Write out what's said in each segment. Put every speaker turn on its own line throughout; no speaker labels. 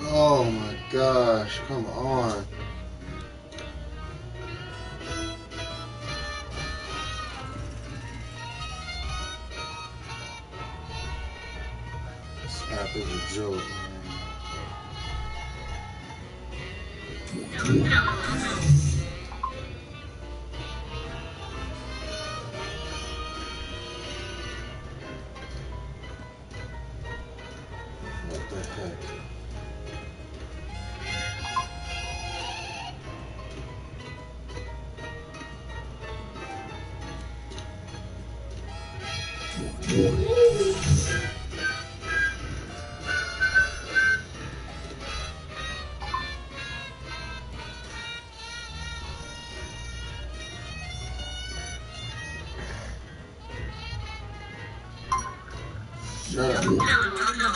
Oh my gosh, come on. This app is a joke, man. What the heck? Shut up.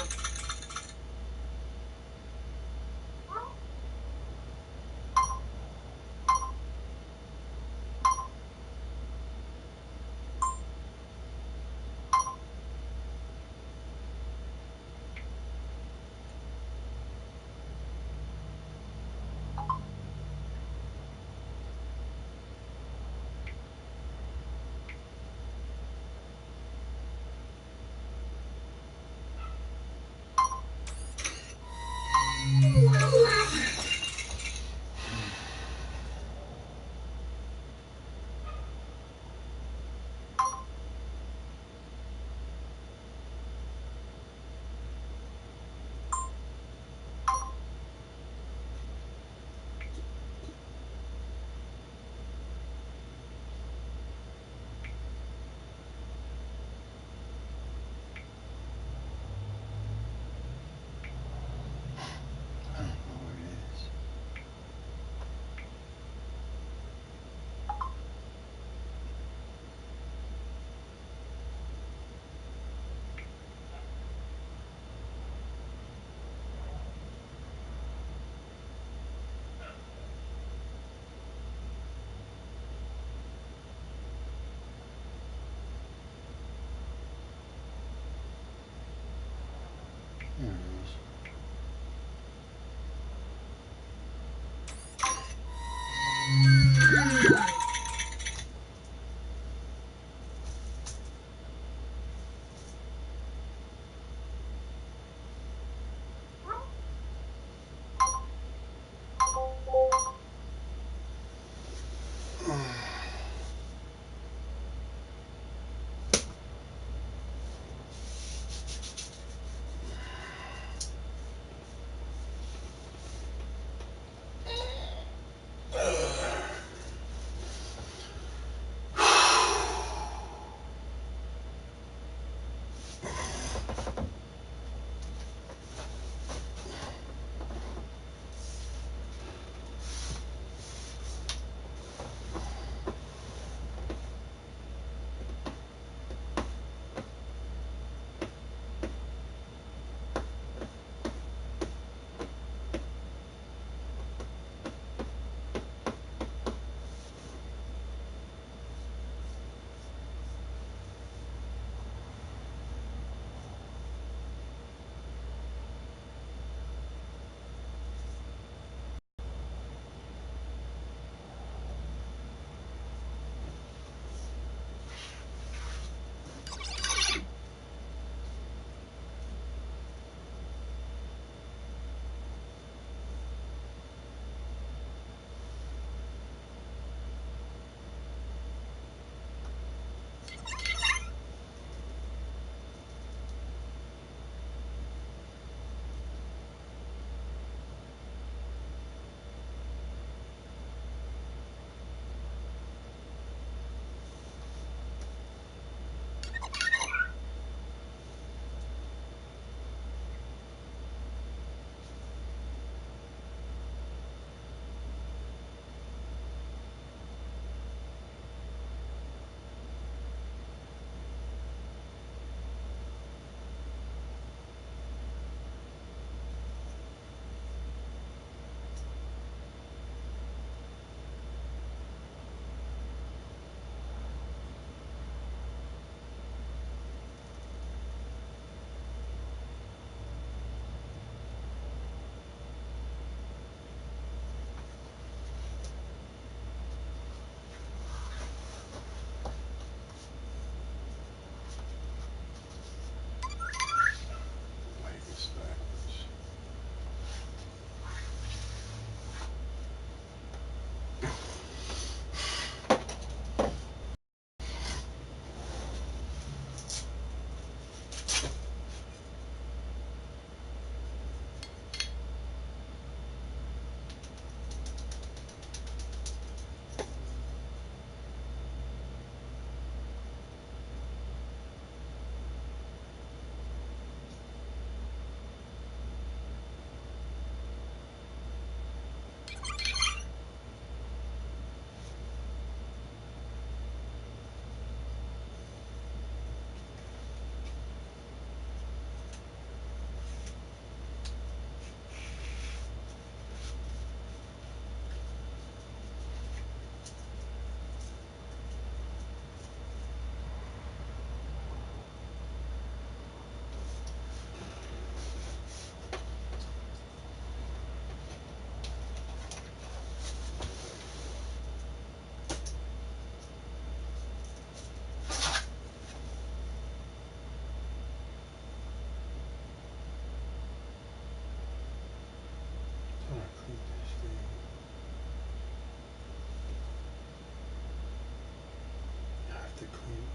to clean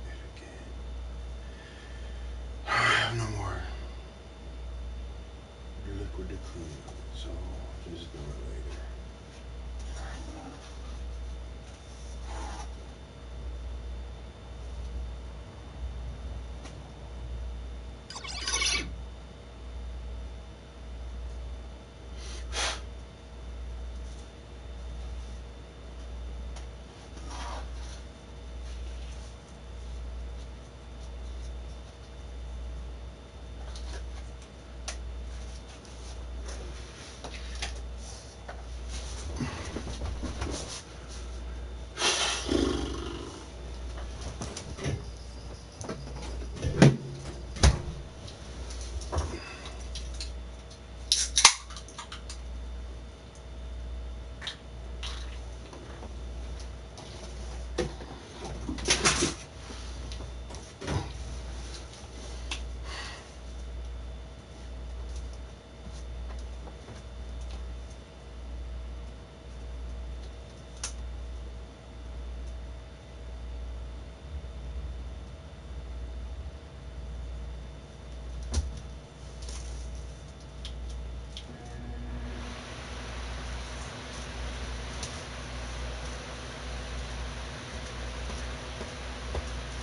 it again. I have no more liquid to clean, so I'll just do it later.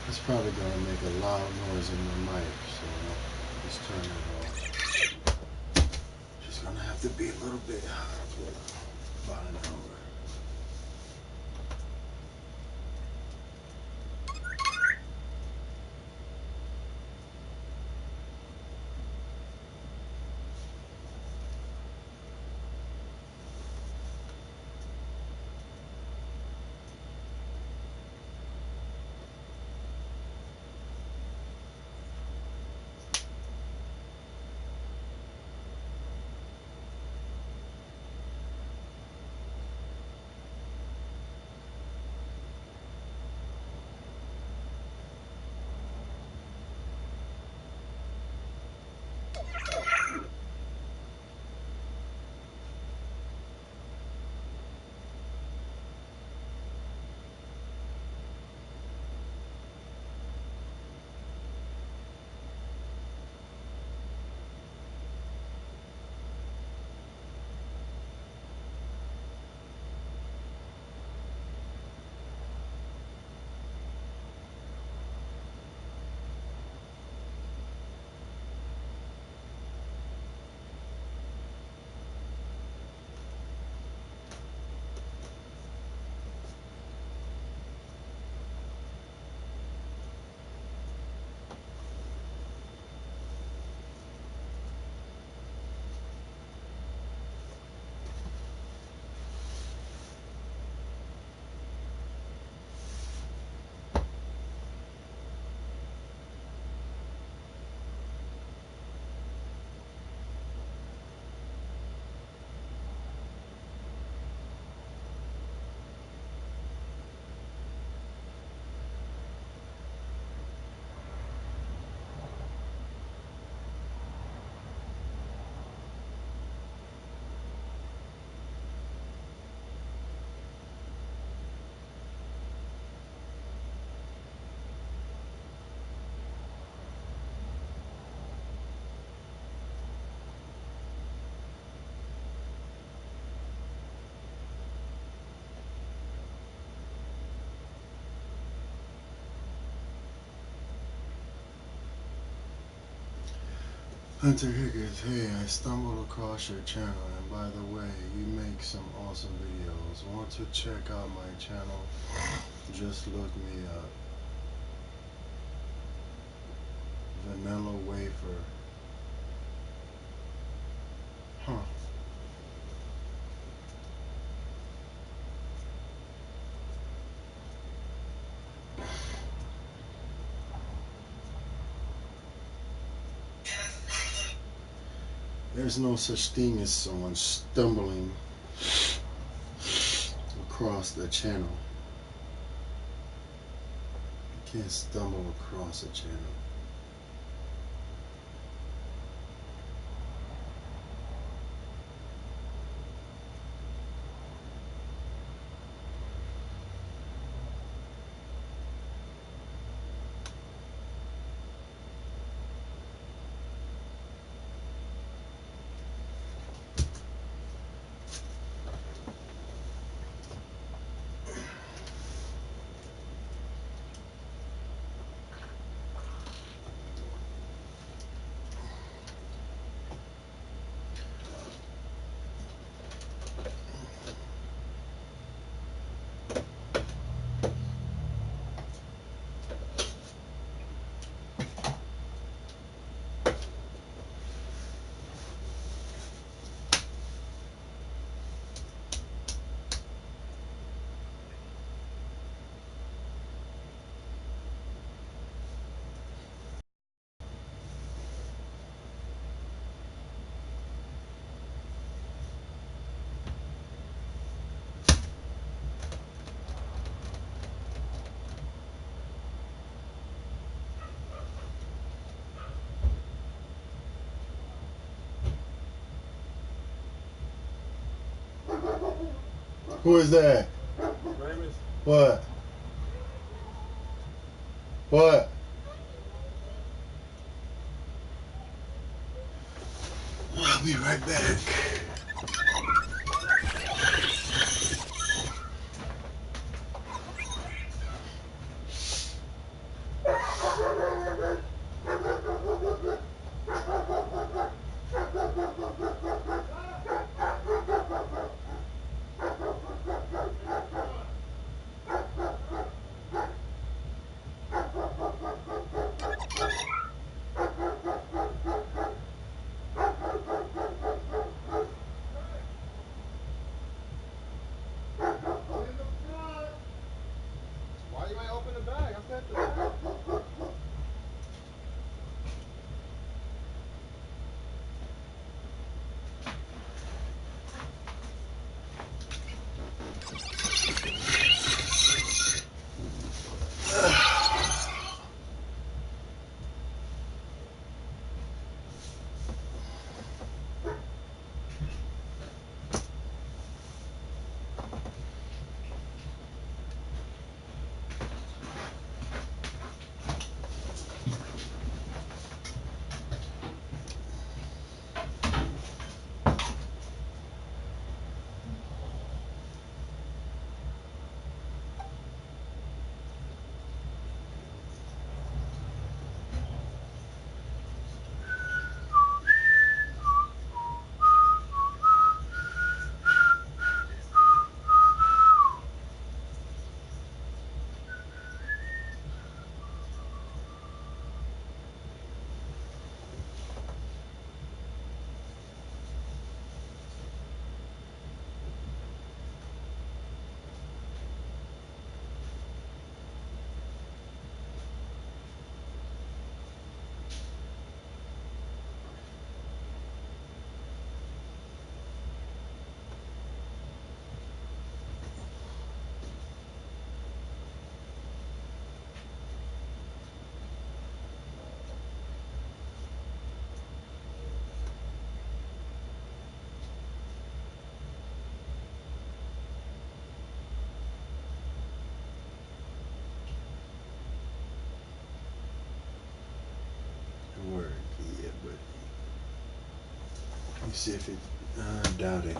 It's probably gonna make a loud noise in the mic, so just turn it off. Just gonna have to be a little bit for about an hour. Hunter Higgins, hey, I stumbled across your channel, and by the way, you make some awesome videos. Want to check out my channel? Just look me up. Vanilla wafer. Huh. There's no such thing as someone stumbling across the channel. You can't stumble across a channel. Who is that?
Ramus.
What? What? I'll be right back.
Why you ain't open the bag? I said the bag.
Word, yeah, but let me see if it. I doubt it.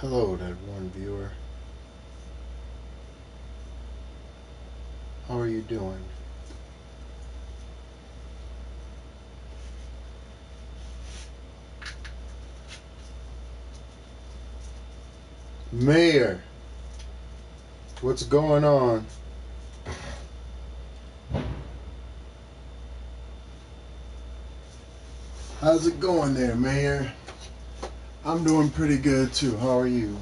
Hello, that one viewer. How are you doing? Mayor, what's going on? How's it going there, Mayor? I'm doing pretty good too. How are you?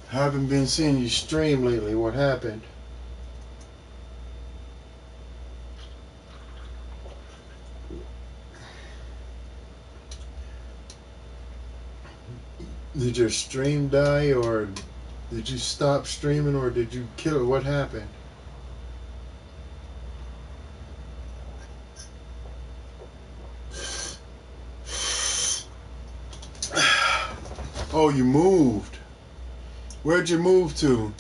Haven't been seeing you stream lately. What happened? Did your stream die, or did you stop streaming, or did you kill it? What happened? Oh, you moved. Where'd you move to?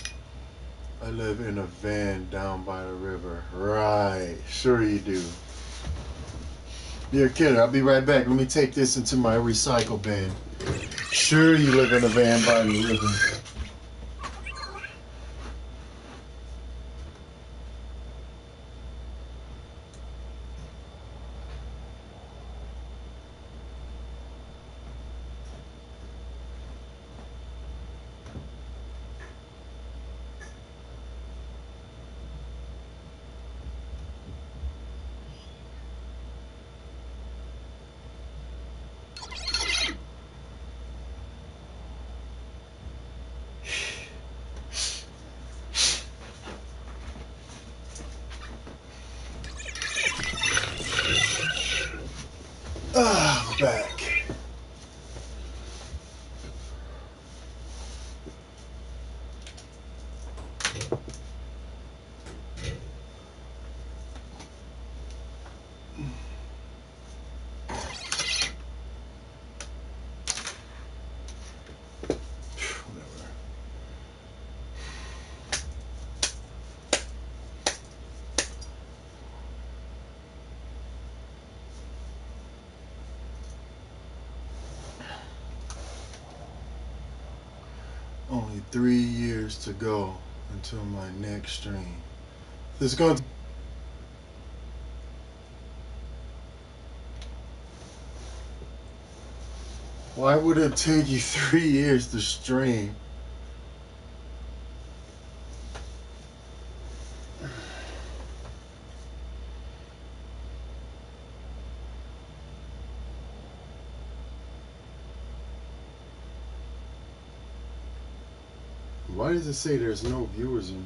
I live in a van down by the river. Right. Sure you do. You're a killer. I'll be right back. Let me take this into my recycle bin. Sure, you live in a van by the river. Ah, I'm back. Whatever. Only 3 years to go until my next stream. This is going to. Why would it take you 3 years to stream? Why does it say there's no viewers in here?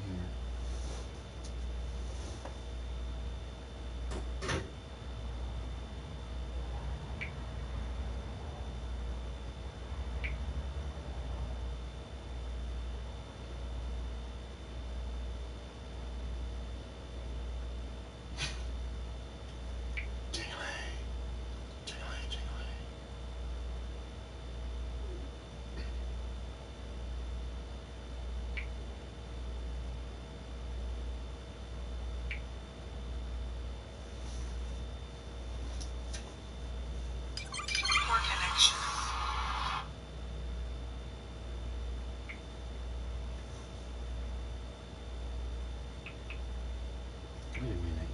Wait a minute.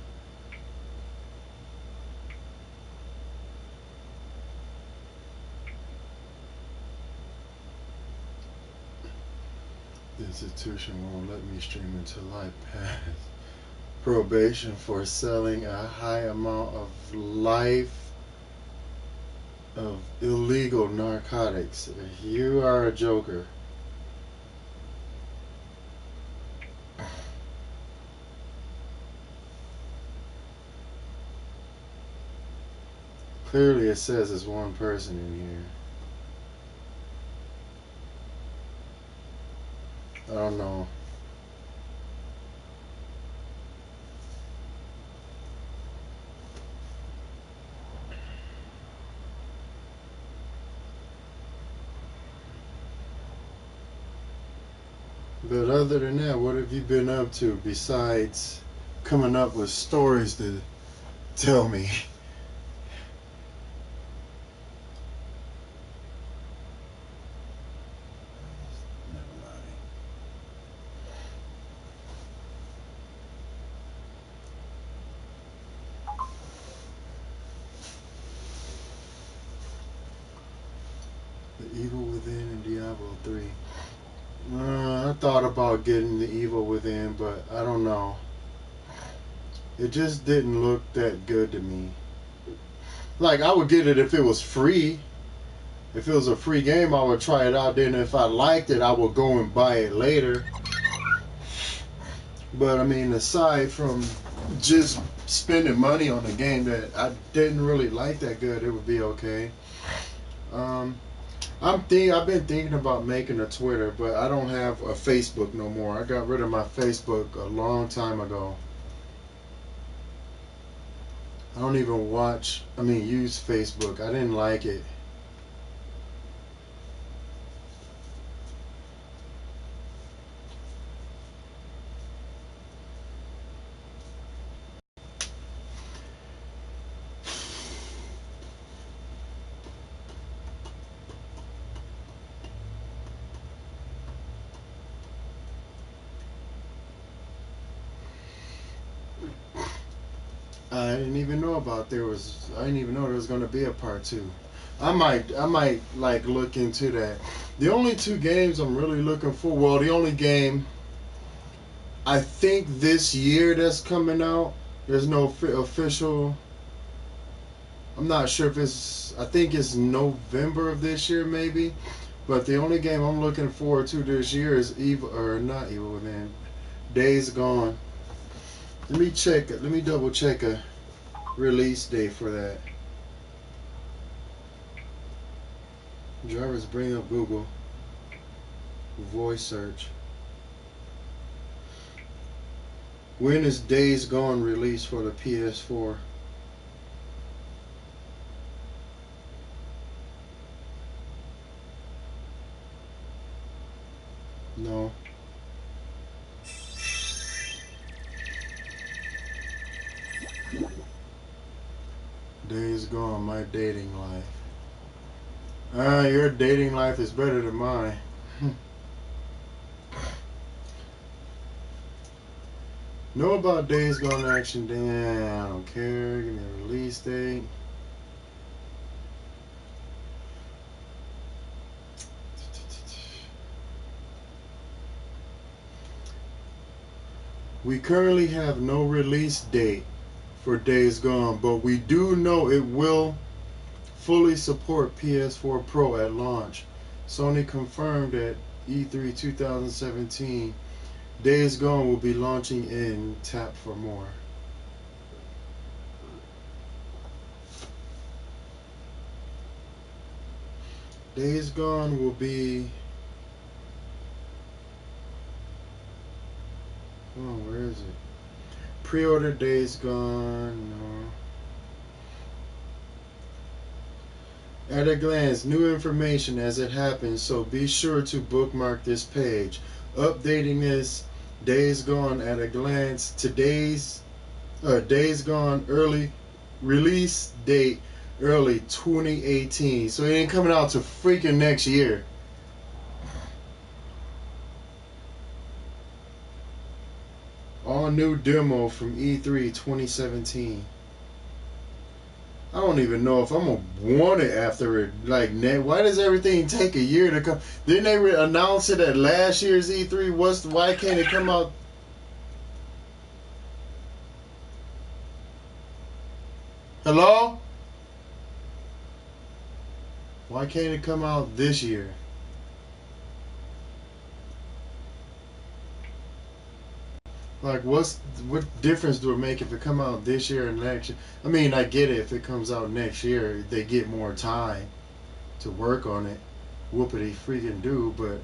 The institution won't let me stream until I pass probation for selling a high amount of life of illegal narcotics. You are a joker. Clearly it says there's one person in here. I don't know. But other than that, what have you been up to besides coming up with stories to tell me? Never mind. The Evil Within and Diablo 3. I thought about getting the Evil Within, but I don't know. It just didn't look that good to me. Like, I would get it if it was free. If it was a free game, I would try it out. Then if I liked it, I would go and buy it later. But I mean, aside from just spending money on a game that I didn't really like that good, it would be okay. I've been thinking about making a Twitter, but I don't have a Facebook no more. I got rid of my Facebook a long time ago. I don't even use Facebook. I didn't like it. I didn't even know about I didn't even know there was gonna be a part two. I might like look into that. The only two games I'm really looking for, well, the only game I think this year that's coming out, there's no official. I'm not sure if it's. I think it's November of this year, maybe. But the only game I'm looking forward to this year is Evil, or not Evil Within, Days Gone. Let me check. Let me double check a release date for that. Drivers bring up Google voice search. When is Days Gone released for the PS4? No. Days Gone, my dating life. Your dating life is better than mine. Know about Days Gone action? Damn, I don't care. Give me a release date. We currently have no release date for Days Gone, but we do know it will fully support PS4 Pro at launch. Sony confirmed at E3 2017 Days Gone will be launching in Tap for More. Days Gone will be. Oh, where is it? Pre-order Days Gone. No. At a glance, new information as it happens, so be sure to bookmark this page. Updating this Days Gone at a glance. Today's Days Gone early release date early 2018. So it ain't coming out to freaking next year. All new demo from E3 2017. I don't even know if I'm gonna want it after it. Like, why does everything take a year to come? Didn't they announce it at last year's E3? Why can't it come out? Hello? Why can't it come out this year? Like, what difference do it make if it come out this year and next year? I mean, I get it if it comes out next year, they get more time to work on it. Whoopity freaking do, but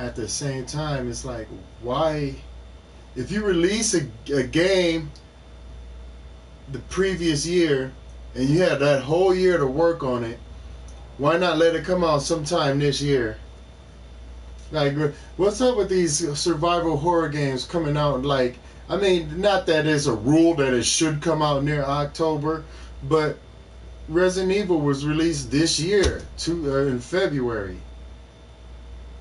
at the same time, it's like, why? If you release a game the previous year and you had that whole year to work on it, why not let it come out sometime this year? Like, what's up with these survival horror games coming out? Like, I mean, not that it's a rule that it should come out near October, but Resident Evil was released this year, in February.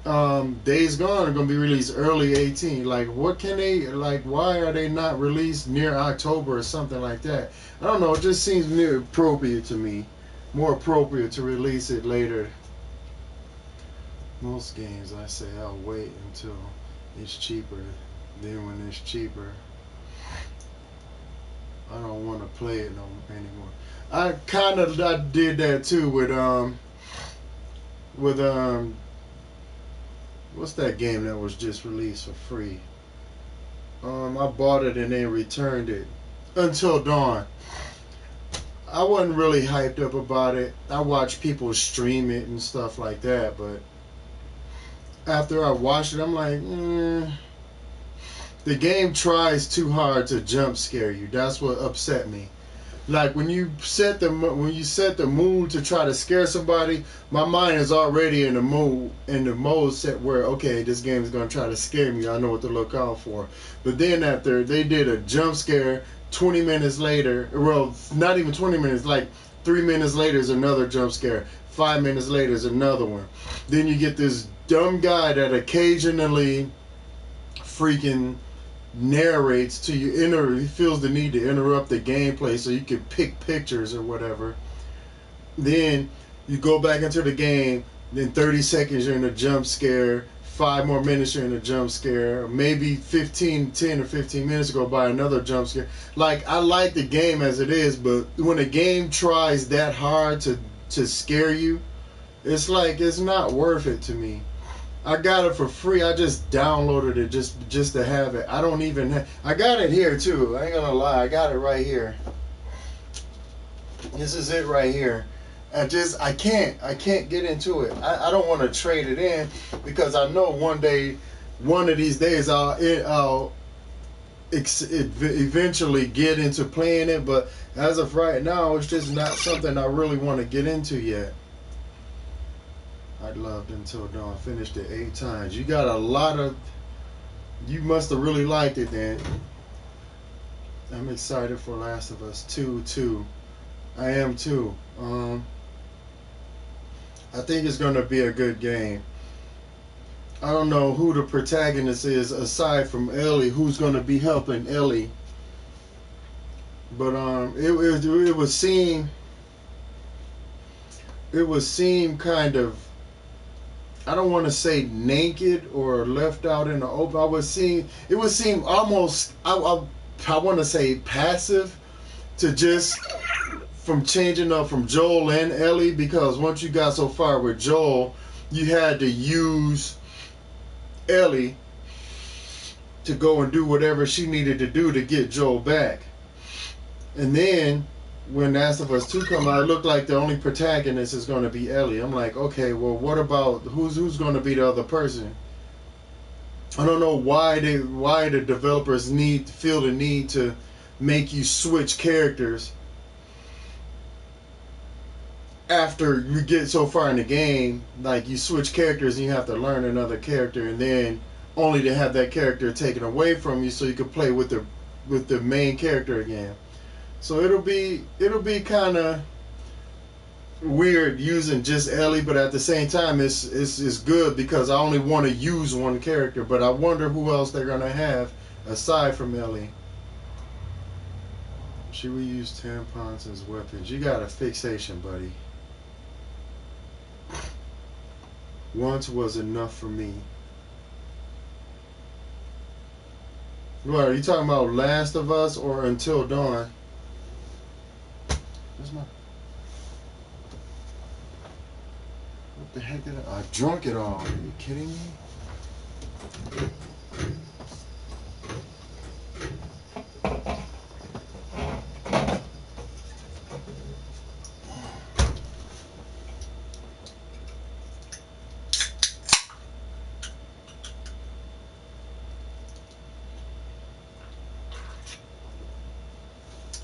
Days Gone are going to be released early 18. Like, what can they, like, why are they not released near October or something like that? I don't know, it just seems near appropriate to me. More appropriate to release it later. Most games, I say I'll wait until it's cheaper. Then when it's cheaper, I don't want to play it no anymore. I did that too with what's that game that was just released for free? I bought it and then returned it. Until Dawn. I wasn't really hyped up about it. I watched people stream it and stuff like that, but after I watched it, I'm like, the game tries too hard to jump scare you. That's what upset me. Like when you set the mood to try to scare somebody, my mind is already in the mode set where, okay, this game is gonna try to scare me. I know what to look out for. But then after they did a jump scare, 20 minutes later, well, not even 20 minutes, like 3 minutes later is another jump scare. 5 minutes later is another one. Then you get this dumb guy that occasionally freaking narrates to you. He feels the need to interrupt the gameplay so you can pick pictures or whatever. Then you go back into the game. Then 30 seconds you're in a jump scare. 5 more minutes you're in a jump scare. Maybe 10 or 15 minutes go by, another jump scare. Like, I like the game as it is, but when a game tries that hard to scare you, it's like it's not worth it to me. I got it for free. I just downloaded it just to have it. I don't even have, I got it here too. I ain't gonna lie. I got it right here. This is it right here. I can't get into it. I don't want to trade it in because I know one of these days I'll eventually get into playing it. But as of right now, it's just not something I really want to get into yet. I loved Until Dawn. Finished it 8 times. You got a lot of. You must have really liked it then. I'm excited for Last of Us 2 too. I am too. I think it's going to be a good game. I don't know who the protagonist is aside from Ellie. Who's going to be helping Ellie? But it would seem kind of, I don't want to say naked or left out in the open. It would seem almost I want to say passive to just from changing up from Joel and Ellie, because once you got so far with Joel, you had to use Ellie to go and do whatever she needed to do to get Joel back. And then when Last of Us 2 come out, it looked like the only protagonist is going to be Ellie. I'm like, okay, well, what about who's going to be the other person? I don't know why the developers feel the need to make you switch characters after you get so far in the game. Like, you switch characters and you have to learn another character, and then only to have that character taken away from you so you can play with the main character again. So it'll be kind of weird using just Ellie, but at the same time it's good because I only want to use one character. But I wonder who else they're gonna have aside from Ellie. Should we use tampons as weapons? You got a fixation, buddy. Once was enough for me. What, are you talking about Last of Us or Until Dawn? Where's my... What the heck did I drunk it all. Are you kidding me?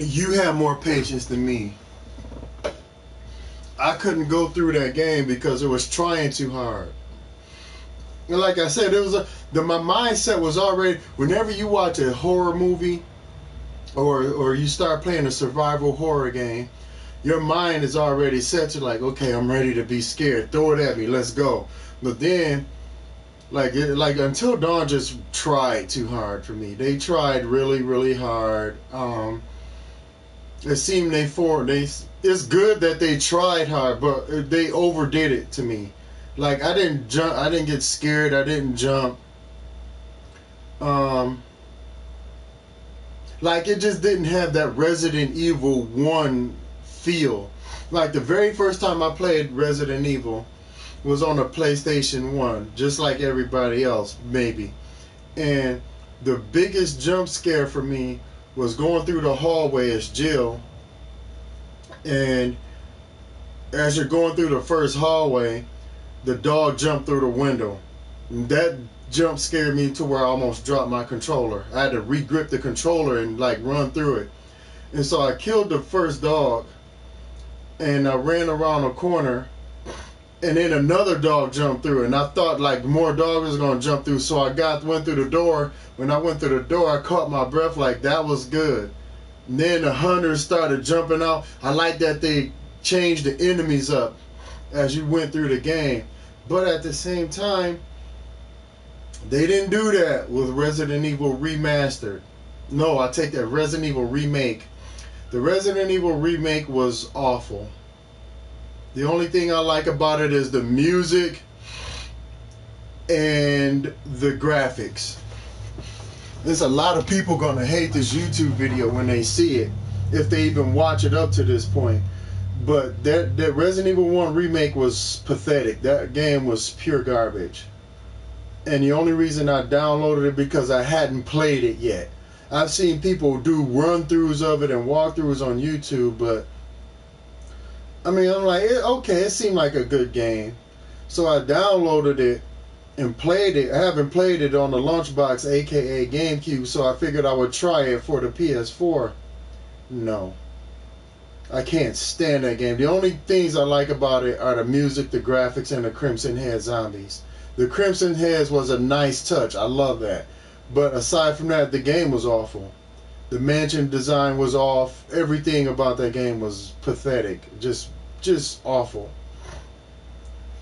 You have more patience than me. I couldn't go through that game because it was trying too hard. And like I said, my mindset was already, whenever you watch a horror movie or you start playing a survival horror game, your mind is already set to like, okay, I'm ready to be scared. Throw it at me. Let's go. But then, like Until Dawn just tried too hard for me. They tried really, really hard. It seemed it's good that they tried hard, but they overdid it to me. Like, I didn't jump, I didn't get scared, I didn't jump. Like, it just didn't have that Resident Evil 1 feel. Like, the very first time I played Resident Evil was on a PlayStation 1, just like everybody else, maybe. And the biggest jump scare for me was going through the hallway as Jill, and as you're going through the first hallway, the dog jumped through the window. And that jump scared me to where I almost dropped my controller. I had to re-grip the controller and like run through it. And so I killed the first dog, and I ran around a corner, and then another dog jumped through, and I thought like more dogs was gonna jump through, so I went through the door. When I went through the door, I caught my breath, like that was good. And then the hunters started jumping out. I like that they changed the enemies up as you went through the game, but at the same time, They didn't do that with Resident Evil Remastered. No, I take that, Resident Evil Remake. The Resident Evil Remake was awful. The only thing I like about it is the music and the graphics. There's a lot of people gonna hate this YouTube video when they see it, if they even watch it up to this point. But that Resident Evil 1 remake was pathetic. That game was pure garbage. And the only reason I downloaded it because I hadn't played it yet. I've seen people do run-throughs of it and walkthroughs on YouTube, but I mean, I'm like, okay, it seemed like a good game. So I downloaded it and played it. I haven't played it on the Lunchbox, aka GameCube, so I figured I would try it for the PS4. No. I can't stand that game. The only things I like about it are the music, the graphics, and the Crimson Head zombies. The Crimson Heads was a nice touch. I love that. But aside from that, the game was awful. The mansion design was off. Everything about that game was pathetic. Just awful.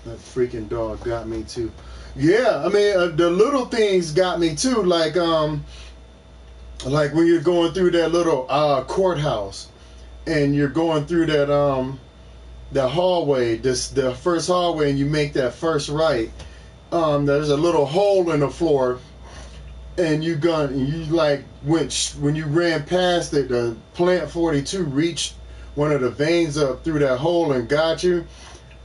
That freaking dog got me too. Yeah, I mean, the little things got me too. Like when you're going through that little courthouse, and you're going through that hallway, the first hallway, and you make that first right. There's a little hole in the floor, and when you ran past it, the Plant 42 reached one of the veins up through that hole and got you.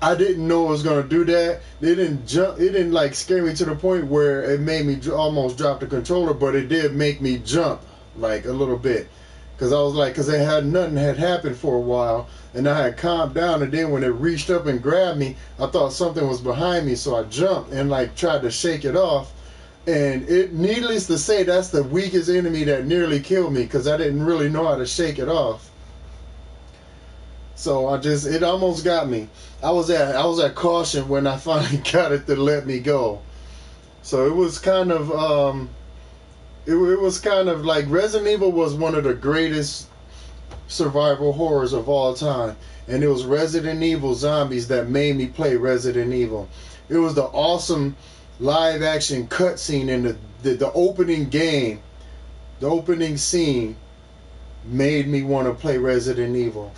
I didn't know it was gonna do that. It didn't like scare me to the point where it made me almost drop the controller, but it did make me jump like a little bit, because I was like, because nothing had happened for a while, and I had calmed down, and then when it reached up and grabbed me, I thought something was behind me, so I jumped and like tried to shake it off. And needless to say, that's the weakest enemy that nearly killed me, because I didn't really know how to shake it off. So it almost got me. I was at caution when I finally got it to let me go. So it was kind of it was kind of like Resident Evil was one of the greatest survival horrors of all time, and it was Resident Evil Zombies that made me play Resident Evil. It was the awesome live action cutscene in the opening game. The opening scene made me want to play Resident Evil.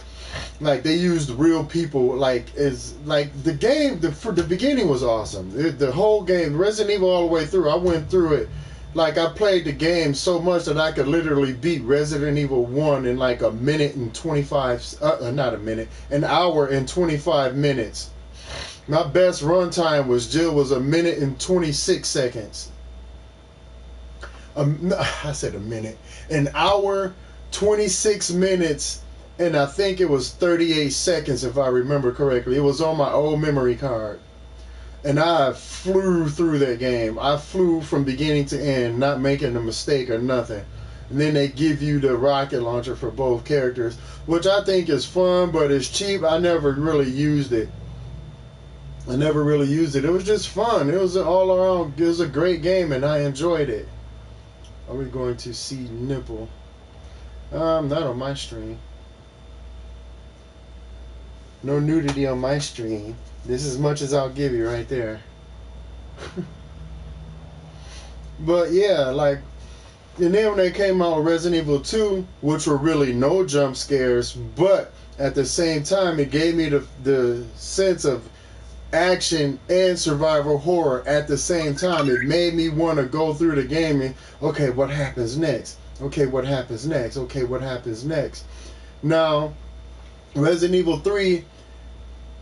Like, they used real people. Like the game, for the beginning was awesome. The whole game, Resident Evil all the way through, I went through it. Like, I played the game so much that I could literally beat Resident Evil 1 in like a minute and 25, not a minute, an hour and 25 minutes. My best run time was a minute and 26 seconds. I said a minute. An hour, 26 minutes, and I think it was 38 seconds if I remember correctly. It was on my old memory card. And I flew through that game. I flew from beginning to end, not making a mistake or nothing. And then they give you the rocket launcher for both characters, which I think is fun, but it's cheap. I never really used it. It was just fun. It was all around. It was a great game, and I enjoyed it. Are we going to see nipple? Not on my stream. No nudity on my stream. This is as much as I'll give you right there. But yeah, like, and then when they came out with Resident Evil 2, which were really no jump scares, but at the same time it gave me the sense of action and survival horror at the same time. It made me want to go through the game and, okay, what happens next? Okay, what happens next? Okay, what happens next? Now, Resident Evil 3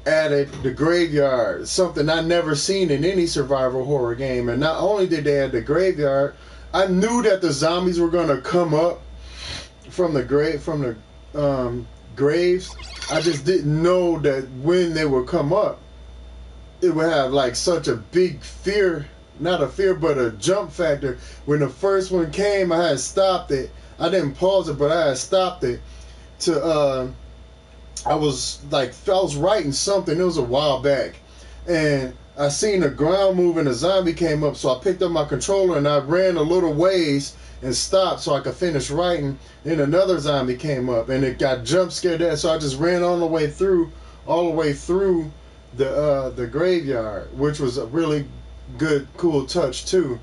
added the graveyard, something I never seen in any survival horror game. And not only did they add the graveyard, I knew that the zombies were gonna come up from the graves. I just didn't know that when they would come up, it would have like such a big fear, not a fear, but a jump factor. When the first one came, I had stopped it. I didn't pause it, but I had stopped it to I was writing something. It was a while back, and I seen the ground move and a zombie came up, so I picked up my controller and I ran a little ways and stopped so I could finish writing. Then another zombie came up and it got jump scared at, so I just ran all the way through the graveyard, which was a really good, cool touch too.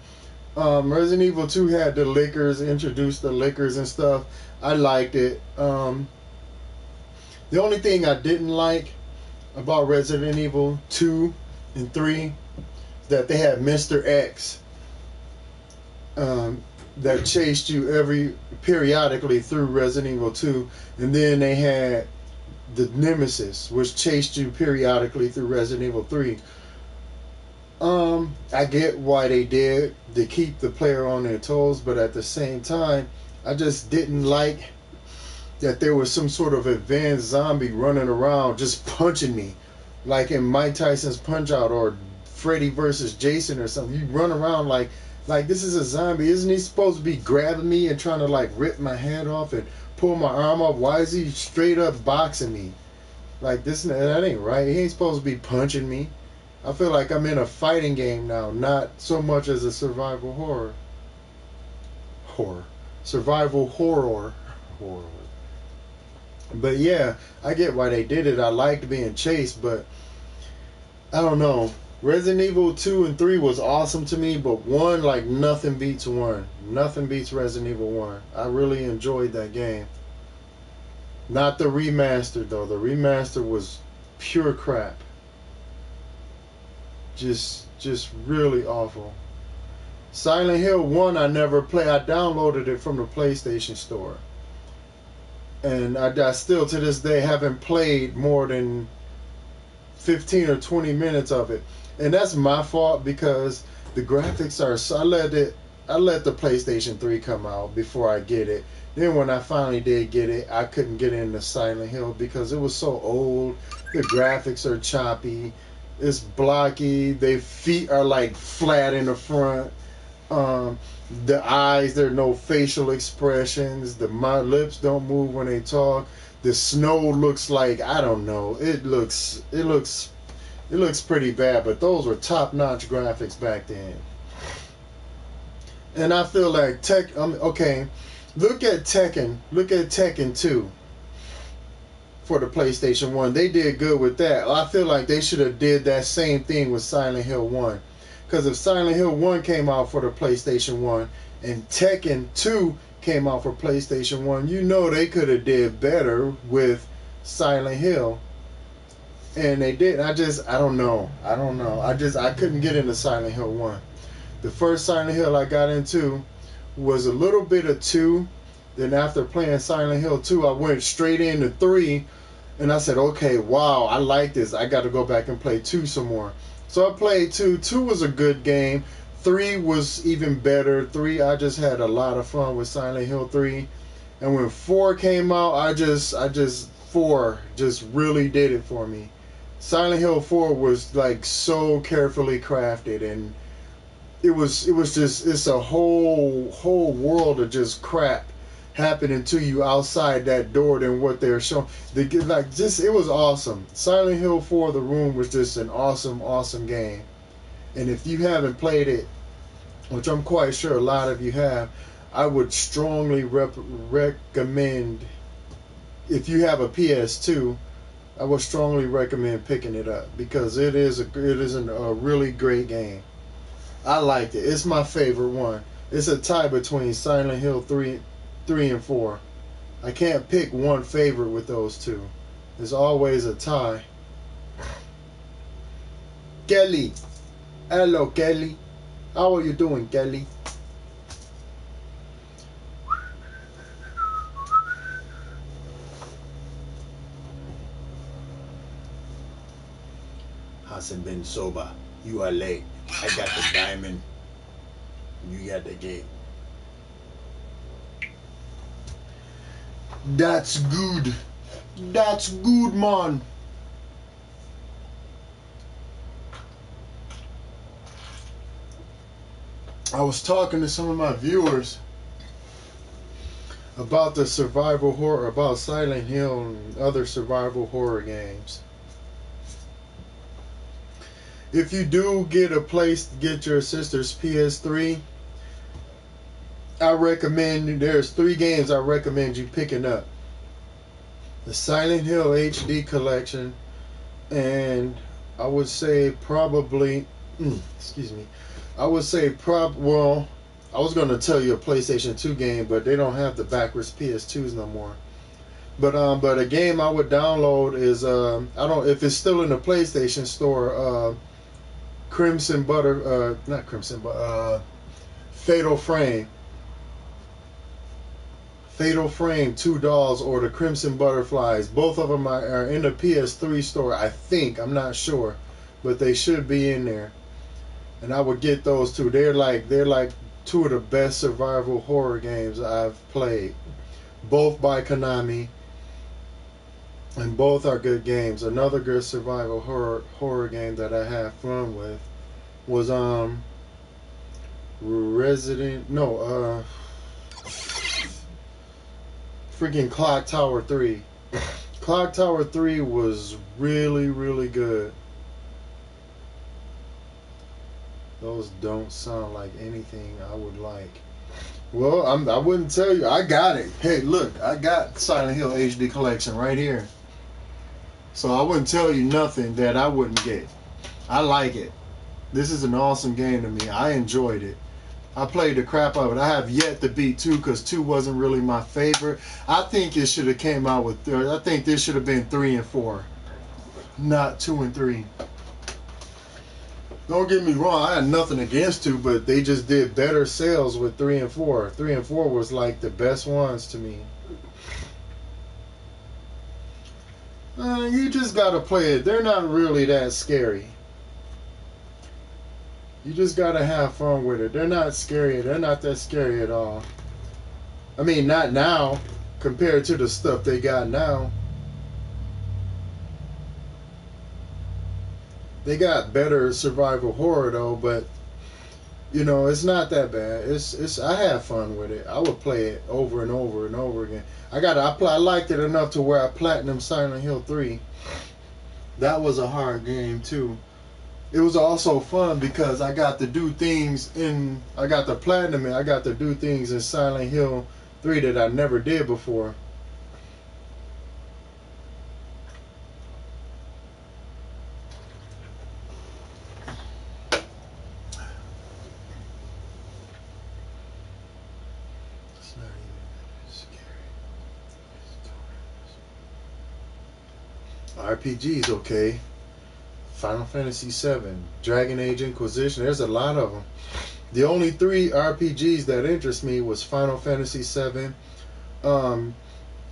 Resident Evil 2 had the liquors, introduced the liquors and stuff. I liked it. The only thing I didn't like about Resident Evil 2 and 3 is that they had Mr. X, that chased you periodically through Resident Evil 2, and then they had the Nemesis, which chased you periodically through Resident Evil 3. I get why they did to keep the player on their toes, but at the same time, I just didn't like that there was some sort of advanced zombie running around just punching me, like in Mike Tyson's Punch Out or Freddy versus Jason or something. You run around like this is a zombie. Isn't he supposed to be grabbing me and trying to like rip my head off and pull my arm off? Why is he straight up boxing me? Like this, that ain't right. He ain't supposed to be punching me. I feel like I'm in a fighting game now, not so much as a survival horror. Survival horror. But yeah, I get why they did it. I liked being chased, but I don't know. Resident Evil 2 and 3 was awesome to me, but 1, like, nothing beats 1. Nothing beats Resident Evil 1. I really enjoyed that game. Not the remaster, though. The remaster was pure crap. Just really awful. Silent Hill 1 I never played. I downloaded it from the PlayStation Store. And I still, to this day, haven't played more than 15 or 20 minutes of it. And that's my fault because the graphics are so, I let the PlayStation 3 come out before I get it. Then when I finally did get it, I couldn't get into Silent Hill because it was so old. The graphics are choppy. It's blocky. Their feet are like flat in the front. The eyes, there are no facial expressions. My lips don't move when they talk. The snow looks like, I don't know. It looks pretty bad, but those were top-notch graphics back then. And I feel like okay, look at Tekken 2 for the PlayStation 1. They did good with that. I feel like they should have did that same thing with Silent Hill 1. Because if Silent Hill 1 came out for the PlayStation 1 and Tekken 2 came out for PlayStation 1, you know they could have did better with Silent Hill. And they didn't. I don't know. I couldn't get into Silent Hill 1. The first Silent Hill I got into was a little bit of 2. Then after playing Silent Hill 2, I went straight into 3. And I said, okay, wow, I like this. I got to go back and play 2 some more. So I played 2. 2 was a good game. 3 was even better. 3, I just had a lot of fun with Silent Hill 3. And when 4 came out, 4 just really did it for me. Silent Hill 4 was like so carefully crafted, and it's a whole world of just crap happening to you outside that door than what they're showing. It was awesome. Silent Hill 4 The Room was just an awesome game. And if you haven't played it, which I'm quite sure a lot of you have, I would strongly recommend, if you have a PS2, I would strongly recommend picking it up because it is a really great game. I liked it. It's my favorite one. It's a tie between Silent Hill 3 and 4. I can't pick one favorite with those two. There's always a tie. Kelly. Hello, Kelly. How are you doing, Kelly? Hasn't been sober. You are late. I got the diamond. You got the gate. That's good. That's good, man. I was talking to some of my viewers about the survival horror, about Silent Hill and other survival horror games. If you do get a place to get your sister's PS3, there's 3 games I recommend you picking up. The Silent Hill HD collection, and I would say probably, well, I was gonna tell you a PlayStation 2 game, but they don't have the backwards PS2s no more. But a game I would download is I don't if it's still in the PlayStation Store. Crimson Butter, not Crimson, but Fatal Frame. Fatal Frame, Two Dolls, or the Crimson Butterflies. Both of them are in the PS3 store, I think. I'm not sure, but they should be in there. And I would get those two. They're like two of the best survival horror games I've played. Both by Konami, and both are good games. Another good survival horror game that I had fun with was freaking Clock Tower 3. Clock Tower 3 was really, really good. Those don't sound like anything I would like. Well, I wouldn't tell you. I got it. Hey, look, I got Silent Hill HD Collection right here. So I wouldn't tell you nothing that I wouldn't get. I like it. This is an awesome game to me. I enjoyed it. I played the crap out of it. I have yet to beat 2 because 2 wasn't really my favorite. I think it should have came out with. I think this should have been 3 and 4, not 2 and 3. Don't get me wrong. I had nothing against 2, but they just did better sales with 3 and 4. 3 and 4 was like the best ones to me. You just gotta play it. They're not really that scary. You just gotta have fun with it. They're not scary. They're not that scary at all. I mean, not now compared to the stuff they got now. They got better survival horror though, but you know, it's not that bad. It's I have fun with it. I would play it over and over and over again. I liked it enough to where I platinum Silent Hill 3. That was a hard game too. It was also fun because I got to do things I got the platinum and I got to do things in Silent Hill 3 that I never did before. It's not even scary. RPGs, okay. Final Fantasy VII, Dragon Age Inquisition. There's a lot of them. The only 3 RPGs that interest me was Final Fantasy VII,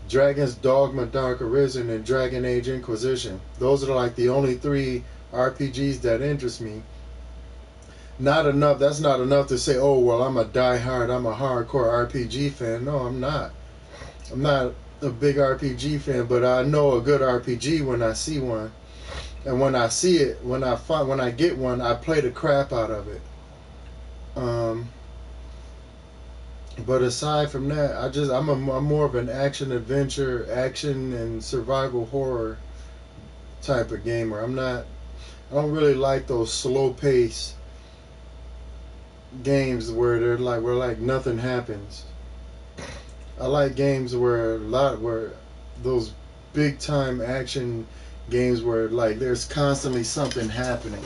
Dragon's Dogma Dark Arisen, and Dragon Age Inquisition. Those are like the only 3 RPGs that interest me. Not enough. That's not enough to say, oh well, I'm a hardcore RPG fan. No, I'm not. I'm not a big RPG fan, but I know a good RPG when I see one. And when I see it, when I get one, I play the crap out of it. But aside from that, I'm more of an action and survival horror type of gamer. I don't really like those slow pace games where nothing happens. I like games where those big time action games where like there's constantly something happening.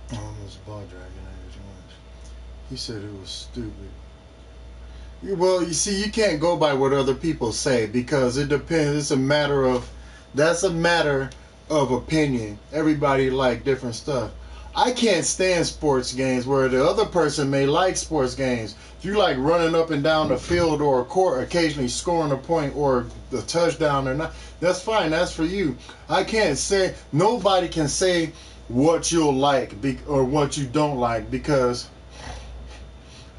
I almost bought Dragon Age once. He said it was stupid. Well, you see, you can't go by what other people say because it depends. That's a matter of opinion. Everybody like different stuff. I can't stand sports games where the other person may like sports games. If you like running up and down the field or a court, occasionally scoring a point or a touchdown or not, that's fine. That's for you. Nobody can say what you'll like or what you don't like because,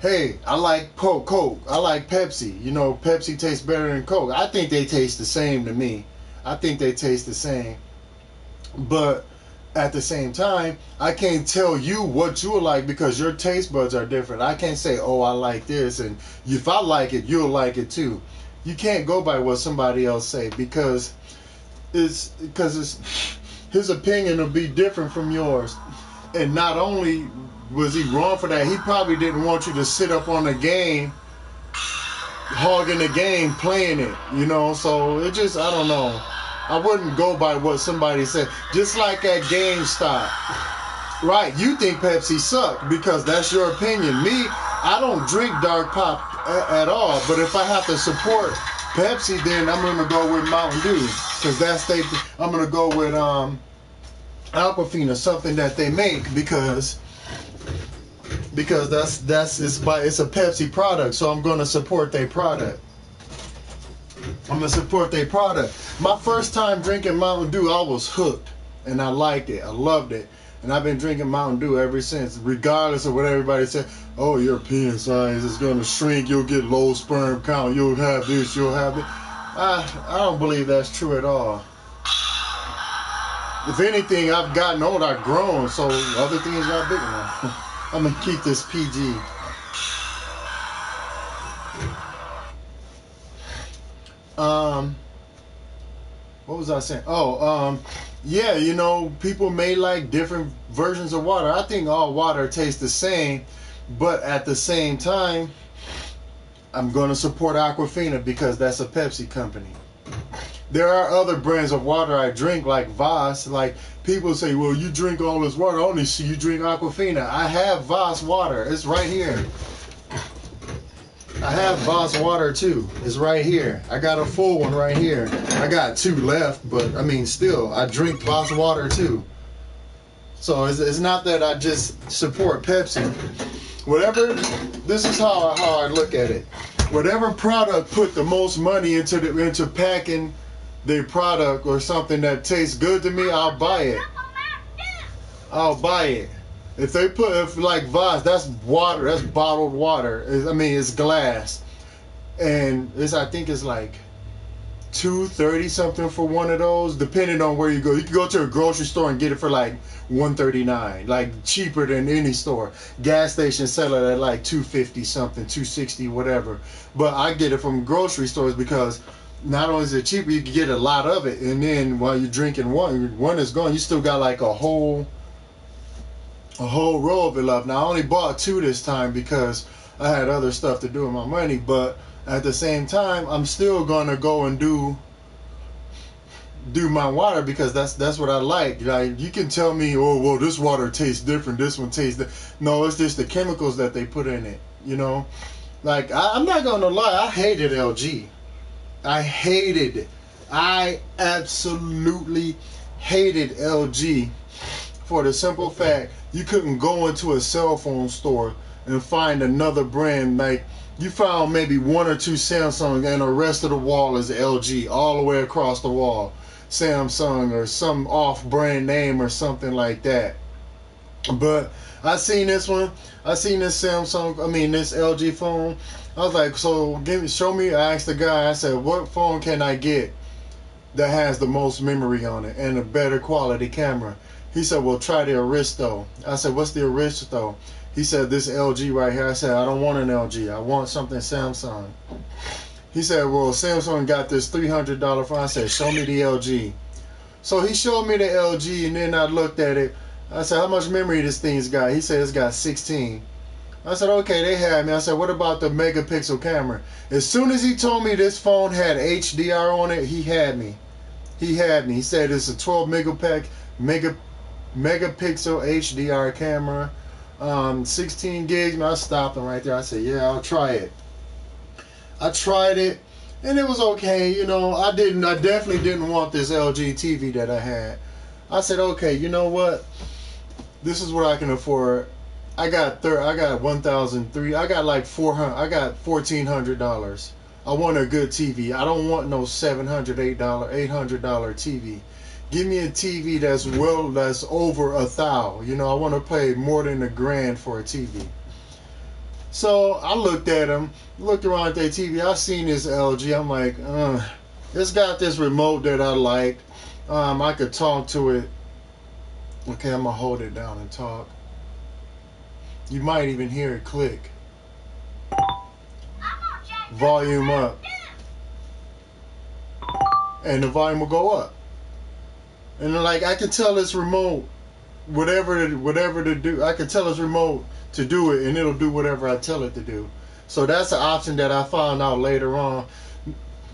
hey, I like Coke. I like Pepsi. You know, Pepsi tastes better than Coke. I think they taste the same to me. I think they taste the same. But at the same time, I can't tell you what you like because your taste buds are different. I can't say, oh, I like this, and if I like it, you'll like it too. You can't go by what somebody else say because it's his opinion will be different from yours. And not only was he wrong for that, he probably didn't want you to sit up on the game, hogging the game, playing it, you know. So it just, I don't know. I wouldn't go by what somebody said. Just like at GameStop. Right, you think Pepsi sucked because that's your opinion. Me, I don't drink dark pop at all. But if I have to support Pepsi, then I'm gonna go with Mountain Dew because I'm gonna go with Aquafina, something that they make because it's a Pepsi product. So I'm gonna support their product. I'm gonna support their product. My first time drinking Mountain Dew, I was hooked, and I liked it. I loved it, and I've been drinking Mountain Dew ever since, regardless of what everybody said. Oh, your penis size is gonna shrink. You'll get low sperm count. You'll have this. You'll have it. I don't believe that's true at all. If anything, I've gotten old. I've grown, so other things got bigger now. I'm gonna keep this PG. What was I saying? Oh, yeah, you know, people may like different versions of water. I think all water tastes the same, but at the same time, I'm going to support Aquafina because that's a Pepsi company. There are other brands of water I drink, like Voss. Like, people say, well, you drink all this water. I only see you drink Aquafina. I have Voss water. It's right here. I have Voss water too. It's right here. I got a full one right here. I got 2 left, but I mean, still, I drink Voss water too. So it's not that I just support Pepsi. Whatever, this is how I look at it. Whatever product put the most money into packing their product or something that tastes good to me, I'll buy it. I'll buy it. If like Voss, that's water, that's bottled water. I mean, it's glass, and I think it's like $2.30 something for one of those, depending on where you go. You can go to a grocery store and get it for like $1.39, like cheaper than any store. Gas stations sell it at like $2.50 something, $2.60, whatever. But I get it from grocery stores because not only is it cheaper, you can get a lot of it, and then while you're drinking one is gone, you still got like a whole row of it left. Now I only bought 2 this time because I had other stuff to do with my money, but at the same time, I'm still gonna go and do my water because that's what I like. Like, you can tell me, oh well, this water tastes different, this one tastes no, it's just the chemicals that they put in it, you know. Like, I'm not gonna lie, I hated LG. I absolutely hated LG for the simple fact you couldn't go into a cell phone store and find another brand. Like, you found maybe 1 or 2 Samsung and the rest of the wall is LG all the way across the wall. Samsung or some off-brand name or something like that. But I seen this one. I seen this this LG phone. I was like, so show me. I asked the guy, I said, what phone can I get that has the most memory on it and a better quality camera? He said, well, try the Aristo. I said, what's the Aristo? He said, this LG right here. I said, I don't want an LG. I want something Samsung. He said, well, Samsung got this $300 phone. I said, show me the LG. So he showed me the LG, and then I looked at it. I said, how much memory this thing's got? He said, it's got 16. I said, okay, they had me. I said, what about the megapixel camera? As soon as he told me this phone had HDR on it, he had me. He said it's a 12 megapixel HDR camera, 16 gigs. I stopped him right there. I said, yeah, I'll try it. I tried it, and it was okay. You know, I definitely didn't want this LG TV that I had. I said, okay, you know what? This is what I can afford. I got $1,300. I got like $400. I got $1,400. I want a good TV. I don't want no $700, $800 TV. Give me a TV that's over $1,000. You know, I want to pay more than $1,000 for a TV. So I looked at him, looked around at their TV. I seen this LG. I'm like, it's got this remote that I like. I could talk to it Okay, I'm gonna hold it down and talk. You might even hear it click. Volume up. And the volume will go up. And like I can tell this remote whatever to do. I can tell this remote to do it and it'll do whatever I tell it to do. So that's an option that I found out later on.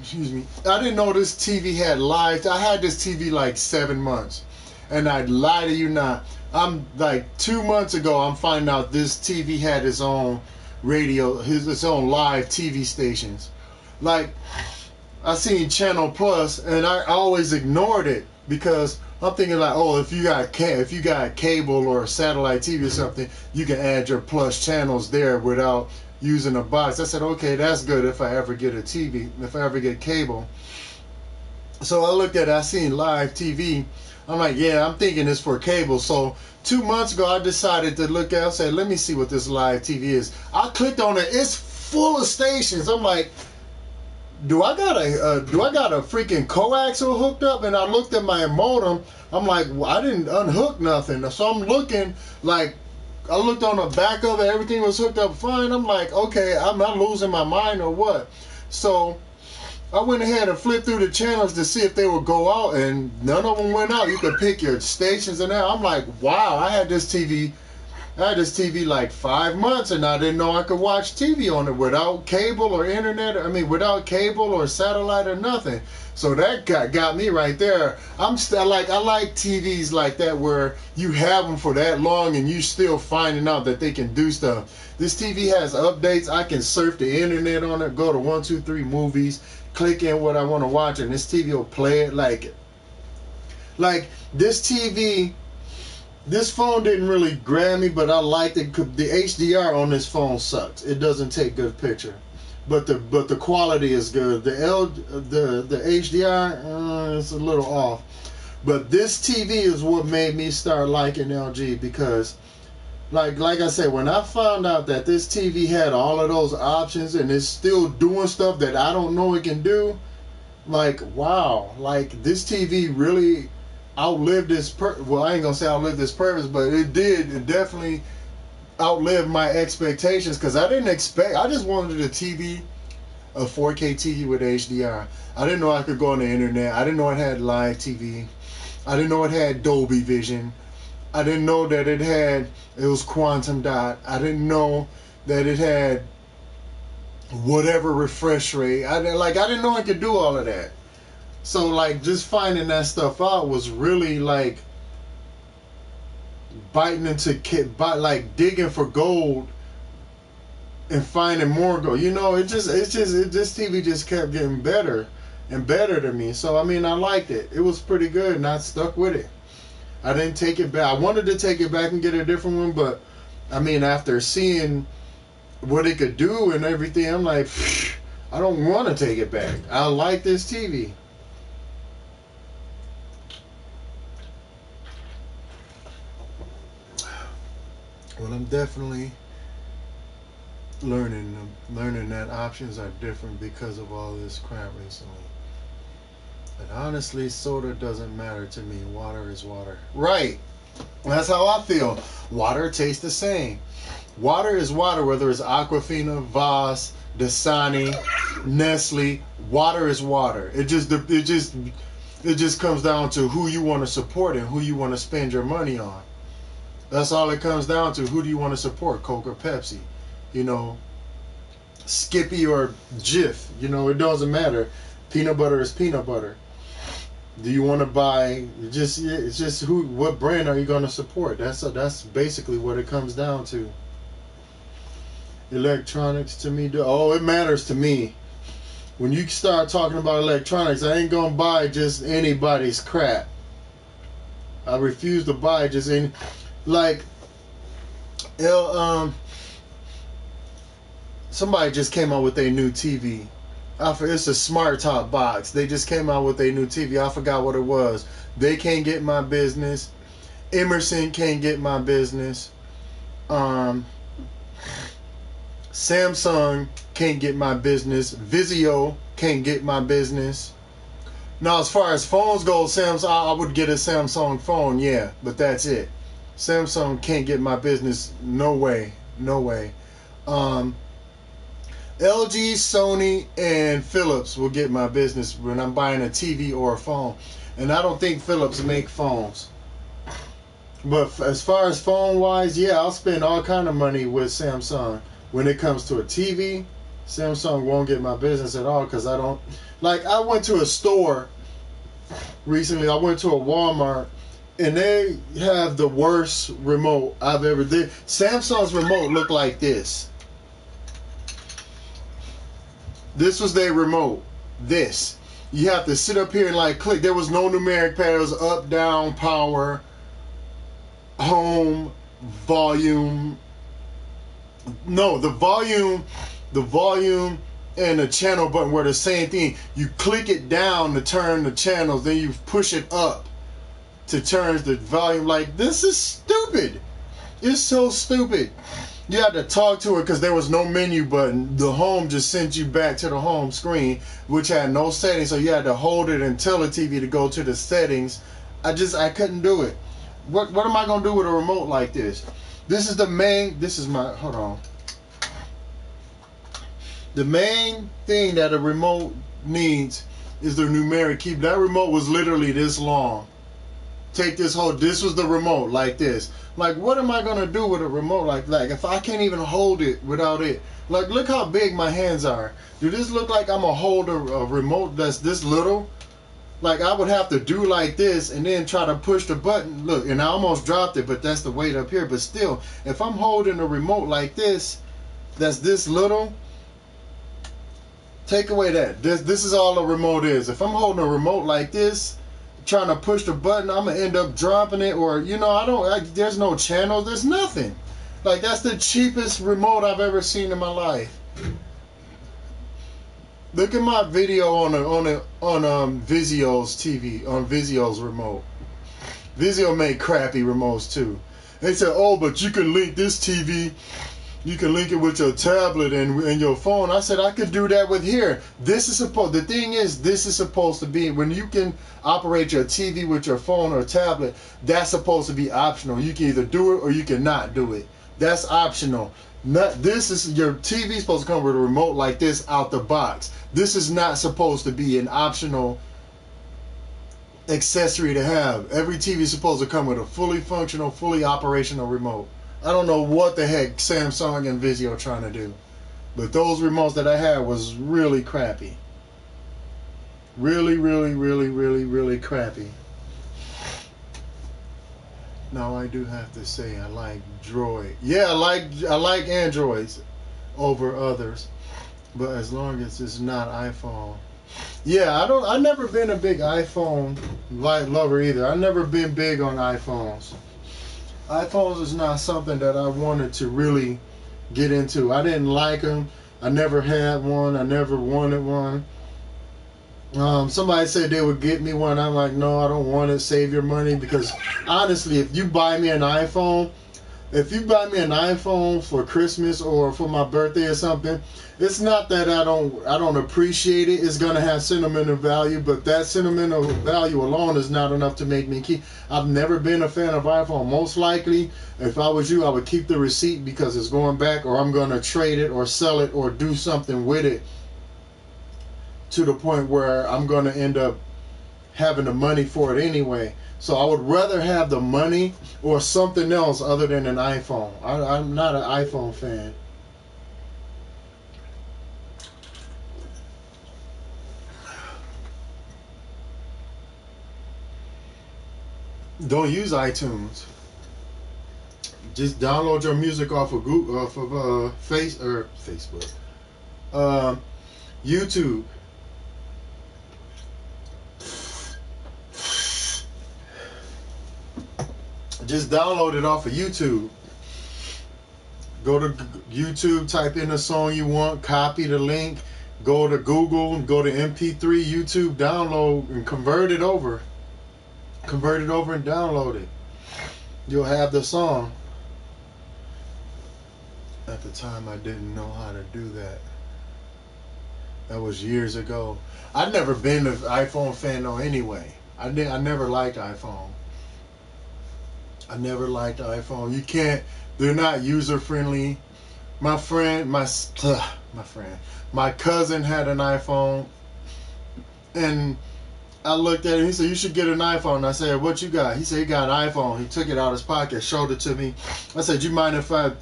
Excuse me. I didn't know this TV had live. I had this TV like 7 months. And I'd lie to you not. I'm like 2 months ago I'm finding out this TV had its own radio, its own live TV stations. Like I seen Channel Plus and I always ignored it because I'm thinking like, oh, if you got cable or satellite TV or something, you can add your Plus channels there without using a box. I said, okay, that's good if I ever get a TV, if I ever get cable. So I looked at it, I seen live TV. I'm like, yeah, I'm thinking it's for cable. So 2 months ago, I decided to look at. I said, let me see what this live TV is. I clicked on it. It's full of stations. I'm like, do I got a freaking coaxial hooked up? And I looked at my modem. I'm like, well, I didn't unhook nothing. So I'm looking like, I looked on the back of it. Everything was hooked up fine. I'm like, okay, I'm not losing my mind or what? So I went ahead and flipped through the channels to see if they would go out, and none of them went out. You could pick your stations and that. I'm like, wow, I had this TV like 5 months, and I didn't know I could watch TV on it without cable or internet. I mean, without cable or satellite or nothing. So that got me right there. I'm still like, I like TVs like that where you have them for that long and you still finding out that they can do stuff. This TV has updates. I can surf the internet on it, go to 123 movies, click in what I want to watch, and this TV will play it like this TV. This phone didn't really grab me, but I liked it. The HDR on this phone sucks. It doesn't take good picture, but the quality is good. The HDR is a little off, but this TV is what made me start liking LG because, like I said, when I found out that this TV had all of those options and it's still doing stuff that I don't know it can do, like wow, like this TV really outlived this well, I ain't gonna say outlived this purpose, but it definitely outlived my expectations because I didn't expect. I just wanted a TV, a 4K TV with HDR. I didn't know I could go on the internet. I didn't know it had live TV. I didn't know it had Dolby Vision. I didn't know that it was quantum dot. I didn't know that it had whatever refresh rate. I didn't know it could do all of that. So like just finding that stuff out was really like like digging for gold and finding more gold. You know, this TV just kept getting better and better to me. So I mean, I liked it. It was pretty good, and I stuck with it. I didn't take it back. I wanted to take it back and get a different one, but I mean, after seeing what it could do and everything, I'm like, I don't want to take it back. I like this TV. Well, I'm definitely learning that options are different because of all this crap recently. And honestly, soda doesn't matter to me. Water is water. Right. That's how I feel. Water tastes the same. Water is water, whether it's Aquafina, Voss, Dasani, Nestle. Water is water. It just comes down to who you want to support and who you want to spend your money on. That's all it comes down to. Who do you want to support, Coke or Pepsi? You know, Skippy or Jif. You know, it doesn't matter. Peanut butter is peanut butter. Do you want to buy? It's just what brand are you going to support? That's basically what it comes down to. Electronics to me, it matters to me. When you start talking about electronics, I ain't gonna buy just anybody's crap. I refuse to buy just any. Like, somebody just came out with a new TV. It's a smart top box. They just came out with a new TV. I forgot what it was. They can't get my business. Emerson can't get my business. Samsung can't get my business. Vizio can't get my business. Now, as far as phones go, Samsung, I would get a Samsung phone, yeah, but that's it. Samsung can't get my business. No way, no way. Um, LG, Sony, and Philips will get my business when I'm buying a TV or a phone. And I don't think Philips make phones. But as far as phone wise, yeah, I'll spend all kind of money with Samsung. When it comes to a TV, Samsung won't get my business at all because I don't. Like, I went to a store recently. I went to a Walmart and they have the worst remote I've ever did. Samsung's remote looked like this. This was their remote. This. You have to sit up here and like click. There was no numeric pad. It was up, down, power, home, volume. No, the volume and the channel button were the same thing. You click it down to turn the channels, then you push it up to turn the volume. Like, this is stupid. It's so stupid. You had to talk to it because there was no menu button. The home just sent you back to the home screen, which had no settings, so you had to hold it and tell the TV to go to the settings. I couldn't do it. What am I gonna do with a remote like this? This is my, hold on. The main thing that a remote needs is the numeric key. That remote was literally this long. This was the remote like this. Like, what am I gonna do with a remote like if I can't even hold it without it? Like, look how big my hands are. Do this look like I'm gonna hold a remote that's this little? Like, I would have to do like this and then try to push the button. Look, and I almost dropped it, but that's the weight up here. But still, if I'm holding a remote like this, that's this little, take away that. This is all a remote is. If I'm holding a remote like this, trying to push the button, I'm gonna end up dropping it, or there's no channel, there's nothing. Like, that's the cheapest remote I've ever seen in my life. Look at my video on Vizio's TV, on Vizio's remote. Vizio made crappy remotes too. They said, oh, but you can link this TV, you can link it with your tablet and your phone. I said, I could do that with here. The thing is, this is supposed to be, when you can operate your TV with your phone or tablet, that's supposed to be optional. You can either do it or you can not do it. That's optional. Your TV is supposed to come with a remote like this out the box. This is not supposed to be an optional accessory to have. Every TV is supposed to come with a fully functional, fully operational remote. I don't know what the heck Samsung and Vizio are trying to do, but those remotes that I had was really crappy. Really, really, really, really, really crappy. Now I do have to say I like Droid. Yeah, I like Androids over others, but as long as it's not iPhone. Yeah, I've never been a big iPhone lover either. I've never been big on iPhones. iPhones is not something that I wanted to really get into. I didn't like them. I never had one. I never wanted one. Somebody said they would get me one. I'm like, no, I don't want it. Save your money, because honestly, if you buy me an iPhone for Christmas or for my birthday or something, it's not that I don't appreciate it. It's gonna have sentimental value, but that sentimental value alone is not enough to make me keep. I've never been a fan of iPhone. Most likely, if I was you, I would keep the receipt because it's going back, or I'm gonna trade it or sell it or do something with it to the point where I'm gonna end up having the money for it anyway. So I would rather have the money or something else other than an iPhone. I'm not an iPhone fan. Don't use iTunes. Just download your music off of Google, off of Facebook, YouTube. Just download it off of YouTube. Go to YouTube, type in the song you want, copy the link, go to Google, go to MP3, YouTube, download, and convert it over. Convert it over and download it. You'll have the song. At the time, I didn't know how to do that. That was years ago. I've never been an iPhone fan though. Anyway, I never liked iPhone. I never liked iPhone. You can't. They're not user friendly. My friend, my friend, my cousin had an iPhone, and I looked at it. He said, "You should get an iPhone." I said, "What you got?" He said, "He got an iPhone." He took it out of his pocket, showed it to me. I said, "You mind if I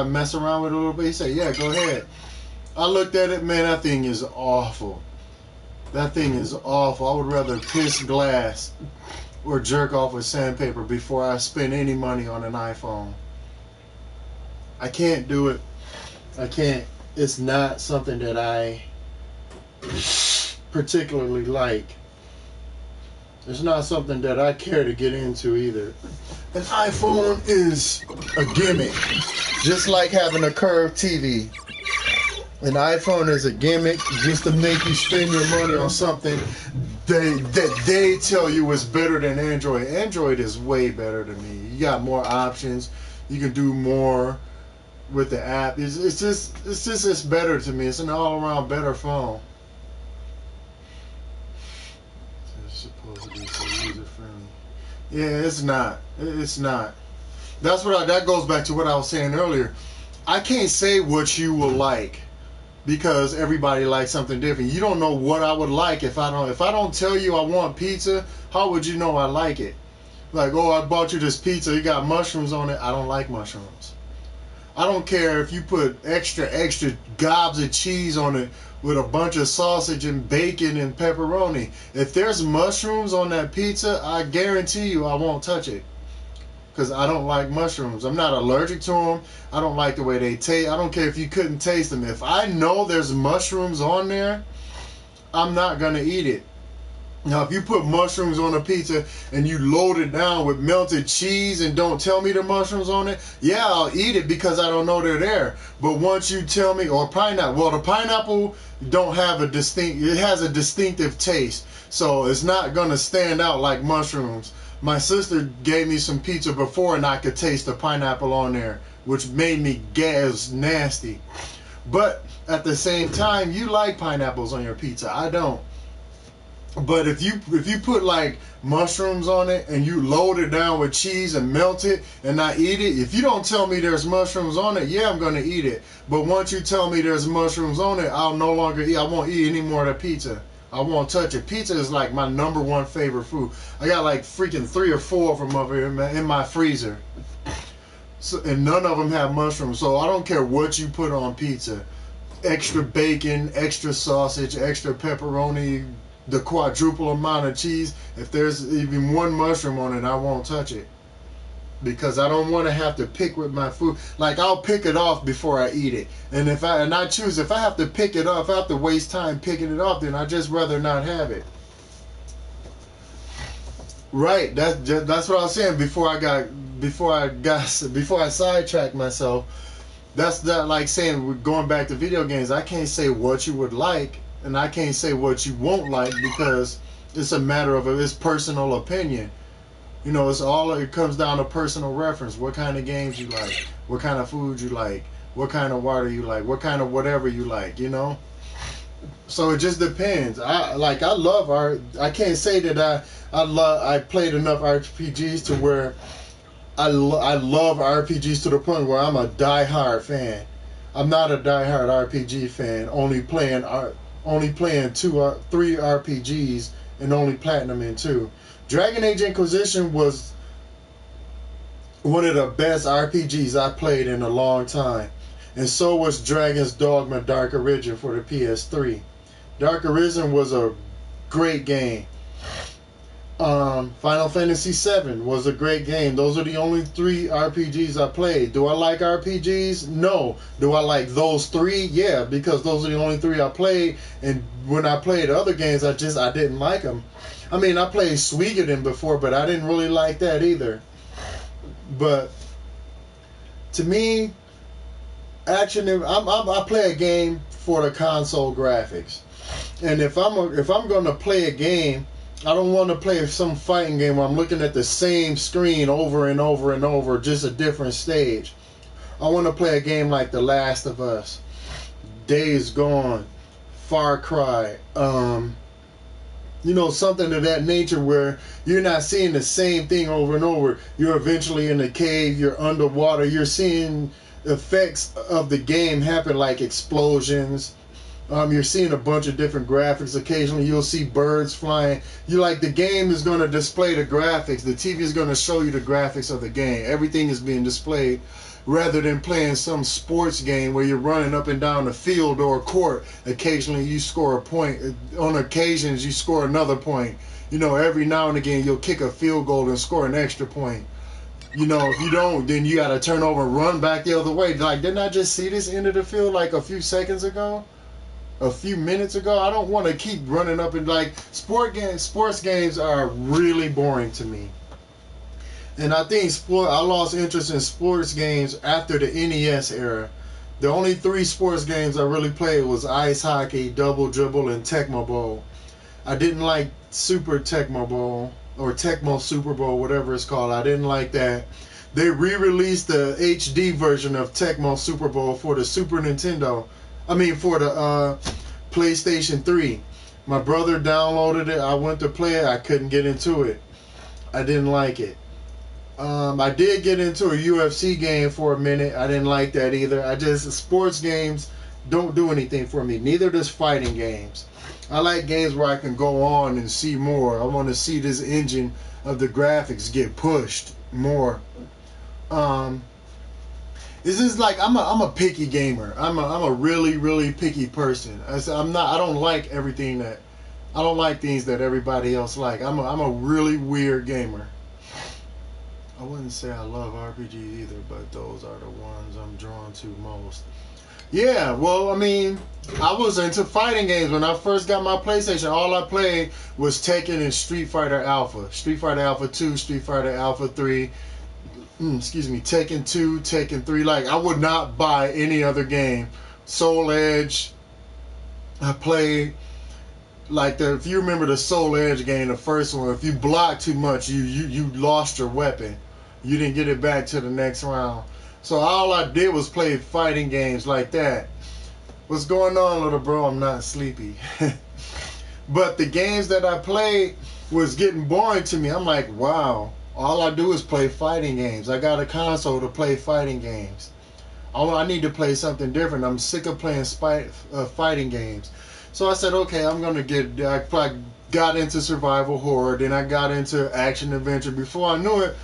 mess around with it a little bit?" He said, "Yeah, go ahead." I looked at it, man. That thing is awful. That thing is awful. I would rather piss glass or jerk off with sandpaper before I spend any money on an iPhone. I can't do it. I can't. It's not something that I particularly like. It's not something that I care to get into either. An iPhone is a gimmick, just like having a curved TV. An iPhone is a gimmick just to make you spend your money on something that they tell you is better than Android. Android is way better to me. You got more options. You can do more with the app. It's better to me. It's an all around better phone. It's supposed to be so user friendly. Yeah, it's not. It's not. That goes back to what I was saying earlier. I can't say what you will like because everybody likes something different. You don't know what I would like if I don't tell you I want pizza. How would you know I like it? Like, oh, I bought you this pizza. You got mushrooms on it. I don't like mushrooms. I don't care if you put extra gobs of cheese on it with a bunch of sausage and bacon and pepperoni. If there's mushrooms on that pizza, I guarantee you I won't touch it. Because I don't like mushrooms. I'm not allergic to them. I don't like the way they taste. I don't care if you couldn't taste them. If I know there's mushrooms on there, I'm not going to eat it. Now, if you put mushrooms on a pizza and you load it down with melted cheese and don't tell me the mushrooms on it, yeah, I'll eat it because I don't know they're there. But once you tell me, or pineapple, well, the pineapple don't have it has a distinctive taste. So it's not going to stand out like mushrooms. My sister gave me some pizza before and I could taste the pineapple on there, which made me gas nasty. But at the same time, you like pineapples on your pizza. I don't. But if you put like mushrooms on it and you load it down with cheese and melt it and I eat it, if you don't tell me there's mushrooms on it, yeah, I'm gonna eat it. But once you tell me there's mushrooms on it, I'll no longer eat. I won't eat any more of the pizza. I won't touch it. Pizza is like my #1 favorite food. I got like freaking 3 or 4 of them over here in my freezer. So, and none of them have mushrooms. So I don't care what you put on pizza. Extra bacon, extra sausage, extra pepperoni, the quadruple amount of cheese. If there's even one mushroom on it, I won't touch it. Because I don't want to have to pick with my food. Like, I'll pick it off before I eat it. And if I have to pick it off, if I have to waste time picking it off, then I just rather not have it. Right. That's what I was saying before I sidetracked myself. That's that, like saying, going back to video games, I can't say what you would like and I can't say what you won't like because it's a matter of it's personal opinion. You know, it comes down to personal reference. What kind of games you like, what kind of food you like, what kind of water you like, what kind of whatever you like, you know? So it just depends. I love art. I can't say that I played enough RPGs to where I love RPGs to the point where I'm a die-hard fan. I'm not a die-hard RPG fan, only playing 3 RPGs and only platinum in 2. Dragon Age Inquisition was one of the best RPGs I played in a long time. And so was Dragon's Dogma Dark Origin for the PS3. Dark Origin was a great game. Final Fantasy VII was a great game. Those are the only 3 RPGs I played. Do I like RPGs? No. Do I like those 3? Yeah, because those are the only 3 I played. And when I played other games, I didn't like them. I mean, I played Suikoden before, but I didn't really like that either. But to me, I play a game for the console graphics. And if I'm going to play a game, I don't want to play some fighting game where I'm looking at the same screen over and over and over, just a different stage. I want to play a game like The Last of Us, Days Gone, Far Cry. Something of that nature where you're not seeing the same thing over and over. You're eventually in a cave, you're underwater, you're seeing effects of the game happen like explosions. You're seeing a bunch of different graphics. Occasionally you'll see birds flying. The game is going to display the graphics. The TV is going to show you the graphics of the game. Everything is being displayed rather than playing some sports game where you're running up and down the field or a court. Occasionally you score a point. On occasions you score another point. Every now and again you'll kick a field goal and score an extra point. If you don't, then you got to turn over and run back the other way. Didn't I just see this end of the field like a few seconds ago? A few minutes ago? I don't want to keep running up and sports games are really boring to me. And I think I lost interest in sports games after the NES era. The only 3 sports games I really played was ice hockey, double dribble, and Tecmo Bowl. I didn't like Super Tecmo Bowl or Tecmo Super Bowl, whatever it's called. I didn't like that. They re-released the HD version of Tecmo Super Bowl for the Super Nintendo. For the PlayStation 3. My brother downloaded it. I went to play it. I couldn't get into it. I didn't like it. I did get into a UFC game for a minute. I didn't like that either. Sports games don't do anything for me. Neither does fighting games. I like games where I can go on and see more. I want to see this engine of the graphics get pushed more. It's just I'm a picky gamer. I'm a really, really picky person. I don't like everything that I don't like things that everybody else like. I'm a really weird gamer. I wouldn't say I love RPGs either, but those are the ones I'm drawn to most. Yeah, well, I was into fighting games when I first got my PlayStation. All I played was Tekken and Street Fighter Alpha. Street Fighter Alpha 2, Street Fighter Alpha 3. Tekken 2, Tekken 3. I would not buy any other game. Soul Edge. I played if you remember the Soul Edge game, the first one, if you blocked too much, you lost your weapon. You didn't get it back to the next round. So all I did was play fighting games like that. What's going on, little bro? I'm not sleepy. But the games that I played was getting boring to me. I'm like, wow. All I do is play fighting games. I got a console to play fighting games. I need to play something different. I'm sick of playing fighting games. So I said, okay, I'm going to I got into survival horror. Then I got into action adventure. Before I knew it,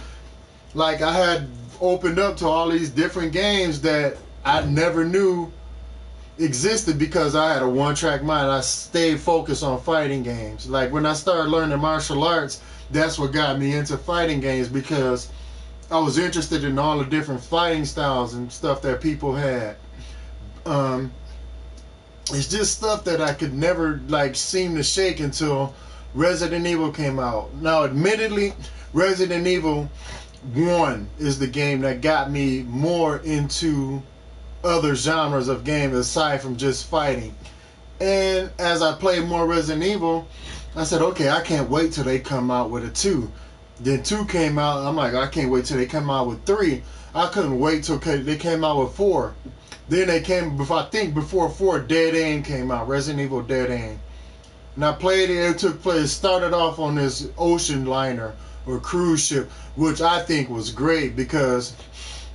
I had opened up to all these different games that I never knew existed because I had a one-track mind. I stayed focused on fighting games. When I started learning martial arts, that's what got me into fighting games because I was interested in all the different fighting styles and stuff that people had. It's just stuff that I could never seem to shake until Resident Evil came out. Now, admittedly, Resident Evil 1 is the game that got me more into other genres of games aside from just fighting. And as I played more Resident Evil, I said, okay, I can't wait till they come out with a 2. Then 2 came out. I'm like, I can't wait till they come out with 3. I couldn't wait till they came out with 4. Then they came, before 4, Dead End came out, Resident Evil Dead End. And I played it. It started off on this ocean liner or cruise ship, which I think was great because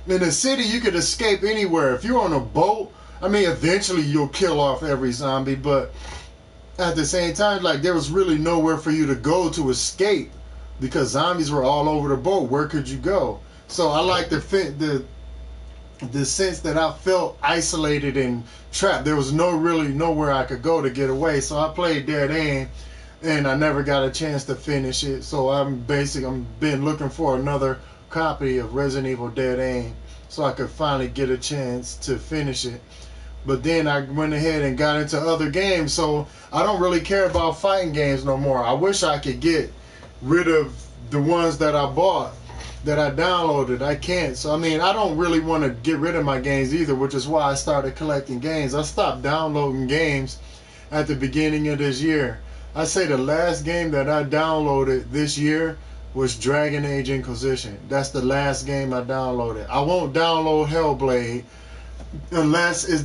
in the city you could escape anywhere. If you're on a boat, eventually you'll kill off every zombie, but at the same time, there was really nowhere for you to go to escape because zombies were all over the boat. Where could you go? So I like the sense that I felt isolated and trapped. There was really nowhere I could go to get away. So I played Dead End, and I never got a chance to finish it. So I'm been looking for another copy of Resident Evil Dead End so I could finally get a chance to finish it. But then I went ahead and got into other games, so I don't really care about fighting games no more. I wish I could get rid of the ones that I bought, that I downloaded. I can't. So I don't really want to get rid of my games either, which is why I started collecting games. I stopped downloading games at the beginning of this year. I say the last game that I downloaded this year was Dragon Age Inquisition. That's the last game I downloaded. I won't download Hellblade unless if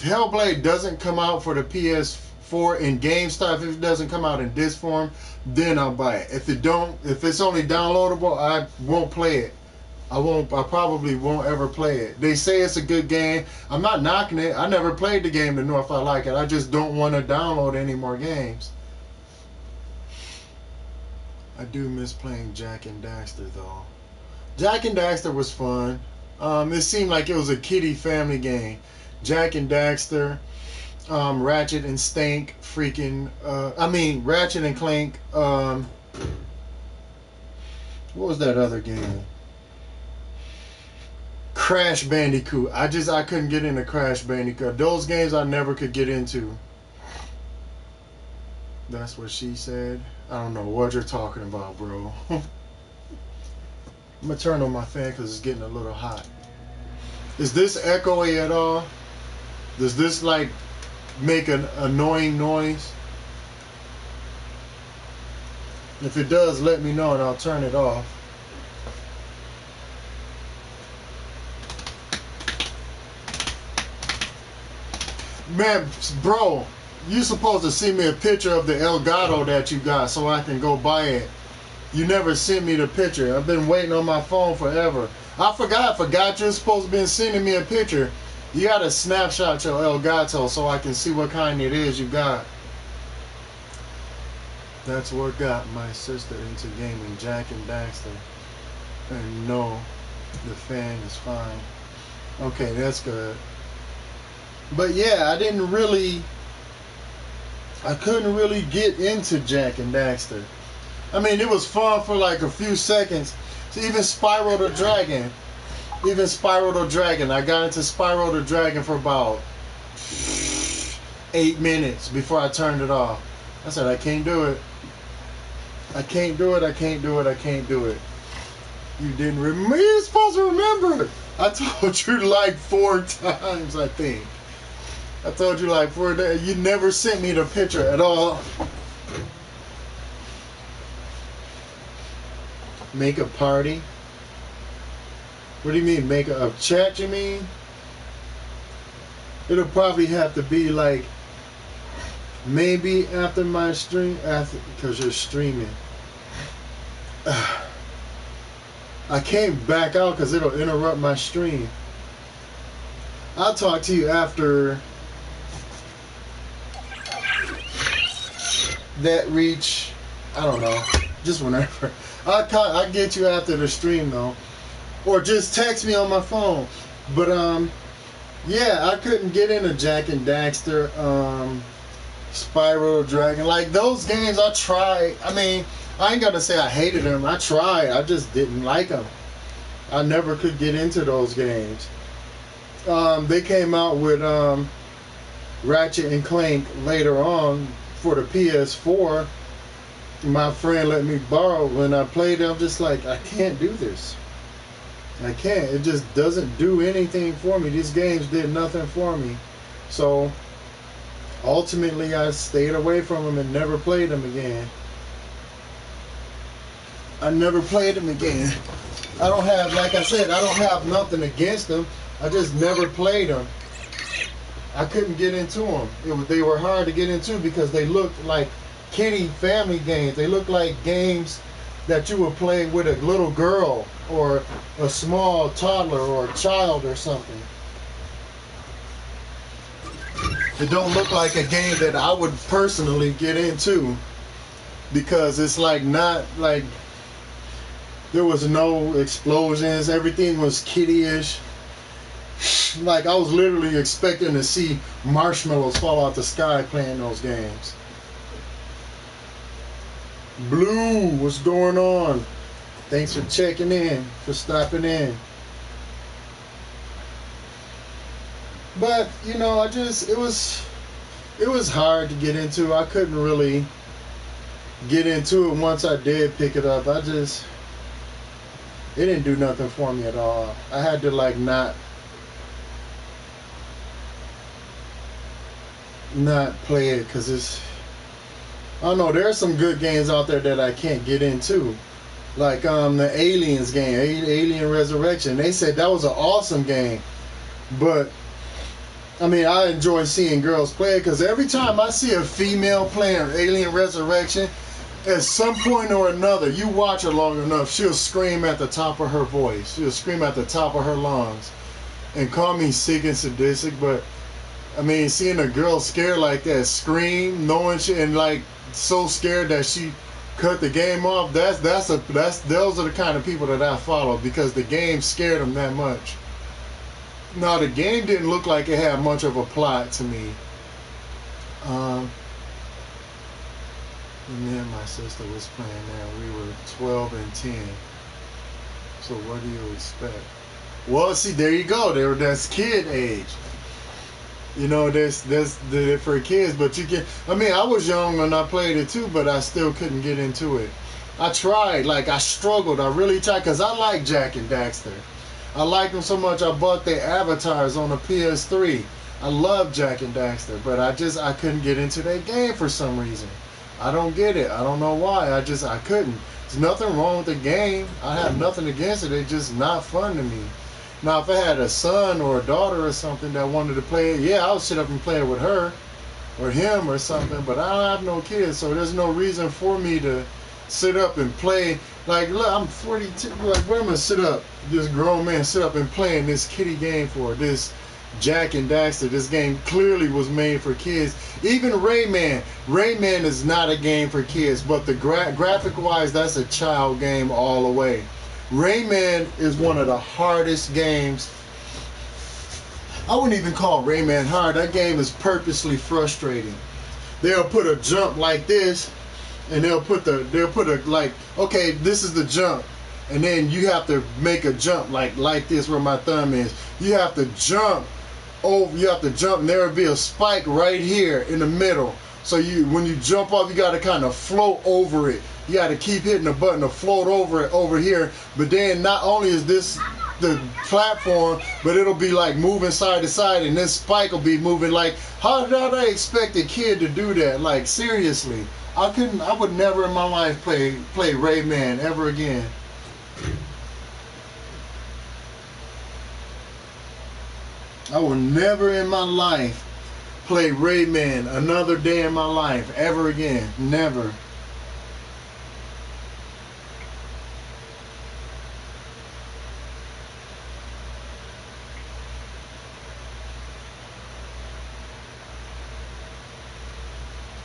Hellblade doesn't come out for the 4 in GameStop. If it doesn't come out in this form, then I'll buy it. If it's only downloadable, I won't play it. I probably won't ever play it. They say it's a good game. I'm not knocking it. I never played the game to know if I like it. I just don't want to download any more games. I do miss playing Jak and Daxter though. Jak and Daxter was fun. It seemed like it was a kiddie family game. Jak and Daxter, Ratchet and Stank, Ratchet and Clank. What was that other game? Crash Bandicoot. I couldn't get into Crash Bandicoot. Those games I never could get into. That's what she said. I don't know what you're talking about, bro. I'm gonna turn on my fan because it's getting a little hot. Is this echoey at all? Does this like make an annoying noise? If it does, let me know and I'll turn it off. Man, bro, you supposed to send me a picture of the Elgato that you got so I can go buy it. You never sent me the picture. I've been waiting on my phone forever. I forgot you're supposed to be sending me a picture. You gotta snapshot your Elgato so I can see what kind it is you got. That's what got my sister into gaming, Jak and Daxter. And no, the fan is fine. Okay, that's good. But yeah, I couldn't really get into Jak and Daxter. I mean, it was fun for like a few seconds. So even Spyro the Dragon, I got into Spyro the Dragon for about 8 minutes before I turned it off. I said, I can't do it. I can't do it. You didn't remember. You're supposed to remember. I told you like 4 times, I think. I told you like 4 days. You never sent me the picture at all. Make a party? What do you mean, make a chat, you mean? It'll probably have to be like maybe after my stream, because you're streaming. I can't back out because it'll interrupt my stream. I'll talk to you after that reach. I don't know, just whenever. I'll get you after the stream though, or just text me on my phone. But yeah, I couldn't get into Jak and Daxter, Spyro Dragon, like those games. I tried. I mean, I ain't gonna say I hated them. I tried. I just didn't like them. I never could get into those games. They came out with Ratchet and Clank later on for the PS4. My friend let me borrow. When I played it, I'm just like, I can't do this. I can't. It just doesn't do anything for me. These games did nothing for me. So ultimately, I stayed away from them and never played them again. I never played them again. I don't have, like I said, I don't have nothing against them. I just never played them. I couldn't get into them. They were hard to get into because they looked like kiddie family games. They look like games that you would play with a little girl or a small toddler or a child or something. It don't look like a game that I would personally get into because it's like not like there was no explosions. Everything was kiddie-ish. Like I was literally expecting to see marshmallows fall out the sky playing those games. Blue, what's going on? Thanks for checking in, for stopping in. But you know, it was hard to get into. I couldn't really get into it once I did pick it up. It didn't do nothing for me at all. I had to like not play it because I don't know, there's some good games out there that I can't get into. Like the Aliens game, Alien Resurrection. They said that was an awesome game. But I mean, I enjoy seeing girls play it because every time I see a female playing Alien Resurrection, at some point or another, you watch her long enough, she'll scream at the top of her voice. She'll scream at the top of her lungs and call me sick and sadistic, but I mean, seeing a girl scared like that, scream, knowing she and like so scared that she cut the game off. Those are the kind of people that I follow because the game scared them that much. No, the game didn't look like it had much of a plot to me. Me and my sister was playing there. We were 12 and 10. So what do you expect? Well, see, there you go. That's kid age. You know, that's for kids. But you can. I mean, I was young when I played it too, but I still couldn't get into it. I tried. Like I struggled. I really tried because I like Jak and Daxter. I like them so much. I bought their avatars on the PS3. I love Jak and Daxter, but I couldn't get into that game for some reason. I don't get it. I don't know why. I couldn't. There's nothing wrong with the game. I have nothing against it. It's just not fun to me. Now, if I had a son or a daughter or something that wanted to play it, yeah, I would sit up and play it with her or him or something. But I don't have no kids, so there's no reason for me to sit up and play. Like, look, I'm 42. Like, where am I gonna sit up? This grown man sit up and play in this kiddie game for this Jak and Daxter. This game clearly was made for kids. Even Rayman. Rayman is not a game for kids, but the graphic-wise, that's a child game all the way. Rayman is one of the hardest games. I wouldn't even call Rayman hard. That game is purposely frustrating. They'll put a jump like this, and they'll put like, okay, this is the jump, and then you have to make a jump like this where my thumb is. You have to jump over. You have to jump, and there will be a spike right here in the middle. So when you jump off, you got to kind of float over it. You got to keep hitting the button to float over it over here. But then not only is this the platform, but it'll be like moving side to side, and this spike will be moving. Like, how did I expect a kid to do that? Like, seriously, I would never in my life play Rayman ever again. I will never in my life play Rayman another day in my life ever again. Never.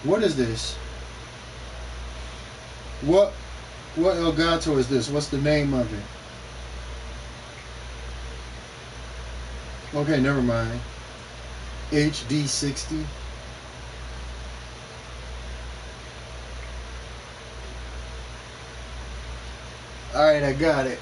What is this? What Elgato is this? What's the name of it? Okay, never mind. HD60. Alright, I got it.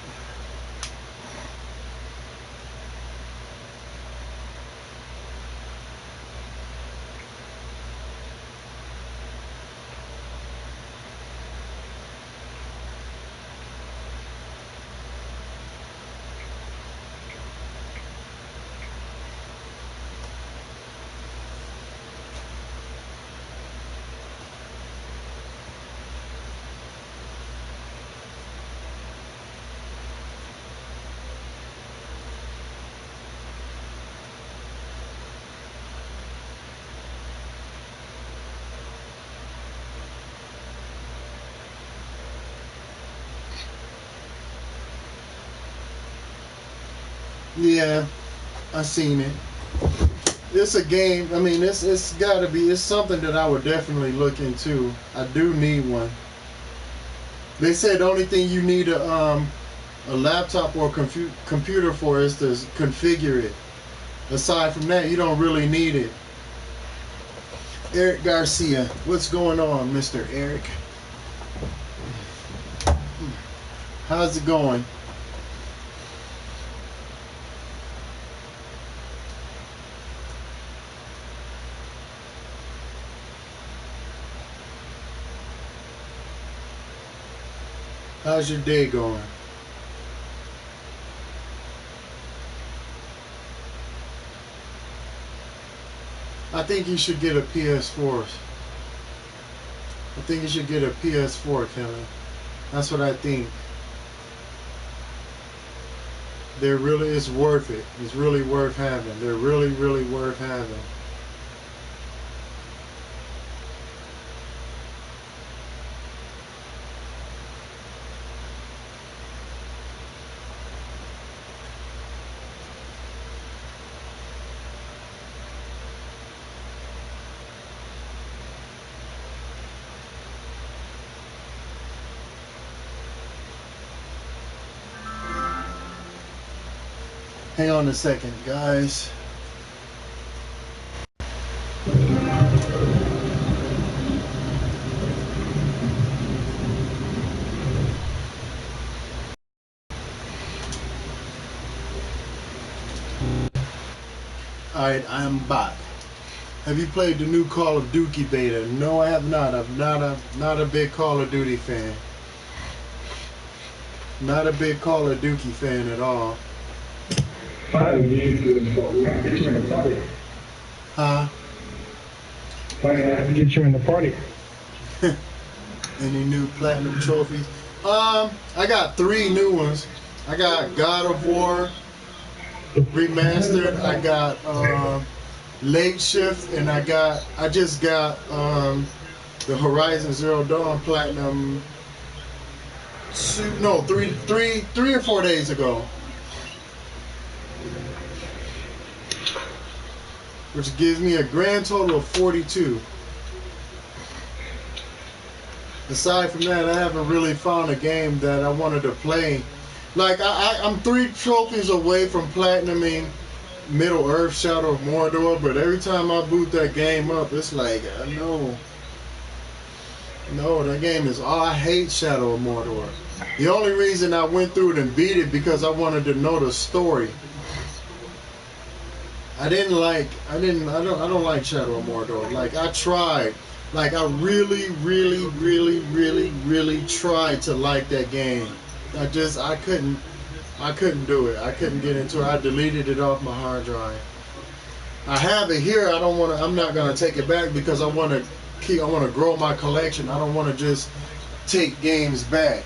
Yeah, I seen it. It's a game. I mean, it's gotta be. It's something that I would definitely look into. I do need one. They said the only thing you need a laptop or computer for is to configure it. Aside from that, you don't really need it. Eric Garcia, what's going on, Mr. Eric? How's it going? How's your day going? I think you should get a PS4. I think you should get a PS4, Kelly. That's what I think. They're really, it's worth it. It's really worth having. They're really, really worth having. Hang on a second, guys. Alright, I'm back. Have you played the new Call of Duty beta? No, I have not. I'm not a big Call of Duty fan. Not a big Call of Duty fan at all.
Huh? Finally, get you in the party.
Any new platinum trophies? I got 3 new ones. I got God of War remastered. I got Late Shift, and I just got the Horizon Zero Dawn platinum. 3 or 4 days ago, which gives me a grand total of 42. Aside from that, I haven't really found a game that I wanted to play. Like, I'm 3 trophies away from platinuming Middle Earth Shadow of Mordor, but every time I boot that game up, it's like, no, that game is, I hate Shadow of Mordor. The only reason I went through it and beat it because I wanted to know the story. I don't like Shadow of Mordor. Like, I tried. Like, I really tried to like that game. I couldn't do it. I couldn't get into it. I deleted it off my hard drive. I have it here. I'm not gonna take it back because I want to grow my collection. I don't want to just take games back.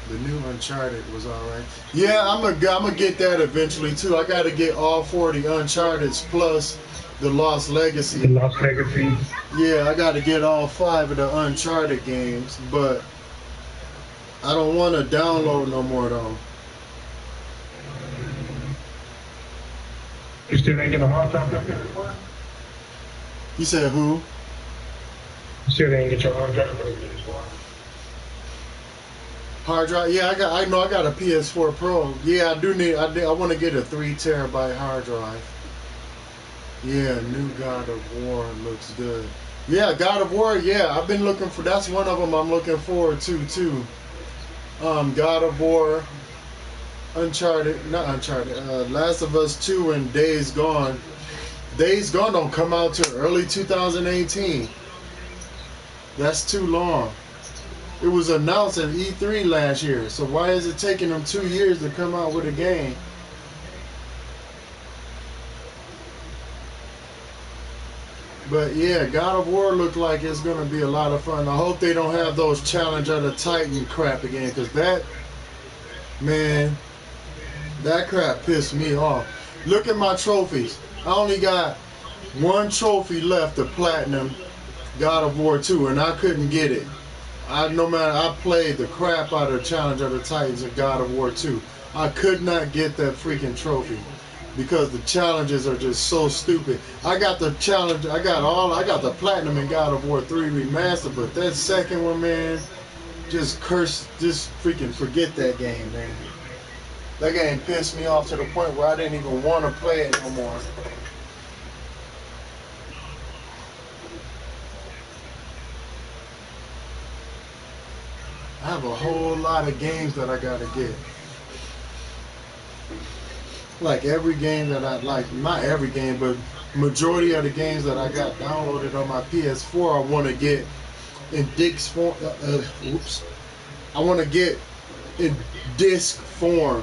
The new Uncharted was alright. Yeah, I'm gonna get that eventually too. I gotta get all 4 of the Uncharted's plus the Lost Legacy.
The Lost Legacy.
Yeah, I gotta get all 5 of the Uncharted games, but I don't want to download no more though.
You still ain't get a hard drive up there?
You said who?
You still ain't get your hard drive up there?
Hard drive? Yeah, I know I got a PS4 Pro. Yeah, I want to get a 3 terabyte hard drive. Yeah, new God of War looks good. Yeah, God of War. Yeah, I've been looking for. That's one of them I'm looking forward to too. God of War, not Uncharted. Last of Us 2 and Days Gone. Days Gone don't come out till early 2018. That's too long. It was announced at E3 last year, so why is it taking them 2 years to come out with a game? But yeah, God of War looked like it's going to be a lot of fun. I hope they don't have those Challenge of the Titan crap again, because that crap pissed me off. Look at my trophies. I only got 1 trophy left of platinum God of War 2, and I couldn't get it. I played the crap out of Challenge of the Titans and God of War 2. I could not get that freaking trophy because the challenges are just so stupid. I got the challenge, I got the platinum in God of War 3 remastered, but that second one, man, just freaking forget that game, man. That game pissed me off to the point where I didn't even want to play it no more. I have a whole lot of games that I gotta get. Like every game that I like, not every game, but majority of the games that I got downloaded on my PS4, I want to get in disc form. I want to get in disc form.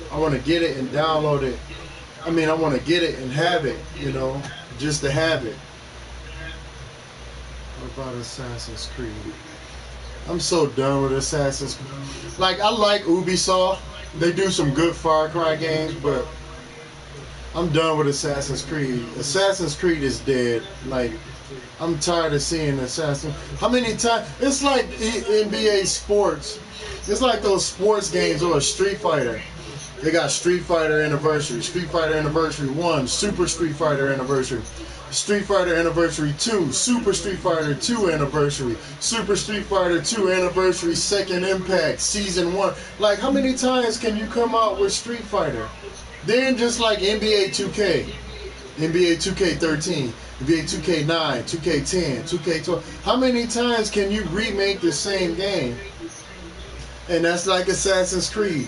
I want to get it and download it. I mean, I want to get it and have it, just to have it. What about Assassin's Creed? I'm so done with Assassin's Creed. Like, I like Ubisoft. They do some good Far Cry games, but I'm done with Assassin's Creed. Assassin's Creed is dead. Like, I'm tired of seeing Assassin. How many times? It's like NBA sports. It's like those sports games or a Street Fighter. They got Street Fighter Anniversary, Street Fighter Anniversary 1, Super Street Fighter Anniversary, Street Fighter Anniversary 2, Super Street Fighter 2 Anniversary, Super Street Fighter 2 Anniversary Second Impact Season 1. Like, how many times can you come out with Street Fighter? Then just like NBA 2K, NBA 2K13, NBA 2K9, 2K10, 2K12. How many times can you remake the same game? And that's like Assassin's Creed.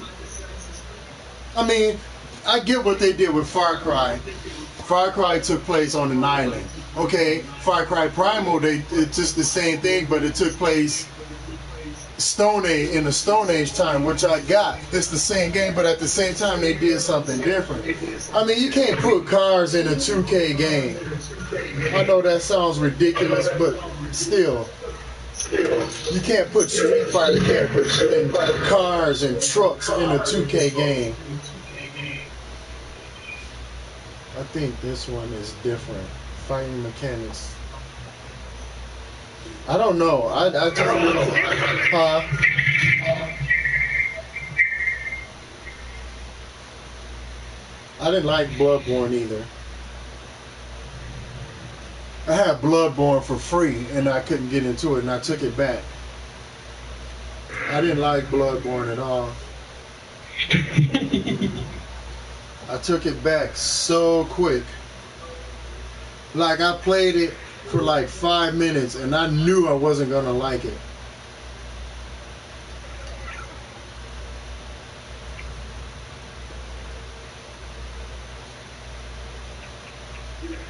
I mean, I get what they did with Far Cry. Far Cry took place on an island. Okay, Far Cry Primal, it's just the same thing, but it took place Stone Age in the Stone Age time, which I got. It's the same game, but at the same time they did something different. I mean, you can't put cars in a 2K game. I know that sounds ridiculous, but still. You can't put Street Fighter characters and cars and trucks in a 2K game. I think this one is different. Fighting mechanics. I don't know. I didn't like Bloodborne either. I had Bloodborne for free and I couldn't get into it and I took it back. I didn't like Bloodborne at all. I took it back so quick. Like, I played it for like 5 minutes and I knew I wasn't gonna like it.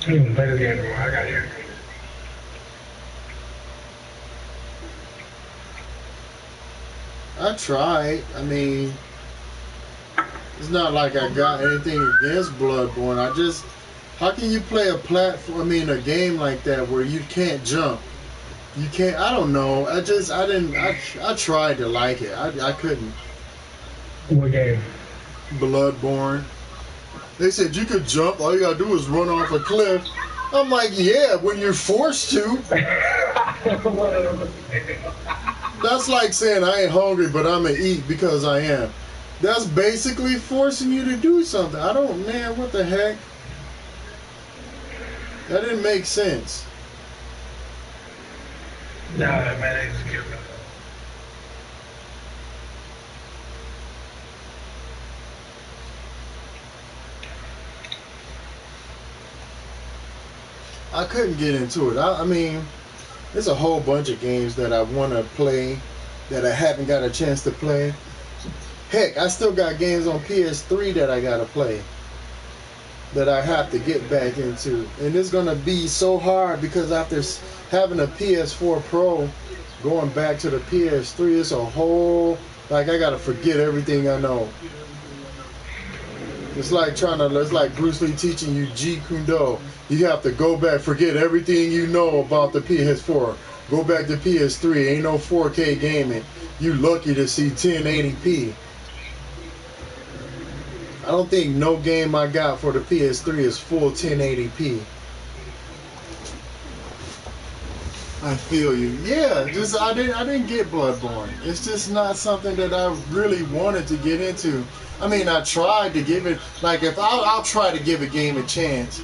I didn't play the game anymore. I got here.
I tried. I mean, it's not like I got anything against Bloodborne. I just, how can you play a platform, I mean, a game like that where you can't jump? You can't, I don't know. I tried to like it. I couldn't.
What game?
Bloodborne. They said you could jump, all you gotta do is run off a cliff. I'm like, yeah, when you're forced to. That's like saying I ain't hungry, but I'm gonna eat because I am. That's basically forcing you to do something. I don't, man, what the heck? That didn't make sense.
Nah, man, it's good.
I couldn't get into it. I mean, there's a whole bunch of games that I want to play that I haven't got a chance to play. Heck, I still got games on PS3 that I got to play that I have to get back into. And it's going to be so hard because after having a PS4 Pro, going back to the PS3, it's a whole, like, I got to forget everything I know. It's like it's like Bruce Lee teaching you Jeet Kune Do. You have to go back, forget everything you know about the PS4. Go back to PS3. Ain't no 4K gaming. You lucky to see 1080p. I don't think no game I got for the PS3 is full 1080p. I feel you. Yeah, just I didn't get Bloodborne. It's just not something that I really wanted to get into. I mean, I tried to give it, like, if I'll try to give a game a chance.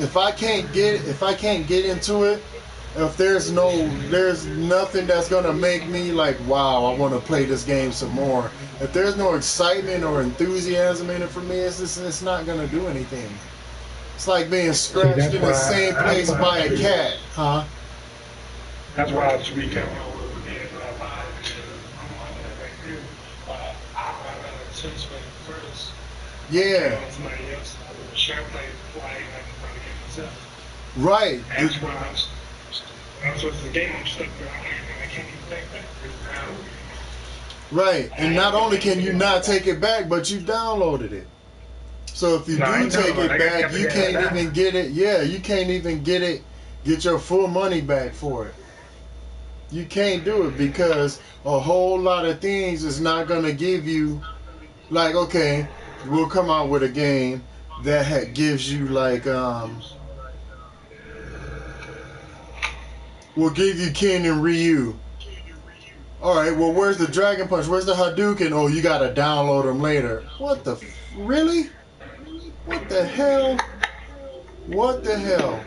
If I can't get into it, if there's nothing that's gonna make me like, wow, I want to play this game some more. If there's no excitement or enthusiasm in it for me, it's not gonna do anything. It's like being scratched in the same place by a cat, huh?
That's why I was weekend.
Yeah. Right.
That's why that's what's the game stuff. I can't even think back.
Right. And not only can you not take it back, but you downloaded it. So if you do take it back, you can't even get it. Yeah, you can't even get your full money back for it. You can't do it because a whole lot of things is not gonna give you like okay, we'll come out with a game that gives you like we'll give you Ken and Ryu. All right, well where's the Dragon Punch? Where's the Hadouken? Oh, you gotta download them later. What the really? What the hell? What the hell?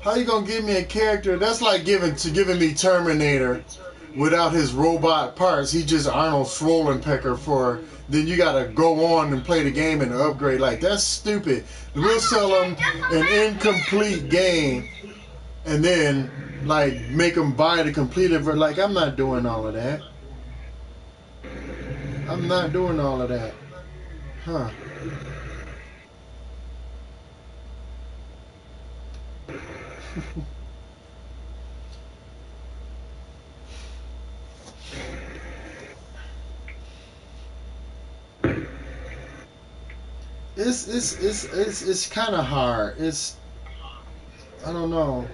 How you gonna give me a character that's like giving me Terminator without his robot parts? He just Arnold Swollenpecker for. Then you gotta go on and play the game and upgrade. Like that's stupid. We'll sell them an incomplete game and then like make them buy the completed version. Like I'm not doing all of that. I'm not doing all of that. Huh? It's kind of hard. It's I don't know.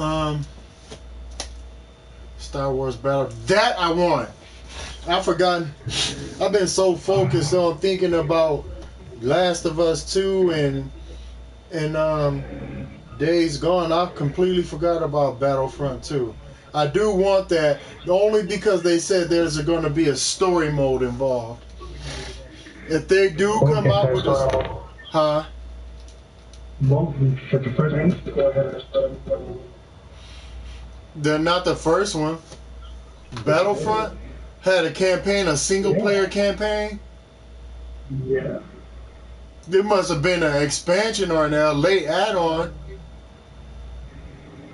Um, Star Wars Battle. That I want. I've forgotten. I've been so focused on thinking about Last of Us 2 and Days Gone. I completely forgot about Battlefront 2. I do want that only because they said there's going to be a story mode involved. If they do come out with a, huh?
Well, for the first game,
They're not the first one. Battlefront had a campaign, a single player campaign.
yeah.
There must have been an expansion or a late add-on.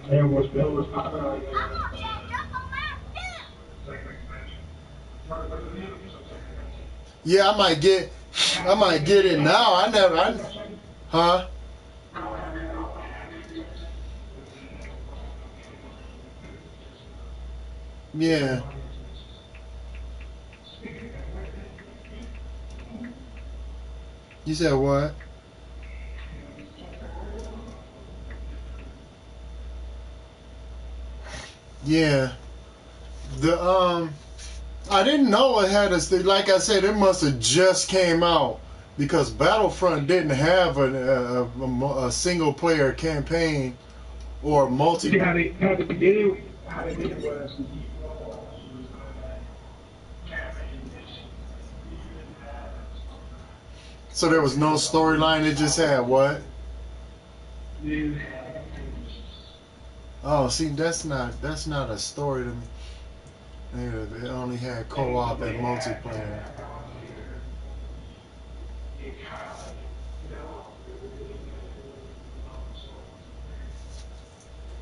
It was
Yeah, I might get it now. Huh? Yeah. You said what? Yeah. The I didn't know it had a like I said, it must have just came out because Battlefront didn't have a single player campaign or multi.
See how they did it? How they did it was
So there was no storyline. It just had what? Oh, see, that's not a story to me. Yeah, it only had co-op and multiplayer.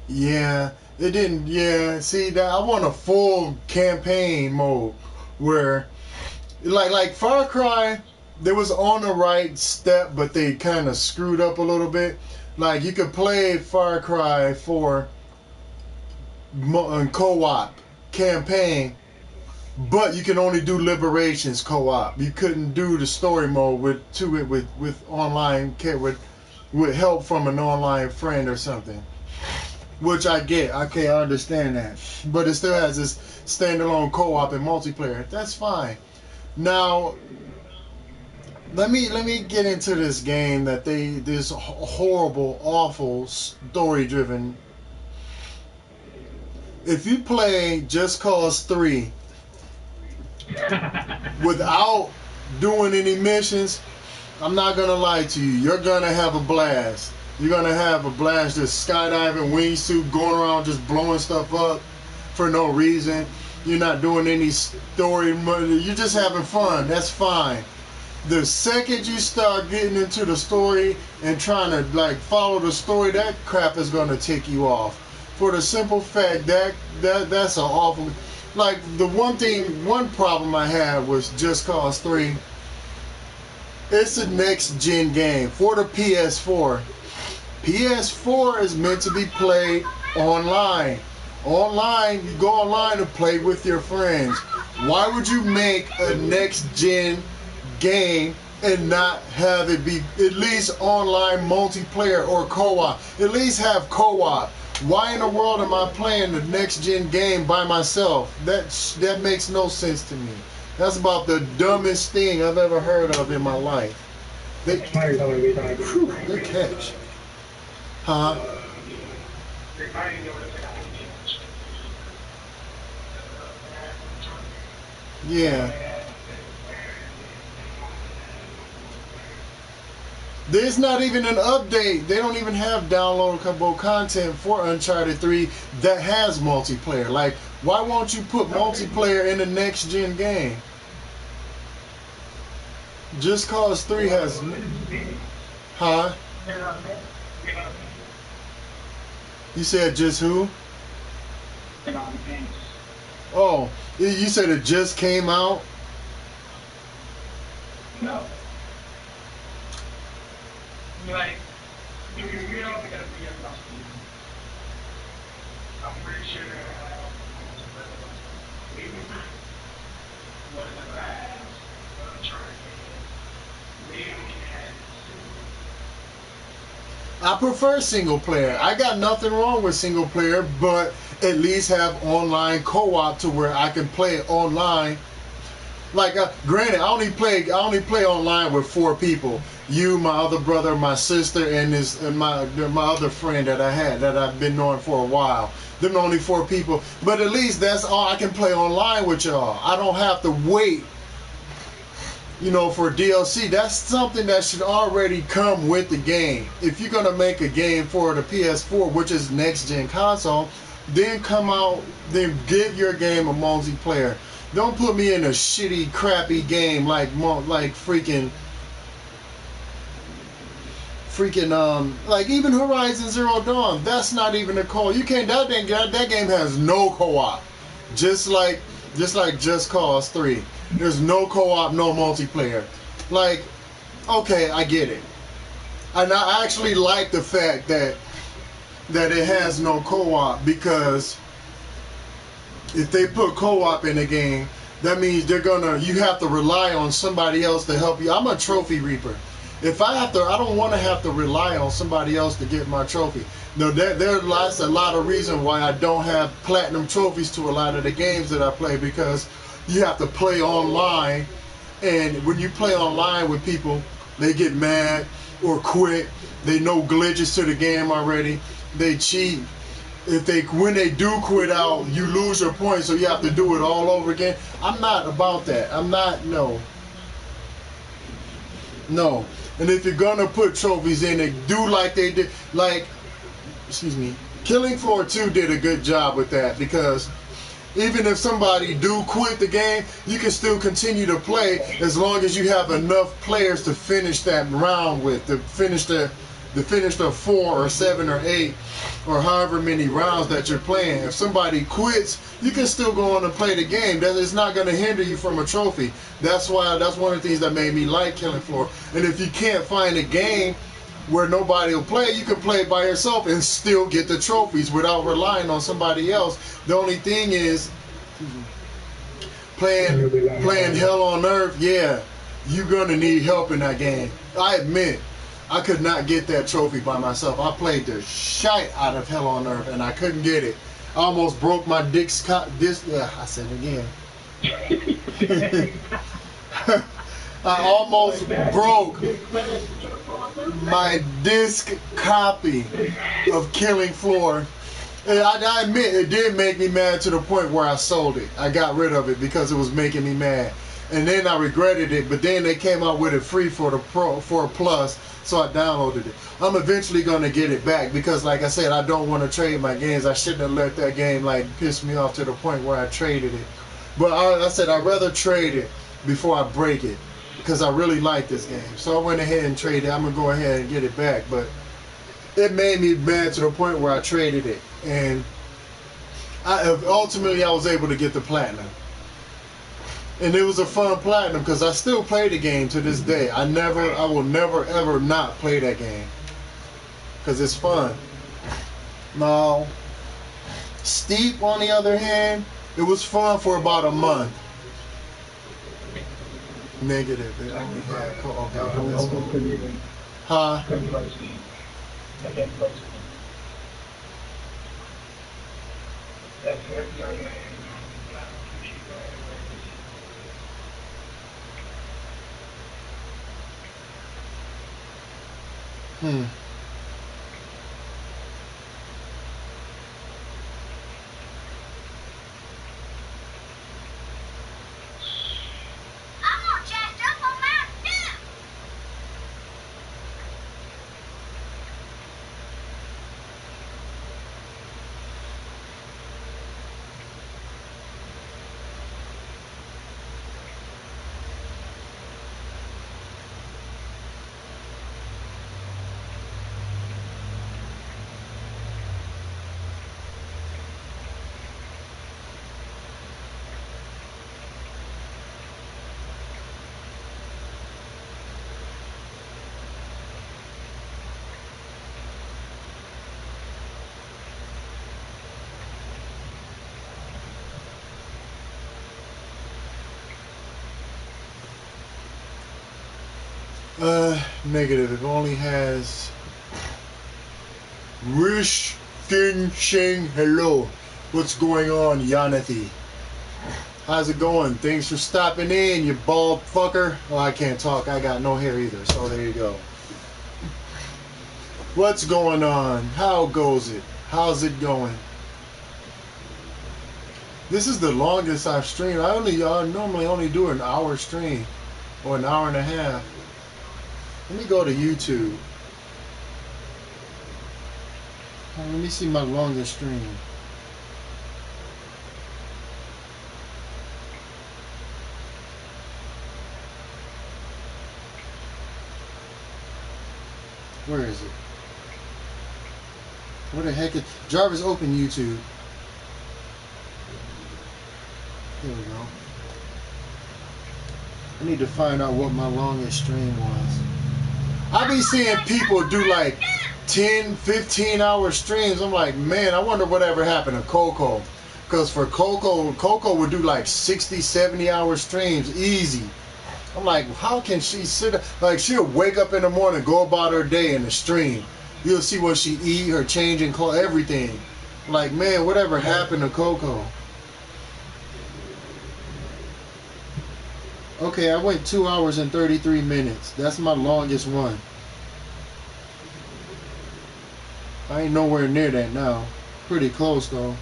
Yeah, it didn't. Yeah, see that I want a full campaign mode where, like Far Cry, there was on the right step, but they kind of screwed up a little bit. Like you could play Far Cry for co-op campaign, but you can only do Liberations co-op. You couldn't do the story mode with online with help from an online friend or something. Which I get. Okay, I understand that. But it still has this standalone co-op and multiplayer. That's fine. Now, let me get into this game that this horrible, awful, story-driven. If you play Just Cause 3 without doing any missions, I'm not gonna lie to you. You're gonna have a blast. You're gonna have a blast just skydiving, wingsuit, going around just blowing stuff up for no reason. You're not doing any story. You're just having fun. That's fine. The second you start getting into the story and trying to like follow the story, that crap is gonna tick you off. For the simple fact that that's an awful. like the one problem I had was Just Cause 3. It's a next gen game for the PS4. PS4 is meant to be played online. Online, you go online and play with your friends. Why would you make a next gen game and not have it be at least online multiplayer or co-op? At least have co-op. Why in the world am I playing the next gen game by myself? That makes no sense to me. That's about the dumbest thing I've ever heard of in my life. They catch. Huh? Yeah. There's not even an update. They don't even have downloadable content for Uncharted 3 that has multiplayer. Like, why won't you put multiplayer in the next gen game? Just Cause 3 has... Huh? You said just who? Oh, you said it just came out?
No. Like, you don't think it'll be a costume. I'm pretty sure what is the last? I'm trying
I prefer single player. I got nothing wrong with single player, but at least have online co-op to where I can play online. Like, granted, I only play online with 4 people. You, my other brother, my sister, and my other friend that I've been knowing for a while. Them the only 4 people. But at least that's all I can play online with y'all. I don't have to wait, you know, for DLC. That's something that should already come with the game. If you're gonna make a game for the PS4, which is next gen console, then give your game a multiplayer. Don't put me in a shitty, crappy game like freaking like even Horizon Zero Dawn. That's not even a co-op. You can't. That game has no co-op. Just like Just Cause 3. There's no co-op, no multiplayer. Like, okay, I get it. And I actually like the fact that it has no co-op, because if they put co-op in the game, that means you have to rely on somebody else to help you. I'm a trophy reaper. If I don't want to have to rely on somebody else to get my trophy. No, there's a lot of reasons why I don't have platinum trophies to a lot of the games that I play, because you have to play online, and when you play online with people, they get mad or quit. They know glitches to the game already. They cheat. When they do quit out, you lose your points, so you have to do it all over again. I'm not about that. No. And if you're gonna put trophies in it, do like they did. Killing Floor 2 did a good job with that, because even if somebody do quit the game, you can still continue to play as long as you have enough players to finish that round with, to finish the 4 or 7 or 8 or however many rounds that you're playing. If somebody quits, you can still go on and play the game. That is not going to hinder you from a trophy. That's one of the things that made me like Killing Floor. And if you can't find a game where nobody will play, you can play by yourself and still get the trophies without relying on somebody else. The only thing is playing Hell on Earth. Yeah, you're gonna need help in that game. I admit, I could not get that trophy by myself. I played the shite out of Hell on Earth and I couldn't get it. I almost broke my I said it again. I almost broke my disc copy of Killing Floor. And I admit, it did make me mad to the point where I sold it. I got rid of it because it was making me mad. And then I regretted it, but then they came out with it free for a Plus, so I downloaded it. I'm eventually going to get it back because, like I said, I don't want to trade my games. I shouldn't have let that game piss me off to the point where I traded it. But I said I'd rather trade it before I break it, because I really like this game. So I went ahead and traded it. I'm going to go ahead and get it back. But it made me mad to the point where I traded it. And ultimately I was able to get the platinum. And it was a fun platinum because I still play the game to this day. I will never ever not play that game because it's fun. Now, Steep on the other hand, it was fun for about a month. Negative. It only had okay. Let's go. Huh? Hmm. Negative. It only has Rish King Shing. Hello. What's going on, Yanathy? How's it going? Thanks for stopping in, you bald fucker. Oh, I can't talk. I got no hair either, so there you go. What's going on? How goes it? How's it going? This is the longest I've streamed. I normally only do an hour stream or an hour and a half. Let me go to YouTube. Let me see my longest stream. Where is it? Where the heck is Jarvis? Open YouTube. Here we go. I need to find out what my longest stream was. I be seeing people do like 10, 15-hour streams. I'm like, man, I wonder whatever happened to Coco. Because for Coco would do like 60, 70-hour streams easy. I'm like, how can she sit? Like, she'll wake up in the morning, go about her day in the stream. You'll see what she eat, her changing clothes, everything. I'm like, man, whatever happened to Coco? Okay, I went 2 hours and 33 minutes. That's my longest one. I ain't nowhere near that now. Pretty close though.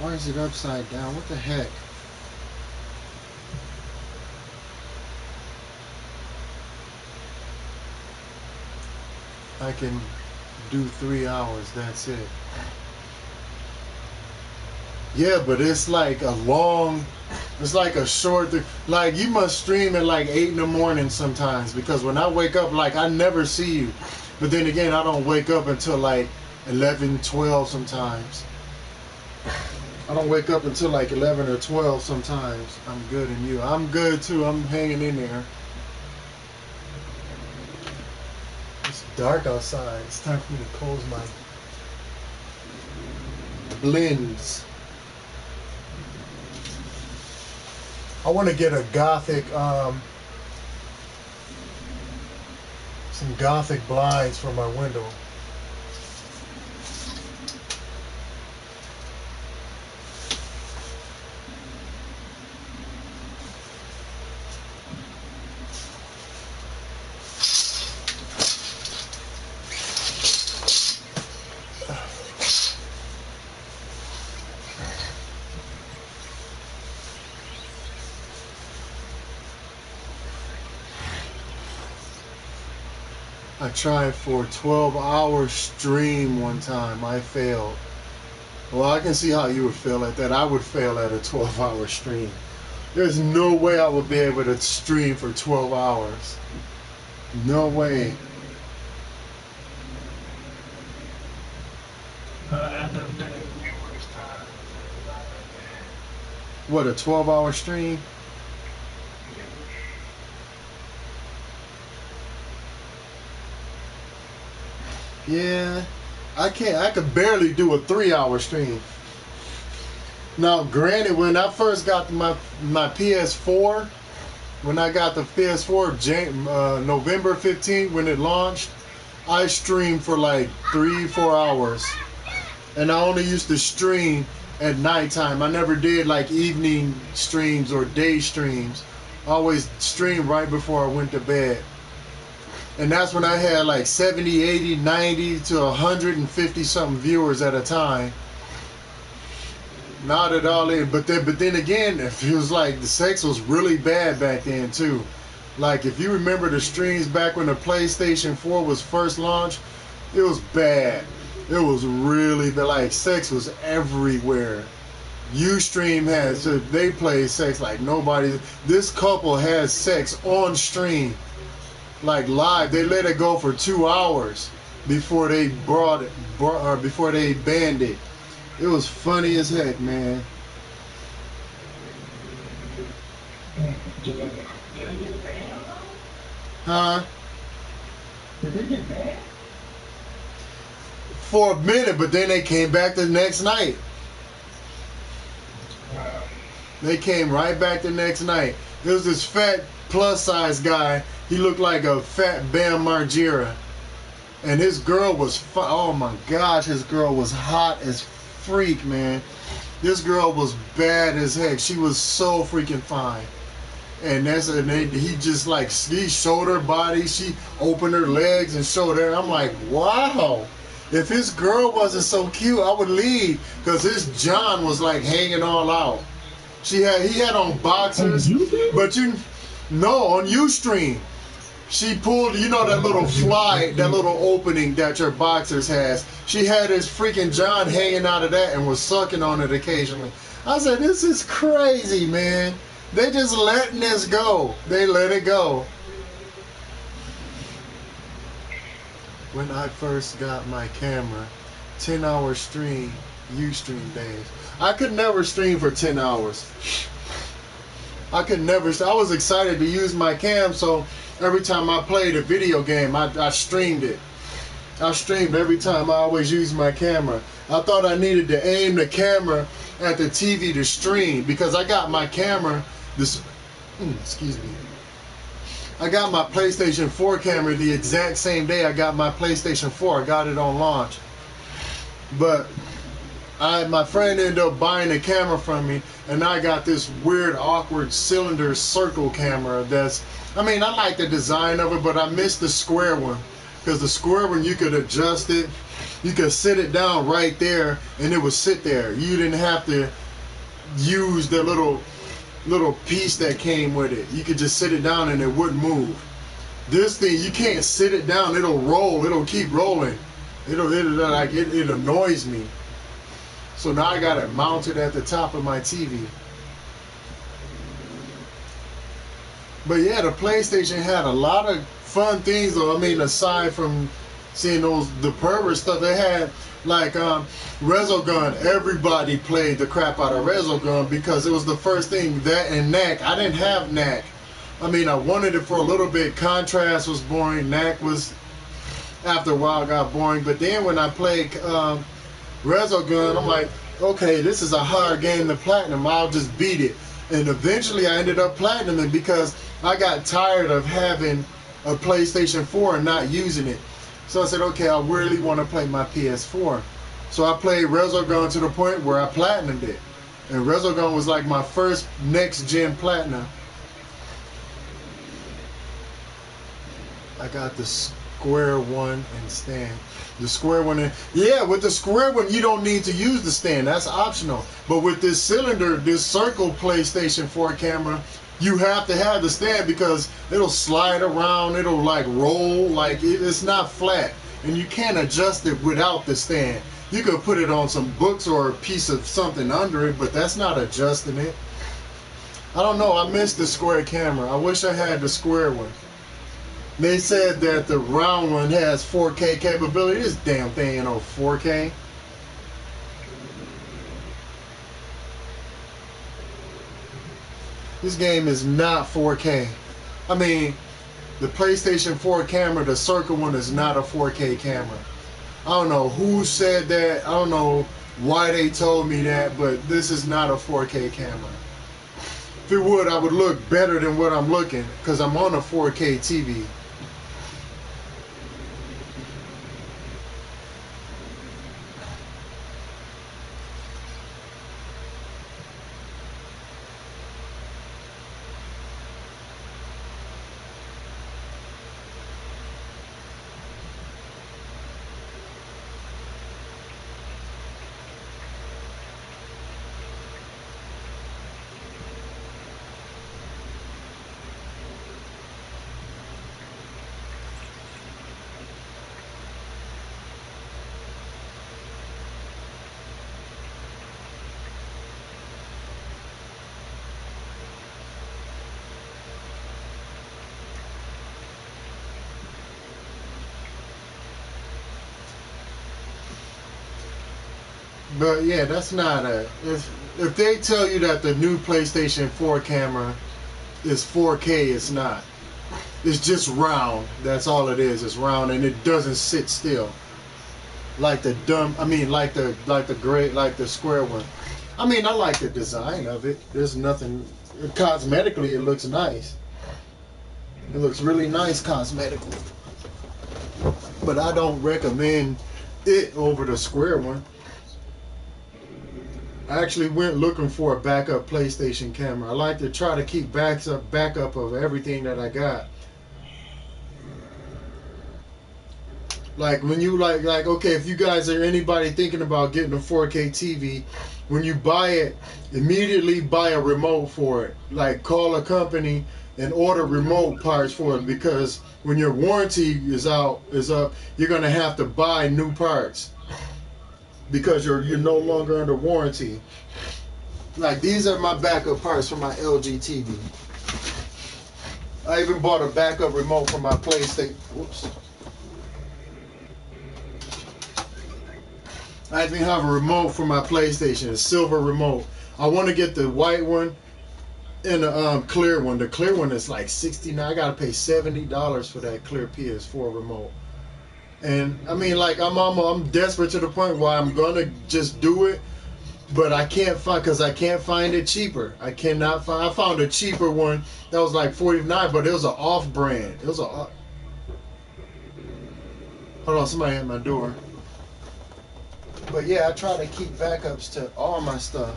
Why is it upside down? What the heck? I can do 3 hours, that's it. Yeah, but it's like a long, it's like a short, like you must stream at like 8 in the morning sometimes, because when I wake up, like I never see you. But then again, I don't wake up until like 11, 12 sometimes. I don't wake up until like 11 or 12 sometimes. I'm good, and you? I'm good too. I'm hanging in there. It's dark outside. It's time for me to close my blends. I want to get a gothic some gothic blinds for my window. I tried for a 12-hour stream one time. I failed. Well, I can see how you would feel at that. I would fail at a 12-hour stream. There's no way I would be able to stream for 12 hours. No way. What, a 12-hour stream? Yeah, I can't. I could barely do a 3-hour stream. Now, granted, when I first got my PS4, when I got the PS4 November 15th when it launched, I streamed for like 3-4 hours, and I only used to stream at nighttime. I never did like evening streams or day streams. I always streamed right before I went to bed. And that's when I had like 70, 80, 90 to 150 something viewers at a time. Not at all in, but then again, it feels like the sex was really bad back then too. Like if you remember the streams back when the PlayStation 4 was first launched, it was bad. It was really bad. Like sex was everywhere. Ustream had, so they played sex like nobody. This couple had sex on stream. Like live, they let it go for 2 hours before they before they banned it. It was funny as heck, man. Huh? For a minute, but then they came back the next night. They came right back the next night. There was this fat plus size guy. He looked like a fat Bam Margera. And his girl was, oh my gosh, his girl was hot as freak, man. This girl was bad as heck. She was so freaking fine. And he just like, he showed her body. She opened her legs and showed her. I'm like, wow. If his girl wasn't so cute, I would leave. Because his John was like hanging all out. He had on boxers. But no, on Ustream. She pulled, you know, that little fly, that little opening that your boxers has. She had his freaking John hanging out of that and was sucking on it occasionally. I said, this is crazy, man. They just letting this go. They let it go. When I first got my camera, 10-hour stream, Ustream days. I could never stream for 10 hours. I was excited to use my cam, so every time I played a video game, I streamed it. I streamed every time. I always used my camera. I thought I needed to aim the camera at the TV to stream because I got my camera, excuse me. I got my PlayStation 4 camera the exact same day I got my PlayStation 4. I got it on launch. But my friend ended up buying a camera from me, and I got this weird, awkward cylinder circle camera I like the design of it, but I missed the square one. Because the square one, you could adjust it. You could sit it down right there, and it would sit there. You didn't have to use the little piece that came with it. You could just sit it down, and it wouldn't move. This thing, you can't sit it down. It'll roll. It'll keep rolling. It annoys me. So now I got it mounted at the top of my TV. But yeah, the PlayStation had a lot of fun things though. Aside from seeing the pervert stuff, they had like Resogun. Everybody played the crap out of Resogun because it was the first thing. That and Knack. I didn't have Knack. I wanted it for a little bit. Contrast was boring. Knack was, after a while, got boring. But then when I played Resogun, I'm like, okay, this is a hard game to platinum. I'll just beat it. And eventually I ended up platinuming because I got tired of having a PlayStation 4 and not using it. So I said, okay, I really want to play my PS4. So I played Resogun to the point where I platinumed it. And Resogun was like my first next gen platinum. I got the square one and stand. The square one, yeah, with the square one, you don't need to use the stand. That's optional. But with this cylinder, this circle PlayStation 4 camera, you have to have the stand because it'll slide around. It'll like roll. Like it's not flat. And you can't adjust it without the stand. You could put it on some books or a piece of something under it, but that's not adjusting it. I don't know. I missed the square camera. I wish I had the square one. They said that the round one has 4K capability. This damn thing ain't on 4K. This game is not 4K. I mean, the PlayStation 4 camera, the circle one, is not a 4K camera. I don't know who said that. I don't know why they told me that, but this is not a 4K camera. If it would, I would look better than what I'm looking because I'm on a 4K TV. But yeah, that's not a. If they tell you that the new PlayStation 4 camera is 4K, it's not. It's just round. That's all it is. It's round and it doesn't sit still. Like the dumb. I mean, like the gray, like the square one. I mean, I like the design of it. There's nothing. Cosmetically, it looks nice. It looks really nice cosmetically. But I don't recommend it over the square one. I actually went looking for a backup PlayStation camera. I like to try to keep backup of everything that I got. Like when you like okay, if you guys are anybody thinking about getting a 4K TV, when you buy it, immediately buy a remote for it. Like call a company and order remote parts for it because when your warranty is up, you're gonna have to buy new parts because you're no longer under warranty. Like these are my backup parts for my LG TV. I even bought a backup remote for my PlayStation. Whoops. I even have a remote for my PlayStation, a silver remote. I want to get the white one and the clear one. The clear one is like $69. I gotta pay $70 for that clear PS4 remote. And I mean, like I'm desperate to the point where I'm gonna just do it, but I can't find because I can't find it cheaper. I cannot find. I found a cheaper one that was like $49, but it was an off-brand. It was a. Hold on, somebody at my door. But yeah, I try to keep backups to all my stuff.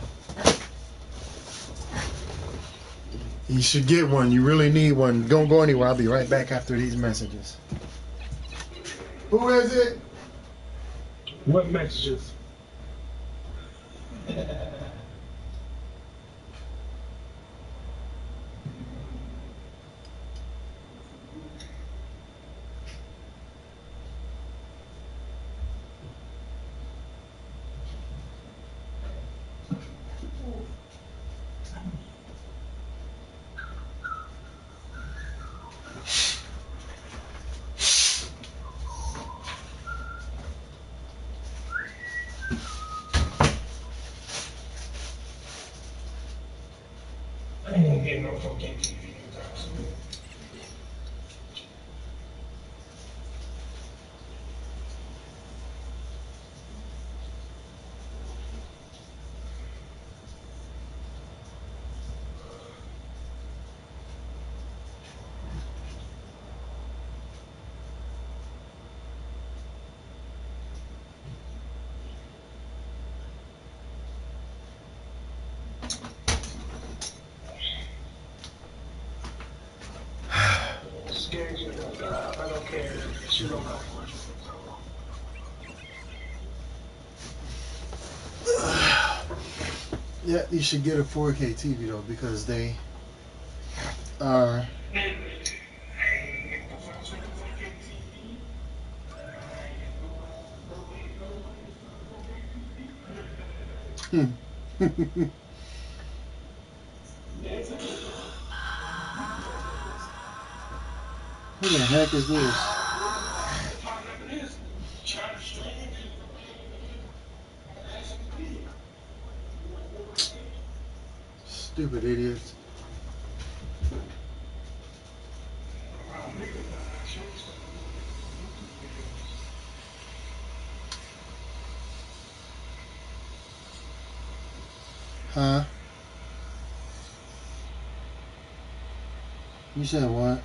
You should get one. You really need one. Don't go anywhere. I'll be right back after these messages. Who is it?
What messages? I ain't getting no fucking TV. scared you enough. I don't care if you don't know.
Yeah, you should get a 4K TV though because they are. Who the heck is this? Stupid idiots. Huh? You said what?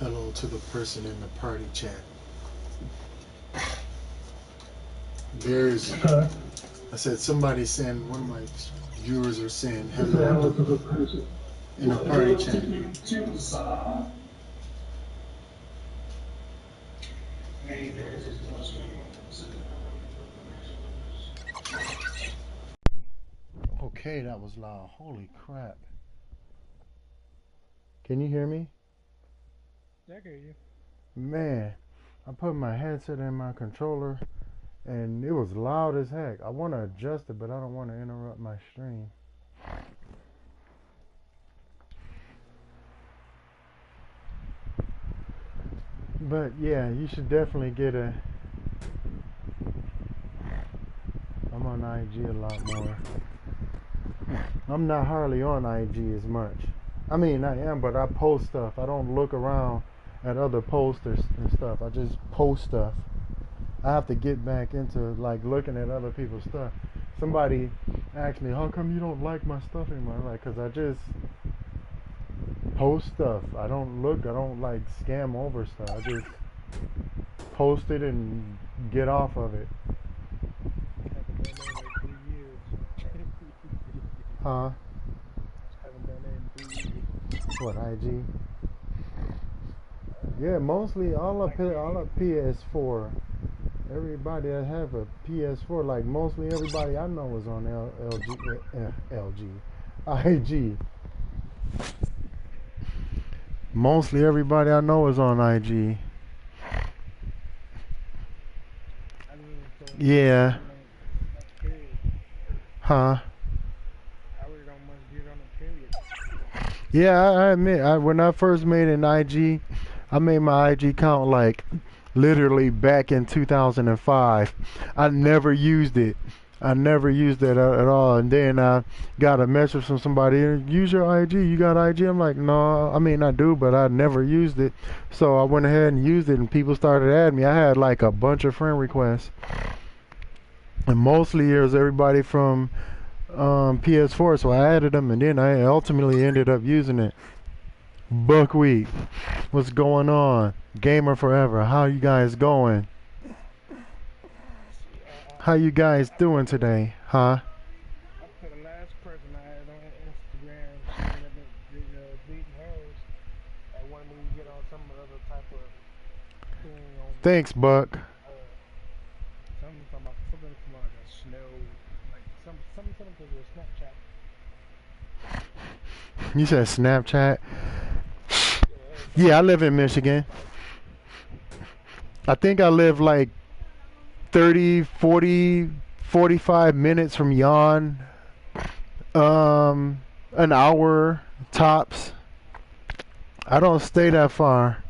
Hello to the person in the party chat. There's, I said somebody saying, one of my viewers are saying hello in the party chat. Okay, that was loud. Holy crap. Can you hear me?
Yeah, I can hear you.
Man, I put my headset in my controller and it was loud as heck. I want to adjust it, but I don't want to interrupt my stream. But yeah, you should definitely get a. I'm on IG a lot more. I'm not hardly on IG as much. I mean, I am, but I post stuff. I don't look around at other posters and stuff. I just post stuff. I have to get back into like looking at other people's stuff. Somebody asked me, "How come you don't like my stuff anymore?" I'm like, "Cause I just post stuff. I don't look. I don't like scam over stuff. I just post it and get off of it."
Haven't done that in like 3 years.
Huh?
Haven't done that in 3 years.
What, IG? Yeah, mostly all of PS4. Everybody that have a PS4, like mostly everybody I know is on IG. Mostly everybody I know is on IG.
I really don't
Yeah.
much period.
Huh?
I really don't much get on a period.
Yeah, I admit, when I first made an IG, I made my IG count like literally back in 2005. I never used it. I never used it at all. And then I got a message from somebody, use your IG. You got IG? I'm like, no, I mean, I do, but I never used it. So I went ahead and used it, and people started adding me. I had like a bunch of friend requests. And mostly it was everybody from PS4, so I added them, and then I ultimately ended up using it. Buckwheat, what's going on? Gamer Forever, how you guys going?
See,
How you guys doing today, huh?
I put the last person I had on Instagram. She ended up deleting hers. I wanted me to get on some other type of thing on
Thanks, Buck.
something from like a snow, like something to the Snapchat.
You said Snapchat?
Yeah,
Yeah, I live in Michigan. I think I live like 30, 40, 45 minutes from yon. An hour tops. I don't stay that far.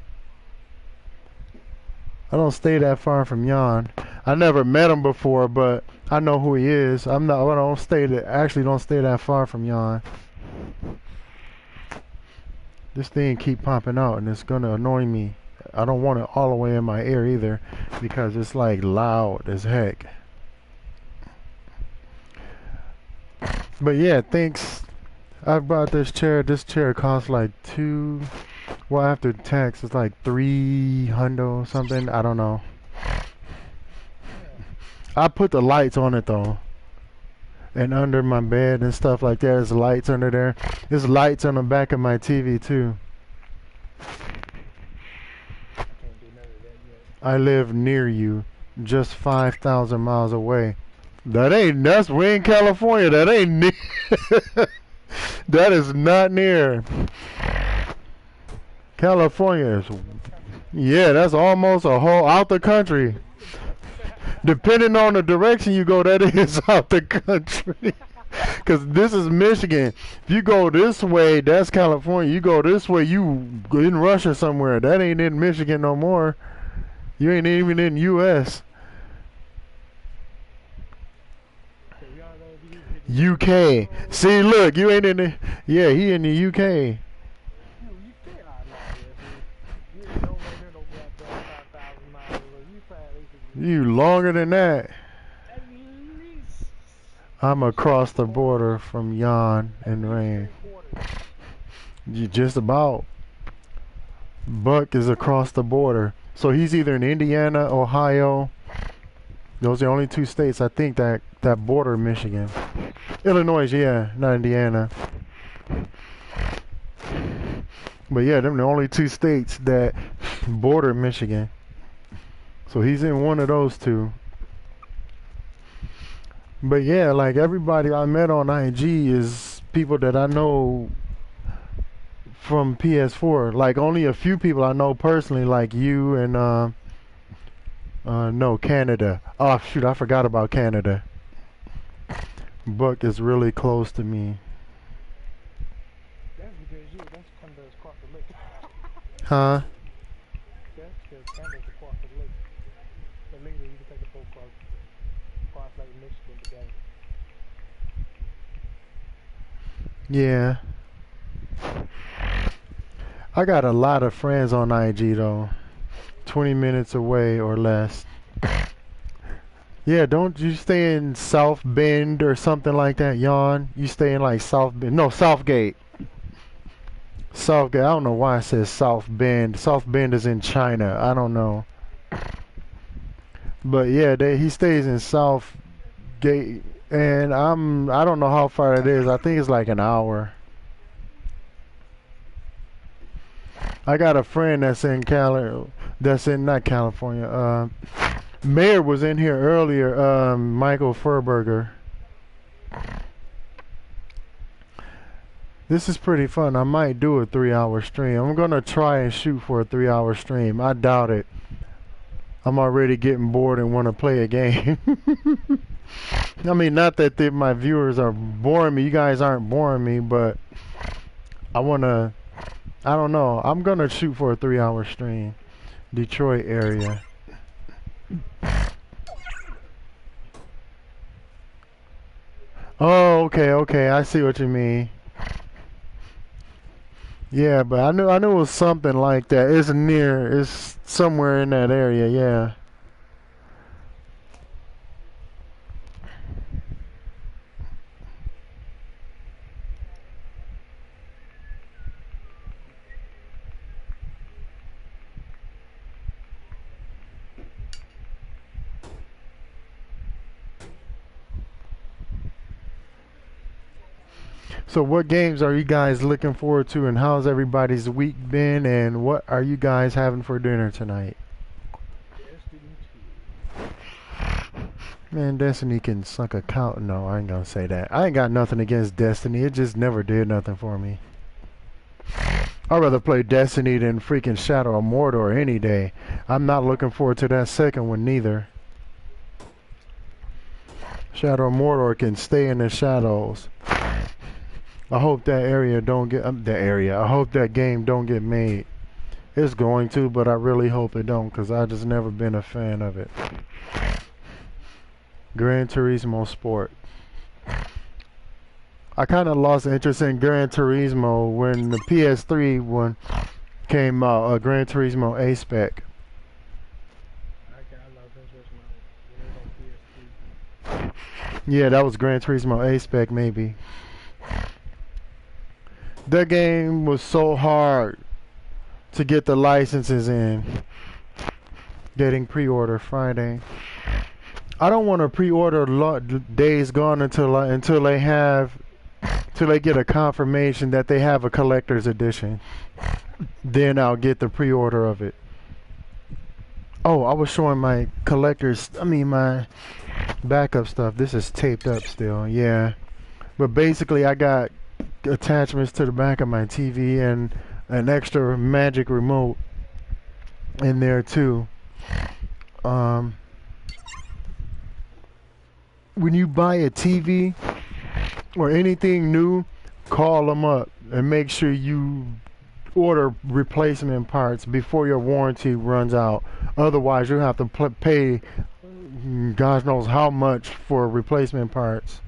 I don't stay that far from Jan. I never met him before, but I know who he is. I'm not. I don't stay that. Actually, don't stay that far from Jan. This thing keep popping out, and it's gonna annoy me. I don't want it all the way in my ear either, because it's like loud as heck. But yeah, thanks. I bought this chair. This chair costs like well, after tax, it's like 300 something. I don't know. I put the lights on it though, and under my bed and stuff like that. There's lights under there. There's lights on the back of my TV too. I live near you, just 5,000 miles away. That's we in California. That ain't near. That is not near. California is, yeah, that's almost a whole out the country. Depending on the direction you go, that is out the country. Because this is Michigan. If you go this way, that's California. You go this way, you in Russia somewhere. That ain't in Michigan no more. You ain't even in U.S. UK. See, look, you ain't in the. Yeah, he in the UK. You longer than that. I'm across the border from Jan and Rain. You just about. Buck is across the border. So he's either in Indiana, Ohio. Those are the only two states I think that border Michigan. Illinois, yeah, not Indiana. But yeah, them the only two states that border Michigan. So he's in one of those two. But yeah, like everybody I met on IG is people that I know from PS4. Like only a few people I know personally, like you and no, Canada. Oh shoot, I forgot about Canada. Buck is really close to me.
That's because that's Canada's across the lake.
Huh?
That's because Canada's across the lake. The lake that you can take a boat across Lake Michigan together.
Yeah. I got a lot of friends on IG though. 20 minutes away or less. Yeah, don't you stay in South Bend or something like that, Yon? You stay in like South Bend. No, Southgate. Southgate. I don't know why it says South Bend. South Bend is in China. I don't know. But yeah, he stays in Southgate, and I don't know how far it is. I think it's like an hour. I got a friend that's in not California. Mayor was in here earlier, Michael Furberger. This is pretty fun. I might do a 3-hour stream. I'm gonna try and shoot for a 3-hour stream. I doubt it. I'm already getting bored and want to play a game. I mean, not that my viewers are boring me. You guys aren't boring me, but I wanna. I don't know. I'm gonna shoot for a 3-hour stream. Detroit area. Oh, okay. I see what you mean. Yeah, but I knew it was something like that. It's somewhere in that area, yeah. So what games are you guys looking forward to, and how's everybody's week been, and what are you guys having for dinner tonight? Man, Destiny can suck a cow. No, I ain't gonna say that. I ain't got nothing against Destiny. It just never did nothing for me. I'd rather play Destiny than freaking Shadow of Mordor any day. I'm not looking forward to that second one neither. Shadow of Mordor can stay in the shadows. I hope that area don't get I hope that game don't get made. It's going to, but I really hope it don't, because I just never been a fan of it. Gran Turismo Sport. I kind of lost interest in Gran Turismo when the PS3 one came out, Gran Turismo A Spec.
I love Gran Turismo when it was on PS3.
Yeah, that was Gran Turismo A Spec, maybe. That game was so hard to get the licenses in. Getting pre-order Friday. I don't want to pre-order Days Gone until they get a confirmation that they have a collector's edition. Then I'll get the pre-order of it. Oh, I was showing my my backup stuff. This is taped up still, yeah. But basically, I got attachments to the back of my TV and an extra magic remote in there too. When you buy a TV or anything new, call them up and make sure you order replacement parts before your warranty runs out. Otherwise, you'll have to pay God knows how much for replacement parts.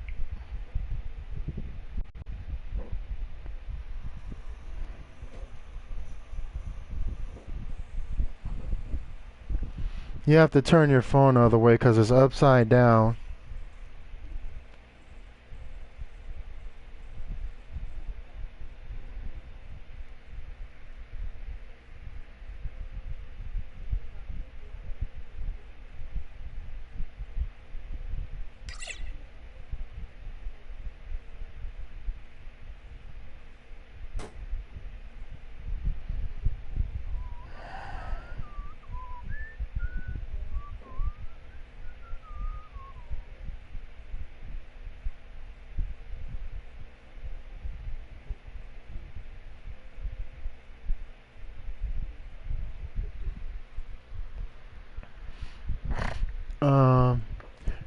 You have to turn your phone the other way because it's upside down.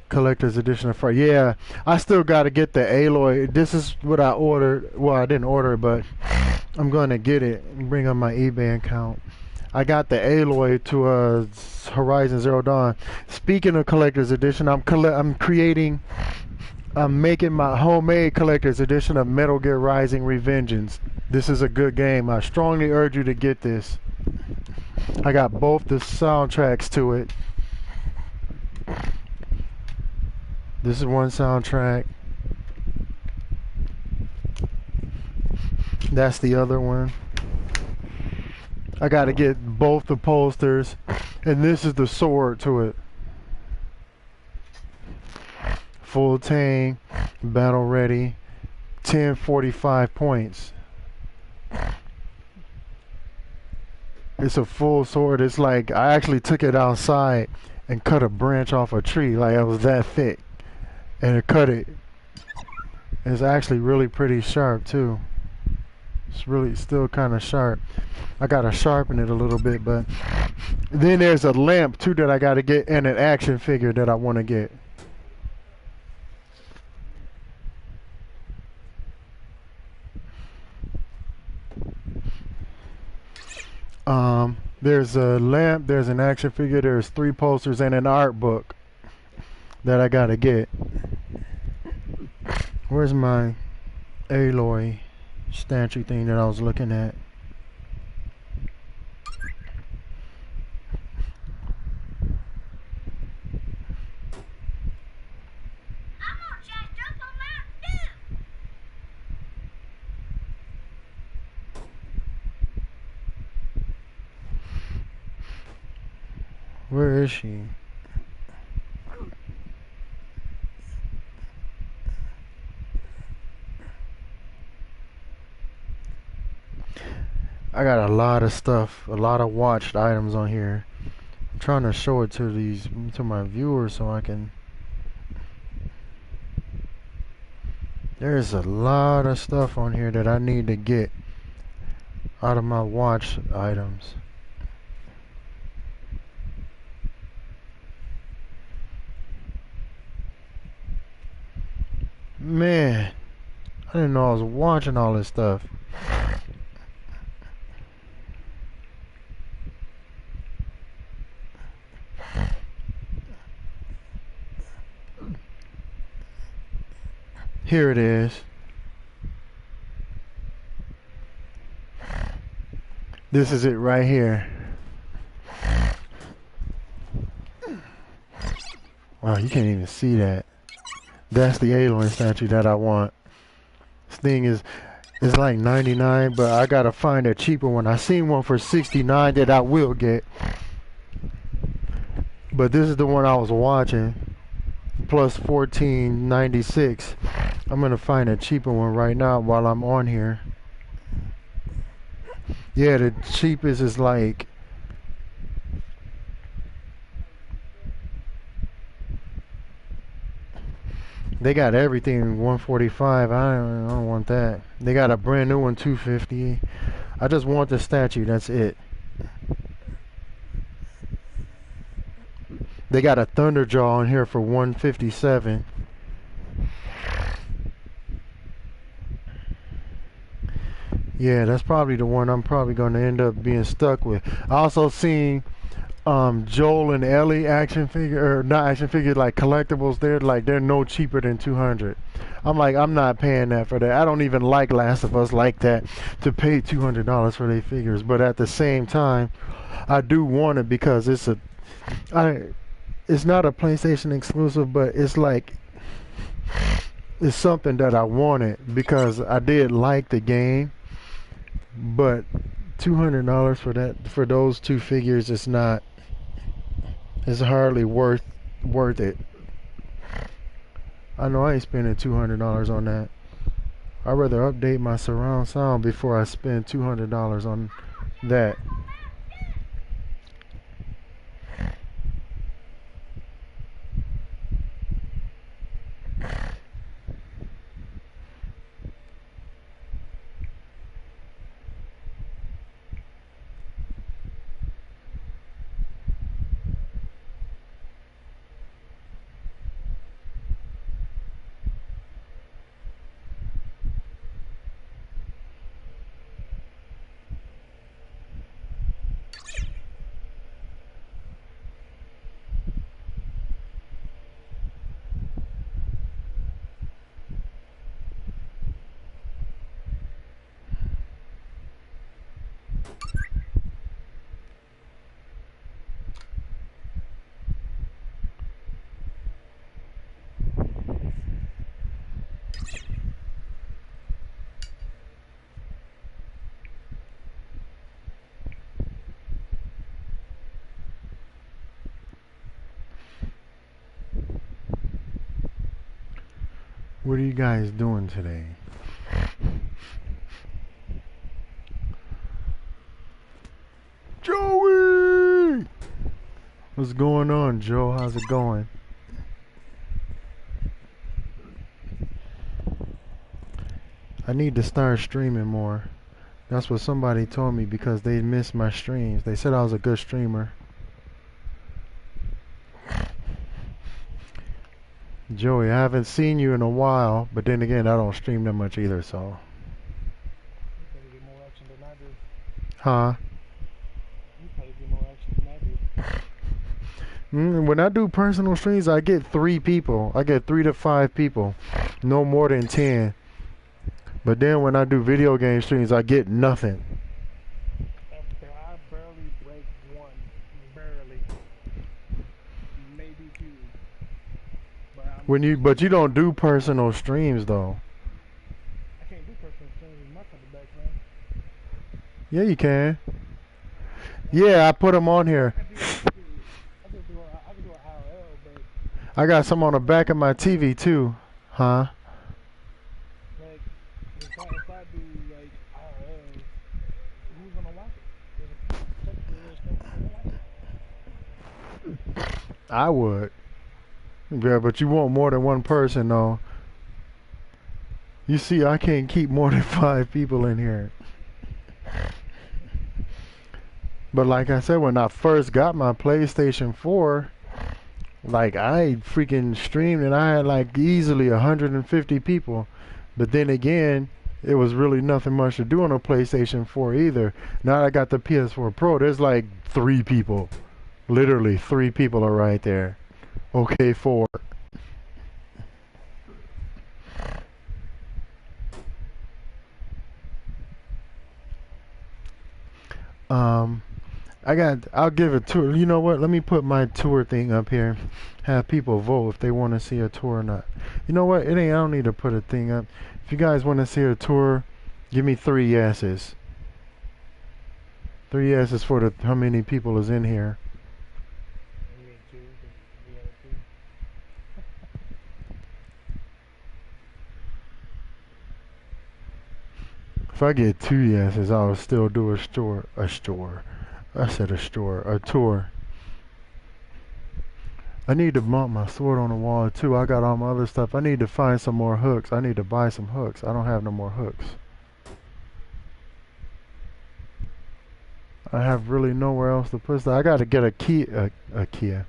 Collector's edition of Friday. Yeah, I still got to get the Aloy. This is what I ordered. Well, I didn't order it, but I'm going to get it and bring up my eBay account. I got the Aloy to Horizon Zero Dawn. Speaking of collector's edition, I'm making my homemade collector's edition of Metal Gear Rising: Revengeance. This is a good game. I strongly urge you to get this. I got both the soundtracks to it. This is one soundtrack. That's the other one. I gotta get both the posters. And this is the sword to it. Full tang, battle ready, 1045 points. It's a full sword. It's like I actually took it outside and cut a branch off a tree. Like it was that thick. And it cut it. It's actually really pretty sharp too. It's really still kind of sharp. I gotta sharpen it a little bit, but then there's a lamp too that I gotta get and an action figure that I want to get. There's a lamp, there's an action figure, there's 3 posters and an art book that I gotta get. Where's my Aloy statue thing that I was looking at? Where is she? I got a lot of stuff, a lot of watched items on here. I'm trying to show it to my viewers so I can. There's a lot of stuff on here that I need to get out of my watch items. Man, I didn't know I was watching all this stuff. Here it is. This is it right here. Wow, you can't even see that. That's the alien statue that I want. This thing is like 99, but I gotta find a cheaper one. I seen one for 69 that I will get. But this is the one I was watching. Plus 14.96. I'm gonna find a cheaper one right now while I'm on here. Yeah, the cheapest is like they got everything 145. I don't want that. They got a brand new one 250. I just want the statue. That's it. They got a Thunderjaw on here for 157. Yeah, that's probably the one I'm probably going to end up being stuck with. I also seen Joel and Ellie action figure, or not action figure, like collectibles. They're no cheaper than 200. I'm like, I'm not paying that for that. I don't even like Last of Us like that to pay $200 for their figures. But at the same time, I do want it because it's not a PlayStation exclusive, but it's like it's something that I wanted because I did like the game. But $200 for those two figures is not. It's hardly worth it. I know I ain't spending $200 on that. I'd rather update my surround sound before I spend $200 on that. What are you guys doing today? Joey! What's going on, Joe? How's it going? I need to start streaming more. That's what somebody told me because they missed my streams. They said I was a good streamer. Joey, I haven't seen you in a while, but then again, I don't stream that much either, so.
You probably get more action than I do.
Huh?
You probably get more action than I do.
When I do personal streams, I get 3 people. I get 3 to 5 people. No more than 10. But then when I do video game streams, I get nothing.
I barely break one. Barely. Maybe 2.
But you don't do personal streams though.
I can't do personal streams with my couple back, man.
Yeah, you can. Yeah, I put them on here.
I can do an IRL, but
I got some on the back of my TV too. Huh?
like if I do like IRL, who's gonna watch it?
I would. Yeah, but you want more than one person though. You see, I can't keep more than 5 people in here. But like I said, when I first got my PlayStation 4, like I freaking streamed and I had like easily 150 people. But then again, it was really nothing much to do on a PlayStation 4 either. Now I got the PS4 Pro, there's like 3 people. Literally 3 people are right there. Okay, 4. Um, I'll give a tour. You know what? Let me put my tour thing up here. Have people vote if they want to see a tour or not. You know what? It ain't. I don't need to put a thing up. If you guys want to see a tour, give me 3 yeses. 3 yeses for the how many people is in here.
You mean two? The other two?
If I get 2 yeses, I'll still do a store. A store. I said a store. A tour. I need to mount my sword on the wall too. I got all my other stuff. I need to find some more hooks. I need to buy some hooks. I don't have no more hooks. I have really nowhere else to put stuff. I got to get a key. A Kia.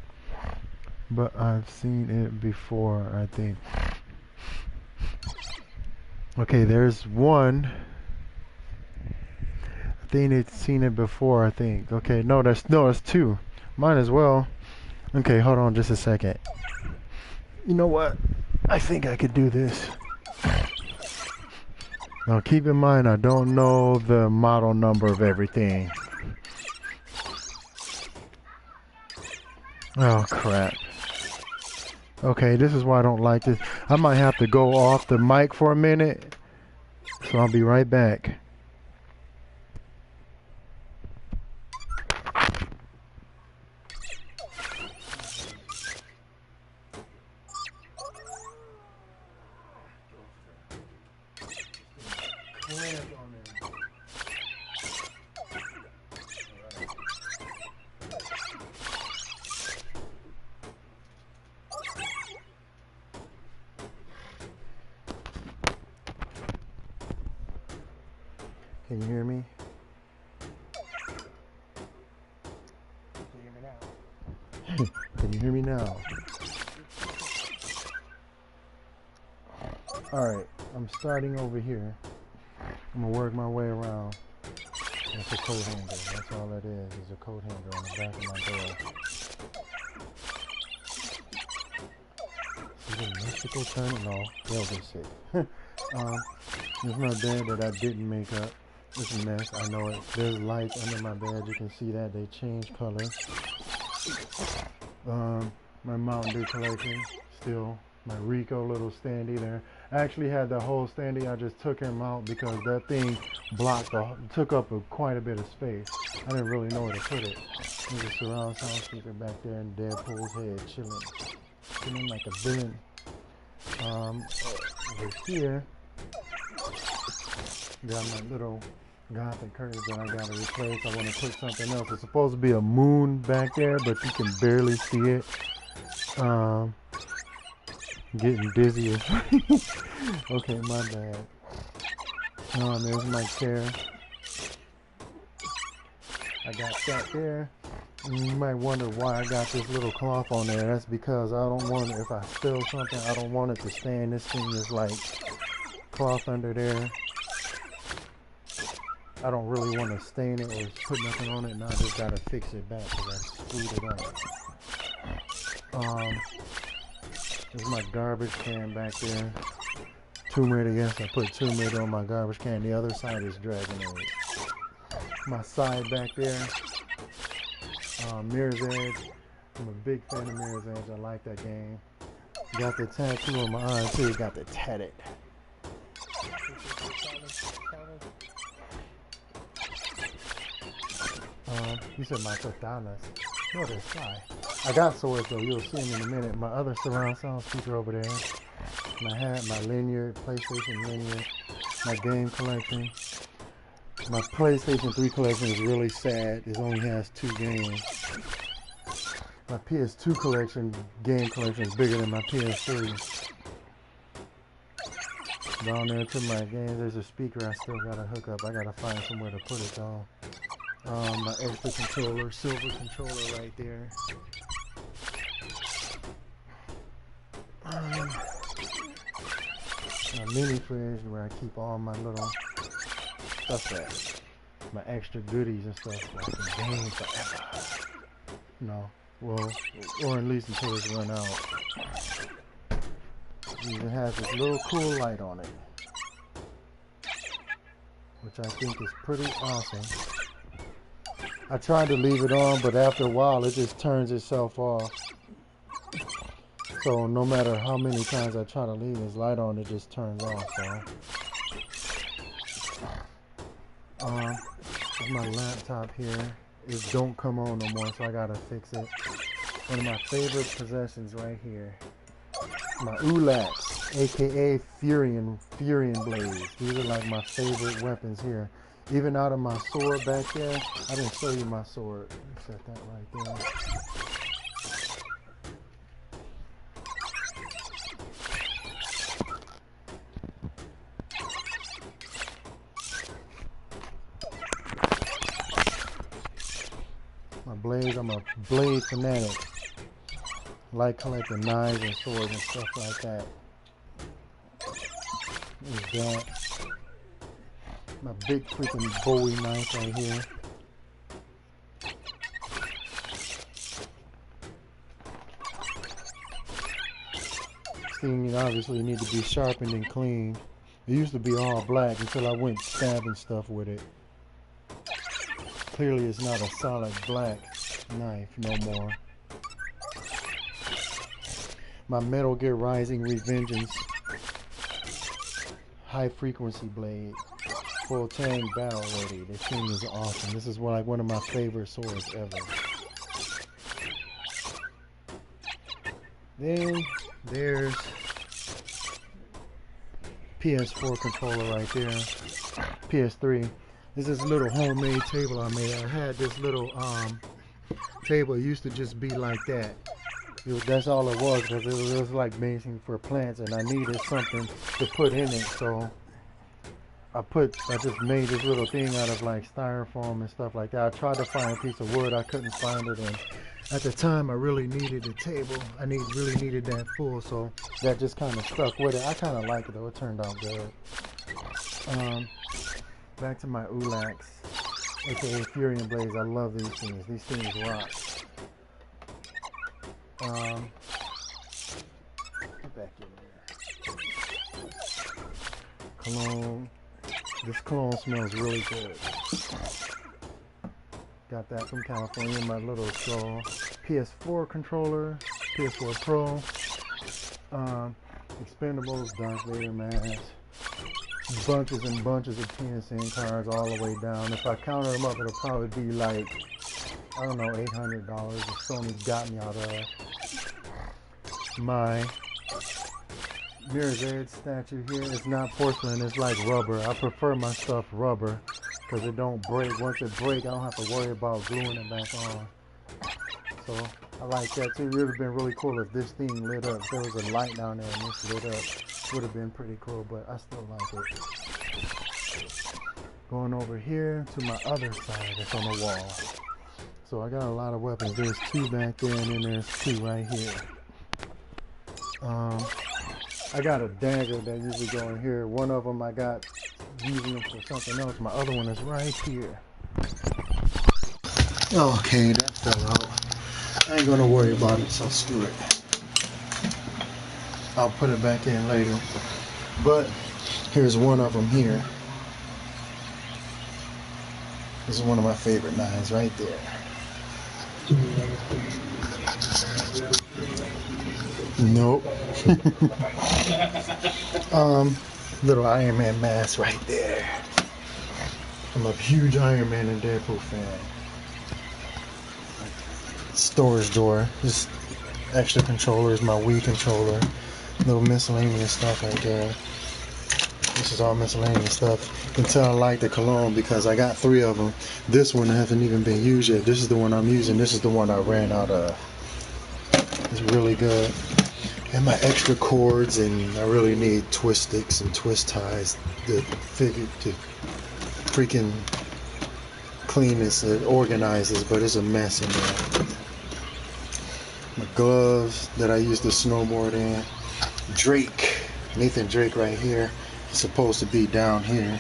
But I've seen it before, I think. Okay, there's one. I think it's seen it before, I think. Okay, no, that's 2. Might as well. Okay, hold on just a second. You know what? I think I could do this. Now keep in mind, I don't know the model number of everything. Oh, crap. Okay, this is why I don't like this. I might have to go off the mic for a minute. So I'll be right back. Can you hear me?
Can you hear me now?
Can you hear me now? Alright, I'm starting over here. I'm gonna work my way around. That's a coat hanger. That's all that is a coat hanger on the back of my door. See the mystical turn? No, they'll get sick. There's my bed that I didn't make up. It's a mess, I know it. There's lights under my bed, you can see that. They change color. My Mountain Dew collection, still. My Rico little standee there. I actually had the whole standee, I just took him out because that thing took up quite a bit of space. I didn't really know where to put it. There's a surround sound speaker back there and Deadpool's head chilling like a villain. Over here, got my little gothic curtains that I gotta replace. I want to put something else. It's supposed to be a moon back there, but you can barely see it. Getting dizzy. Okay, my bad. There's my chair. I got that there. You might wonder why I got this little cloth on there. That's because I don't want it, if I spill something, I don't want it to stain. This thing is like cloth under there. I don't really want to stain it or put nothing on it. Now I just gotta fix it back because I screwed it up. There's my garbage can back there. Turmeric, yes, I put turmeric on my garbage can. The other side is Dragon Age. My side back there. Mirror's Edge. I'm a big fan of Mirror's Edge. I like that game. Got the tattoo on my arm too. Got the tatted. You said my katanas. No, they're shy. I got swords though. You'll see them in a minute. My other surround sound speaker over there. My hat, my linear, PlayStation linear, my game collection. My PlayStation 3 collection is really sad. It only has 2 games. My PS2 collection, game collection is bigger than my PS3. Down there to my games, there's a speaker I still gotta hook up. I gotta find somewhere to put it though. My extra controller, silver controller right there. My mini fridge where I keep all my little stuff at. My extra goodies and stuff so I can game forever. No, well, or at least until it's run out. It has this little cool light on it, which I think is pretty awesome. I tried to leave it on, but after a while it just turns itself off. So no matter how many times I try to leave this light on, it just turns off. So my laptop here, it don't come on no more, so I gotta fix it. One of my favorite possessions right here, my Ulax, aka Furion blades. These are like my favorite weapons here. Even out of my sword back there, I didn't show you my sword. Let me set that right there. My blades, I'm a blade fanatic. Like collecting knives and swords and stuff like that. There's that. My big freaking Bowie knife right here. This thing obviously need to be sharpened and cleaned. It used to be all black until I went stabbing stuff with it. Clearly it's not a solid black knife no more. My Metal Gear Rising Revengeance high frequency blade. Full tang battle ready. This thing is awesome. This is like one of my favorite swords ever. Then there's PS4 controller right there. PS3. This is a little homemade table I made. I had this little table. It used to just be like that. That's all it was, because it was like basically for plants, and I needed something to put in it. So I just made this little thing out of like styrofoam and stuff like that. I tried to find a piece of wood. I couldn't find it, and at the time I really needed a table. I really needed that full, so that just kind of stuck with it. I kind of like it though. It turned out good. Back to my Ulax, aka Furion blades. I love these things. These things rock. Get back in there. Cologne. This cologne smells really good. Got that from California. My little PS4 controller, PS4 Pro, expendables, Darth Vader mask, bunches and bunches of PSN cards all the way down. If I count them up, it'll probably be like, I don't know, $800 that Sony got me out of. My Mirror's Edge statue here is not porcelain, it's like rubber. I prefer my stuff rubber because it don't break. Once it breaks, I don't have to worry about gluing it back on. So I like that too. It would have been really cool if this thing lit up. If there was a light down there and this lit up, it would have been pretty cool, but I still like it. Going over here to my other side that's on the wall. So I got a lot of weapons. There's two back there and then there's two right here. I got a dagger that usually go in here. One of them I got using them for something else. My other one is right here. Okay, that fell out. I ain't gonna worry about it, so screw it. I'll put it back in later. But here's one of them here. This is one of my favorite knives right there. Nope. Little Iron Man mask right there. I'm a huge Iron Man and Deadpool fan. Storage door. Just extra controllers, my Wii controller. Little miscellaneous stuff right there. This is all miscellaneous stuff. You can tell I like the cologne because I got 3 of them. This one hasn't even been used yet. This is the one I'm using. This is the one I ran out of. It's really good. And my extra cords, and I really need twist sticks and twist ties to freaking clean this and organize this, but it's a mess in there. My gloves that I used to snowboard in. Drake, Nathan Drake right here. It's supposed to be down here.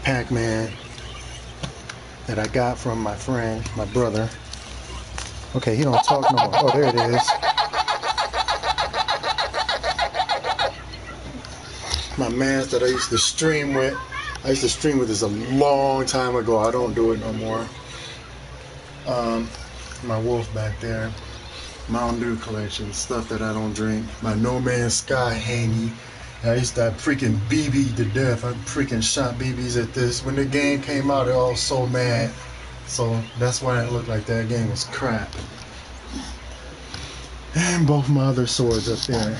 Pac-Man that I got from my friend, my brother. Okay, he don't talk no more. Oh, there it is. My mask that I used to stream with. I used to stream with this a long time ago. I don't do it no more. My wolf back there. Mountain Dew collection, stuff that I don't drink. My No Man's Sky hangy. I used to freaking BB to death. I freaking shot BBs at this. When the game came out, I was so mad. So that's why it looked like that game was crap. And both my other swords up there.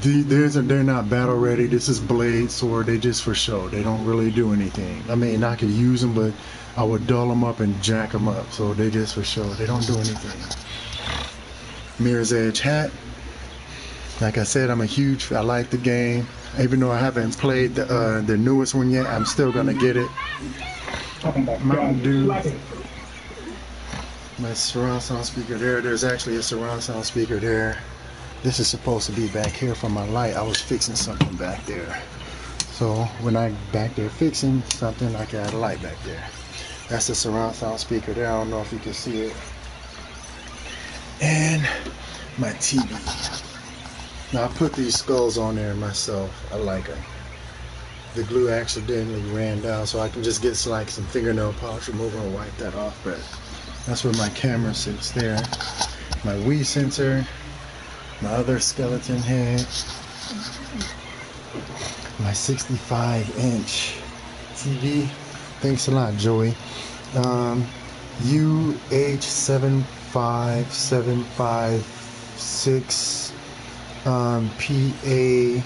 They're not battle ready. This is blade sword. They just for show. They don't really do anything. I mean, I could use them, but I would dull them up and jack them up. So they just for show. They don't do anything. Mirror's Edge hat. Like I said, I like the game. Even though I haven't played the newest one yet, I'm still gonna get it. Mountain Dew. My surround sound speaker there. There's actually a surround sound speaker there. This is supposed to be back here for my light. I was fixing something back there. So when I'm back there fixing something, I can add a light back there. That's the surround sound speaker there. I don't know if you can see it. And my TV. Now I put these skulls on there myself. I like them. The glue accidentally ran down, so I can just get like some fingernail polish remover and wipe that off. But that's where my camera sits there. My Wii sensor. My other skeleton head, my 65-inch TV. Thanks a lot, Joey. UH75756 PA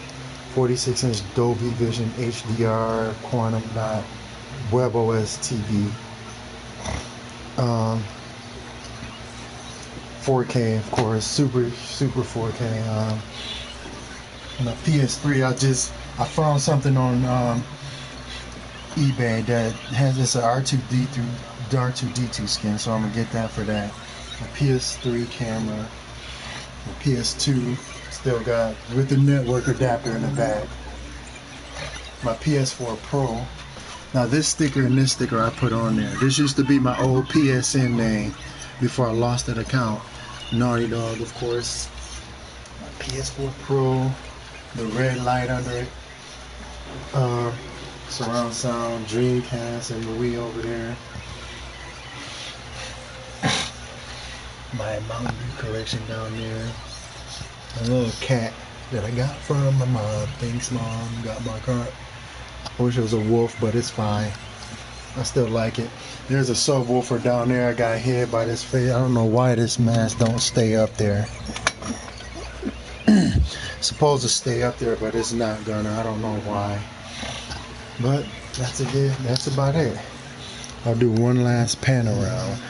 46-inch Dolby Vision HDR Quantum Dot WebOS TV. 4K, of course, super 4K. My PS3, I found something on eBay that has this R2D2 skin, so I'm gonna get that for that. My PS3 camera, my PS2 still got with the network adapter in the back. My PS4 Pro. Now this sticker and this sticker I put on there. This used to be my old PSN name before I lost that account. Naughty Dog, of course. My PS4 Pro, the red light under it. Surround sound, Dreamcast, and the Wii over there. My Mountain Dew collection down there. A little cat that I got from my mom. Thanks, Mom. Got my car. I wish it was a wolf, but it's fine. I still like it. There's a subwoofer down there. I got hit by this face. I don't know why this mask don't stay up there. Supposed to stay up there, but it's not gonna. I don't know why. But that's it. That's about it. I'll do one last pan around.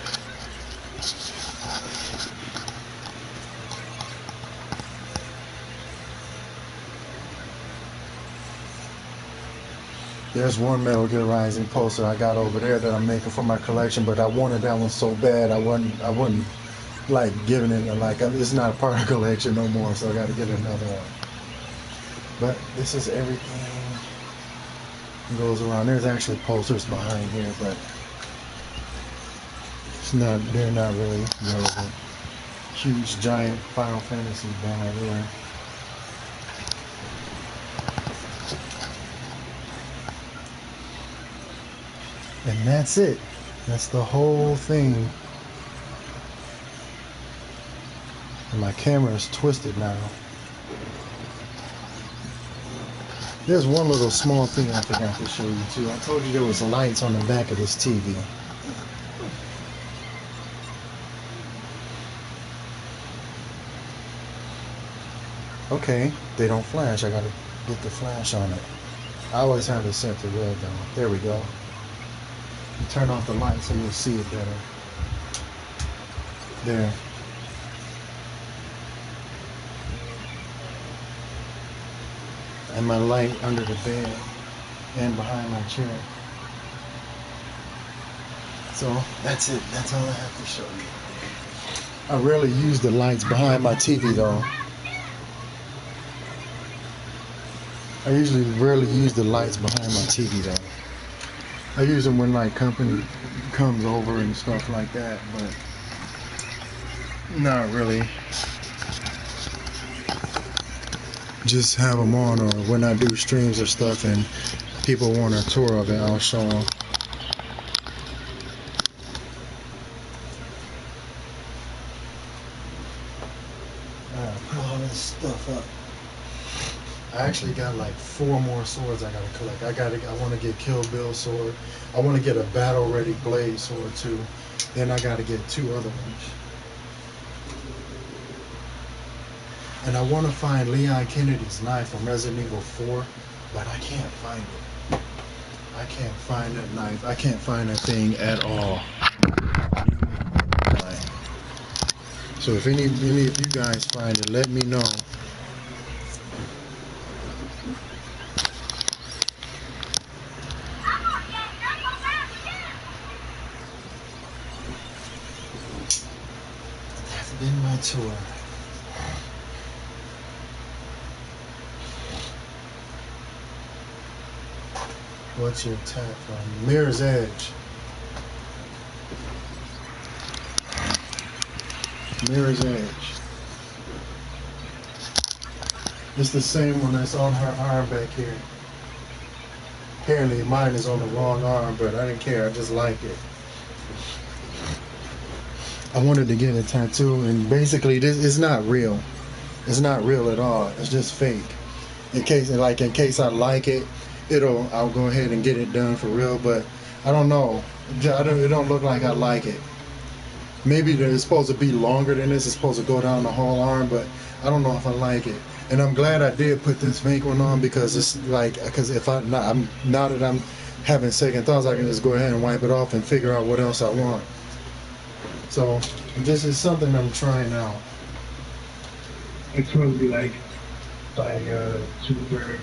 There's one Metal Gear Rising poster I got over there that I'm making for my collection, but I wanted that one so bad I wouldn't like giving it it's not a part of the collection no more, so I got to get another one. But this is everything that goes around. There's actually posters behind here, but they're not really relevant. Huge giant Final Fantasy banner there. And that's it. That's the whole thing. And my camera is twisted now. There's one little small thing I forgot to show you too. I told you there was lights on the back of this TV. Okay, they don't flash. I gotta get the flash on it. I always have it set to red though. There we go. Turn off the light so you'll see it better. There. And my light under the bed and behind my chair. So that's it. That's all I have to show you. I rarely use the lights behind my TV though. I usually rarely use the lights behind my TV though. I use them when like company comes over and stuff like that, but not really. Just have them on, or when I do streams or stuff and people want a tour of it, I'll show them. Alright, put all this stuff up. I actually got like 4 more swords I gotta collect. I want to get Kill Bill sword. I want to get a battle ready blade sword too. Then I gotta get 2 other ones. And I want to find Leon Kennedy's knife from Resident Evil 4, but I can't find it. I can't find that knife. I can't find that thing at all. So if any of you guys find it, let me know. That's been my tour. What's your attack from? Mirror's Edge. Mirror's Edge. It's the same one that's on her arm back here. Apparently mine is on the wrong arm, but I didn't care. I just like it. I wanted to get a tattoo, and basically this is not real. It's not real at all. It's just fake. In case I like it, I'll go ahead and get it done for real. But I don't know. It don't look like I like it. Maybe it's supposed to be longer than this. It's supposed to go down the whole arm, but I don't know if I like it. And I'm glad I did put this fake one on, because it's like, if now that I'm having second thoughts, I can just go ahead and wipe it off and figure out what else I want. So this is something I'm trying out.
It's supposed to be like super.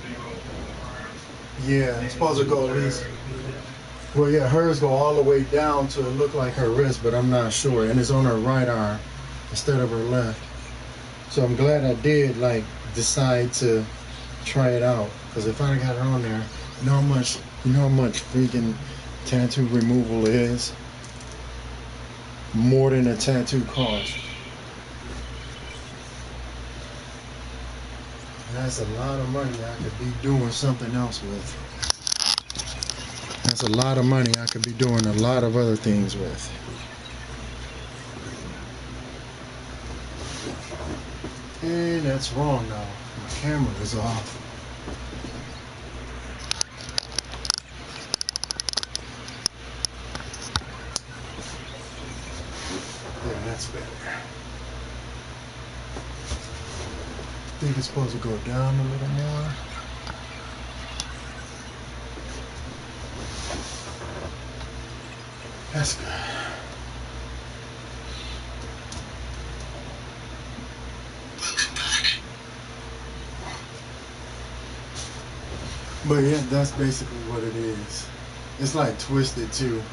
Yeah, it's supposed to go at least. Well, yeah, hers go all the way down to look like her wrist, but I'm not sure. And it's on her right arm instead of her left. So I'm glad I did decide to try it out, because if I got it on there, you know how much freaking tattoo removal is? More than a tattoo cost. And that's a lot of money I could be doing something else with. That's a lot of money I could be doing a lot of other things with. And that's wrong now. My camera is off. Yeah, that's better. I think it's supposed to go down a little more. That's good. But yeah, that's basically what it is. It's like twisted too.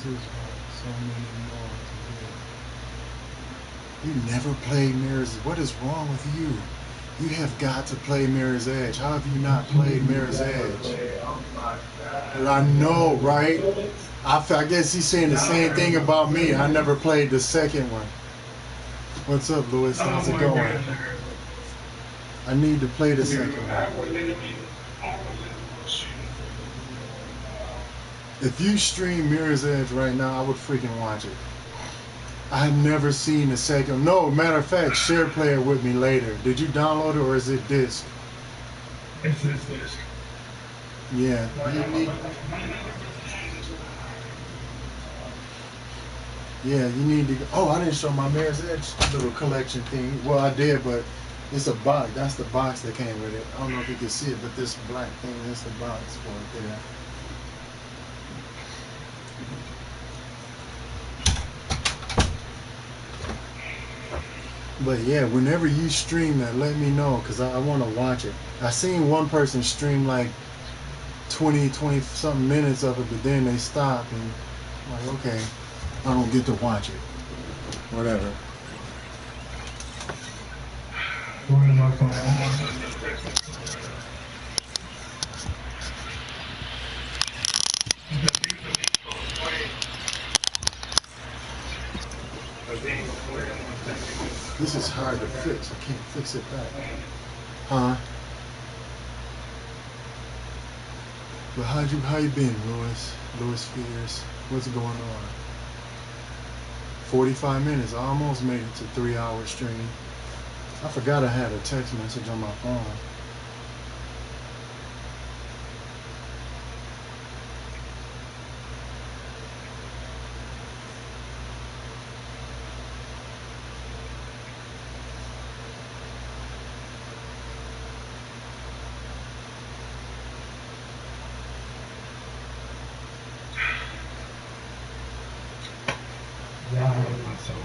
There's so many more to do. You never played Mirror's. What is wrong with you? You have got to play Mirror's Edge. How have you not played Mirror's Edge? I know, right? I guess he's saying the same thing about me. I never played the second one. What's up, Louis? How's it going? I need to play the second one. If you stream Mirror's Edge right now, I would freaking watch it. I've never seen the second. No, matter of fact, share play it with me later. Did you download it, or is it disc?
It's this disc.
Yeah. You need to. Oh, I didn't show my Mirror's Edge little collection thing. Well, I did, but it's a box. That's the box that came with it. I don't know if you can see it, but this black thing is the box for it there. But yeah, whenever you stream that, let me know, because I want to watch it. I seen one person stream like 20 something minutes of it, but then they stopped, and I'm like, okay, I don't get to watch it. Whatever.
Because they ain't gonna worry about that.
This is hard to fix. I can't fix it back. Huh? But how you been, Louis? Louis Fears. What's going on? 45 minutes. I almost made it to 3 hour stream. I forgot I had a text message on my phone.
Yeah, I hate myself.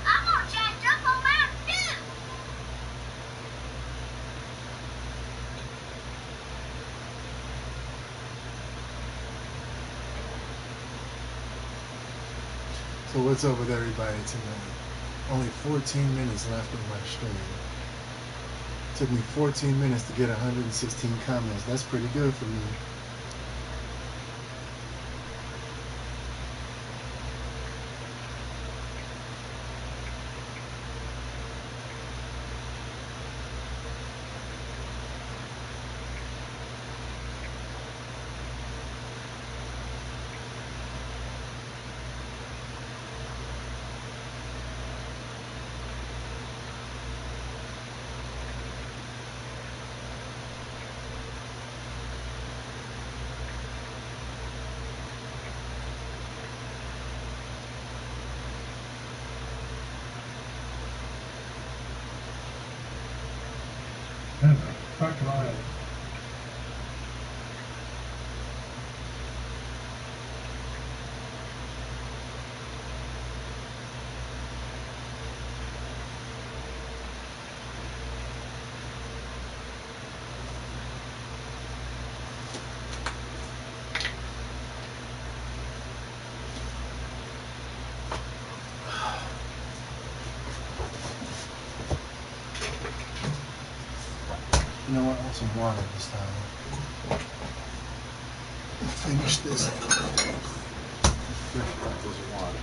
I'm gonna charge up on my too.
So what's up with everybody tonight? Only 14 minutes left of my stream. Took me 14 minutes to get 116 comments. That's pretty good for me.
Yeah, fuck life.
You know what? I want some water this time. Finish this. Fresh cut this water.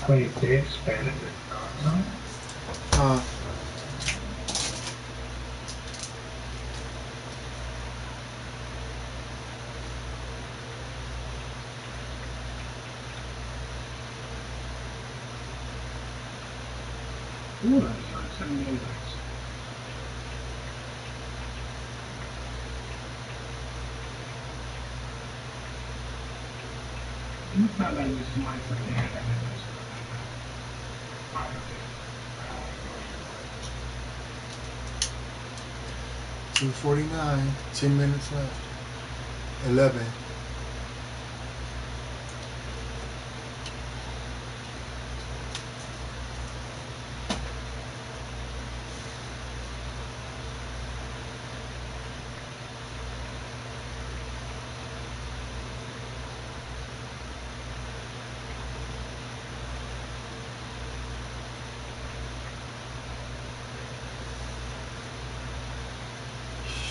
Wait, they expanded the car zone?
Uh,
Ooh, that's like 78 bucks. You thought that was my freaking head.
2:49. 10 minutes left. 11.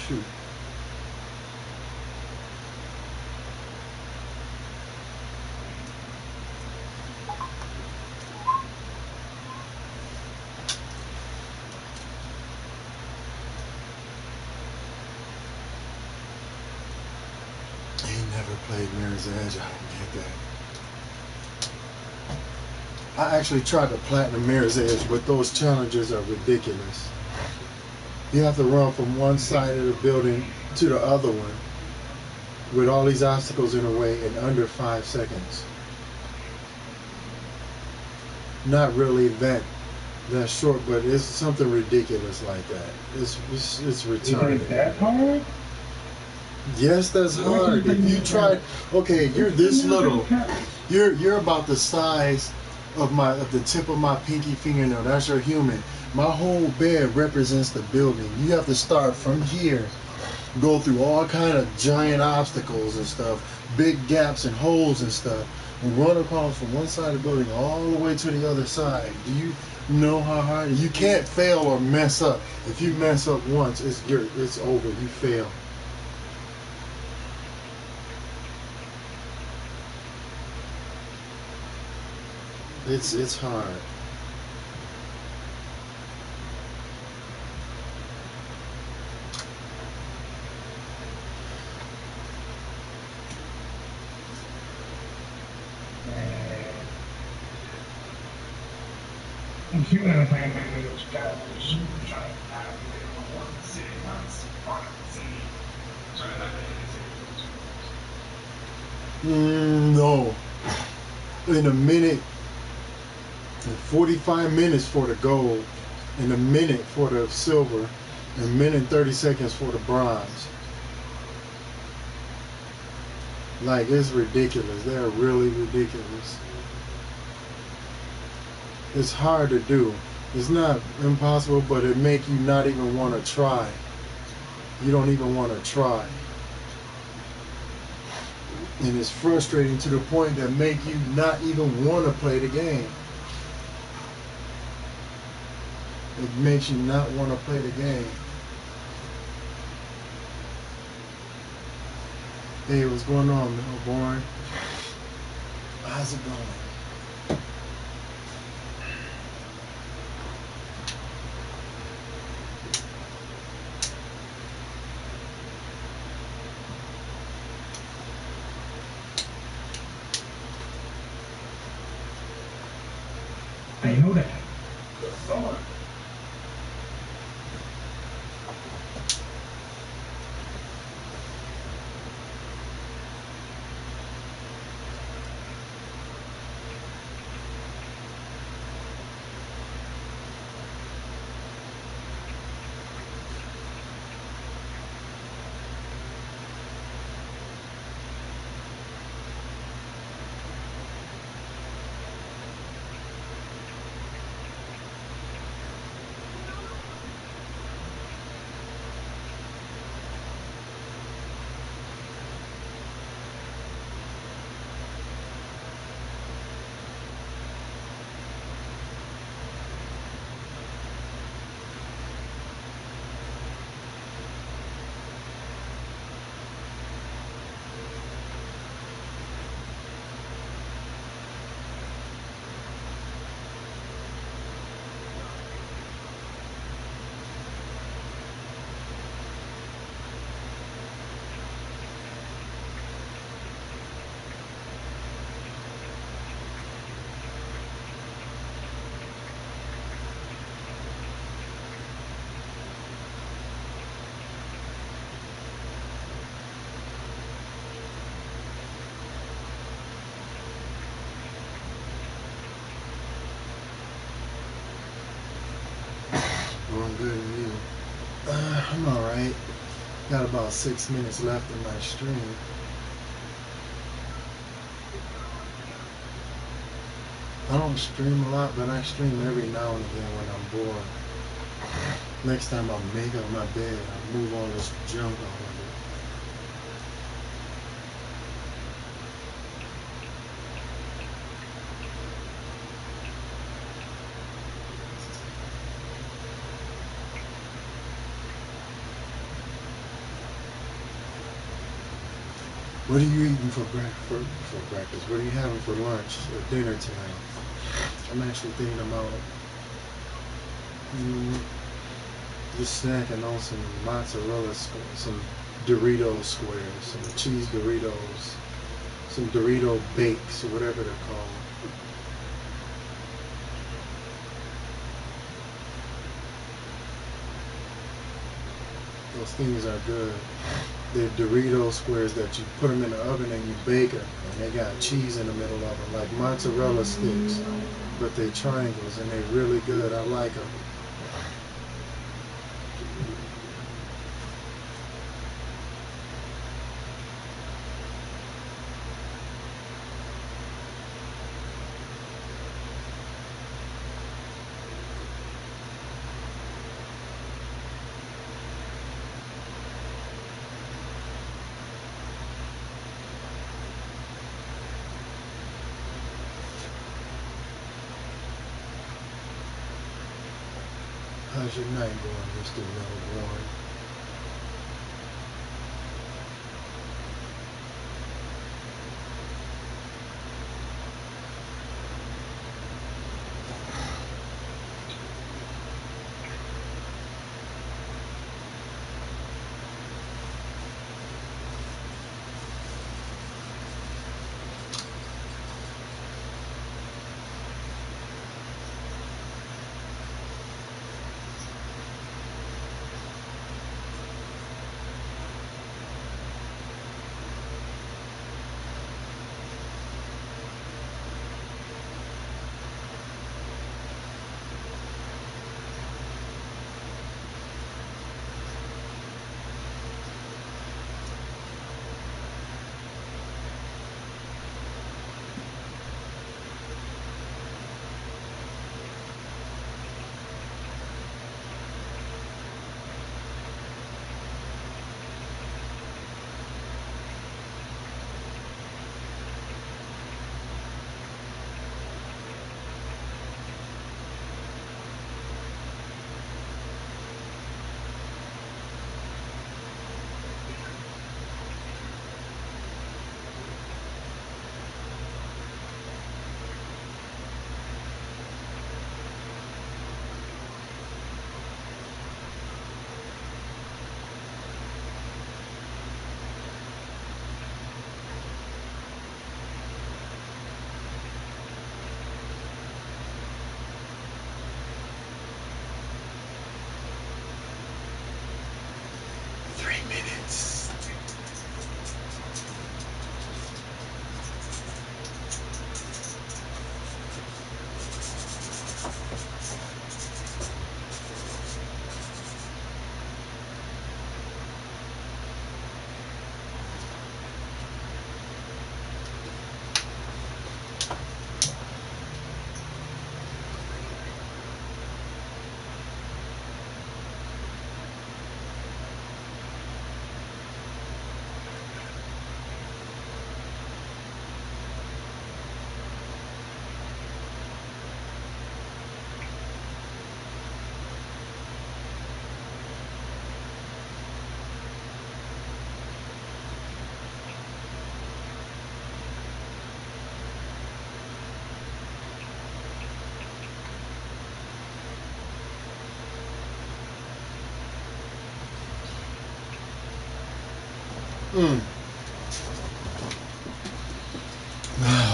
Shoot. He never played Mirror's Edge. I don't get that. I actually tried to platinum Mirror's Edge, but those challenges are ridiculous. You have to run from one side of the building to the other one with all these obstacles in the way in under 5 seconds. Not really that short, but it's something ridiculous like that. It's
You
retarded.
think that's hard?
Yes, that's hard. If you try, okay, you're this little. You're about the size of the tip of my pinky fingernail. That's your human. My whole bed represents the building. You have to start from here, go through all kind of giant obstacles and stuff, big gaps and holes and stuff. And run across from one side of the building all the way to the other side. Do you know how hard? You can't fail or mess up. If you mess up once, it's over. You fail. It's hard.
Human family was travelers trying to navigate from one city months on sea. So that
No. In a minute, in 45 minutes for the gold, in a minute for the silver, and a minute and 30 seconds for the bronze. Like, it's ridiculous. They're really ridiculous. It's hard to do. It's not impossible, but it make you not even want to try. You don't even want to try. And it's frustrating to the point that make you not even want to play the game. It makes you not want to play the game. Hey, what's going on, Melbourne? How's it going?
I know that. Someone.
Going good and you? I'm alright. Got about 6 minutes left in my stream. I don't stream a lot, but I stream every now and again when I'm bored. Next time I'll make up my bed. I'll move all this junk out of it. What are you eating for breakfast? What are you having for lunch or dinner tonight? I'm actually thinking about just snacking on some mozzarella squares, some Dorito squares, some cheese Doritos, some Dorito bakes or whatever they're called. Those things are good. They're Dorito squares that you put them in the oven and you bake them, and they got cheese in the middle of them, like mozzarella sticks, but they're triangles and they're really good. I like them. How's your night going, Mr. Melbourne?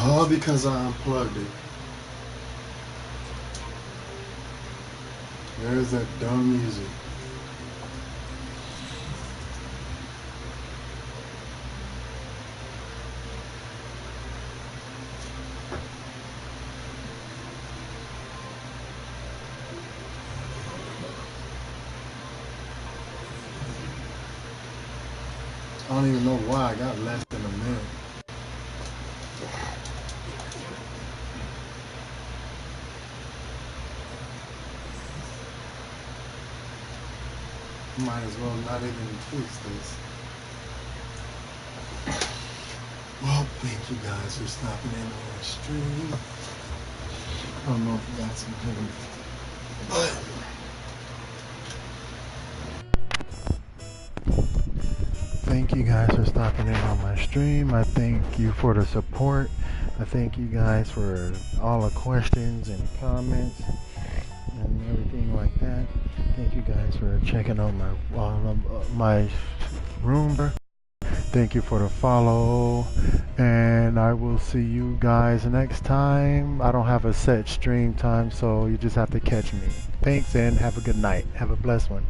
All because I unplugged it. There's that dumb music. I don't even know why I got less than a minute. Might as well not even fix this. Well, thank you guys for stopping in on the stream. I don't know if you guys can hear me, but thank you guys for stopping in on my stream. I thank you for the support. I thank you guys for all the questions and comments and everything like that. Thank you guys for checking out my room. Thank you for the follow, and I will see you guys next time. I don't have a set stream time, so you just have to catch me. Thanks, and have a good night. Have a blessed one.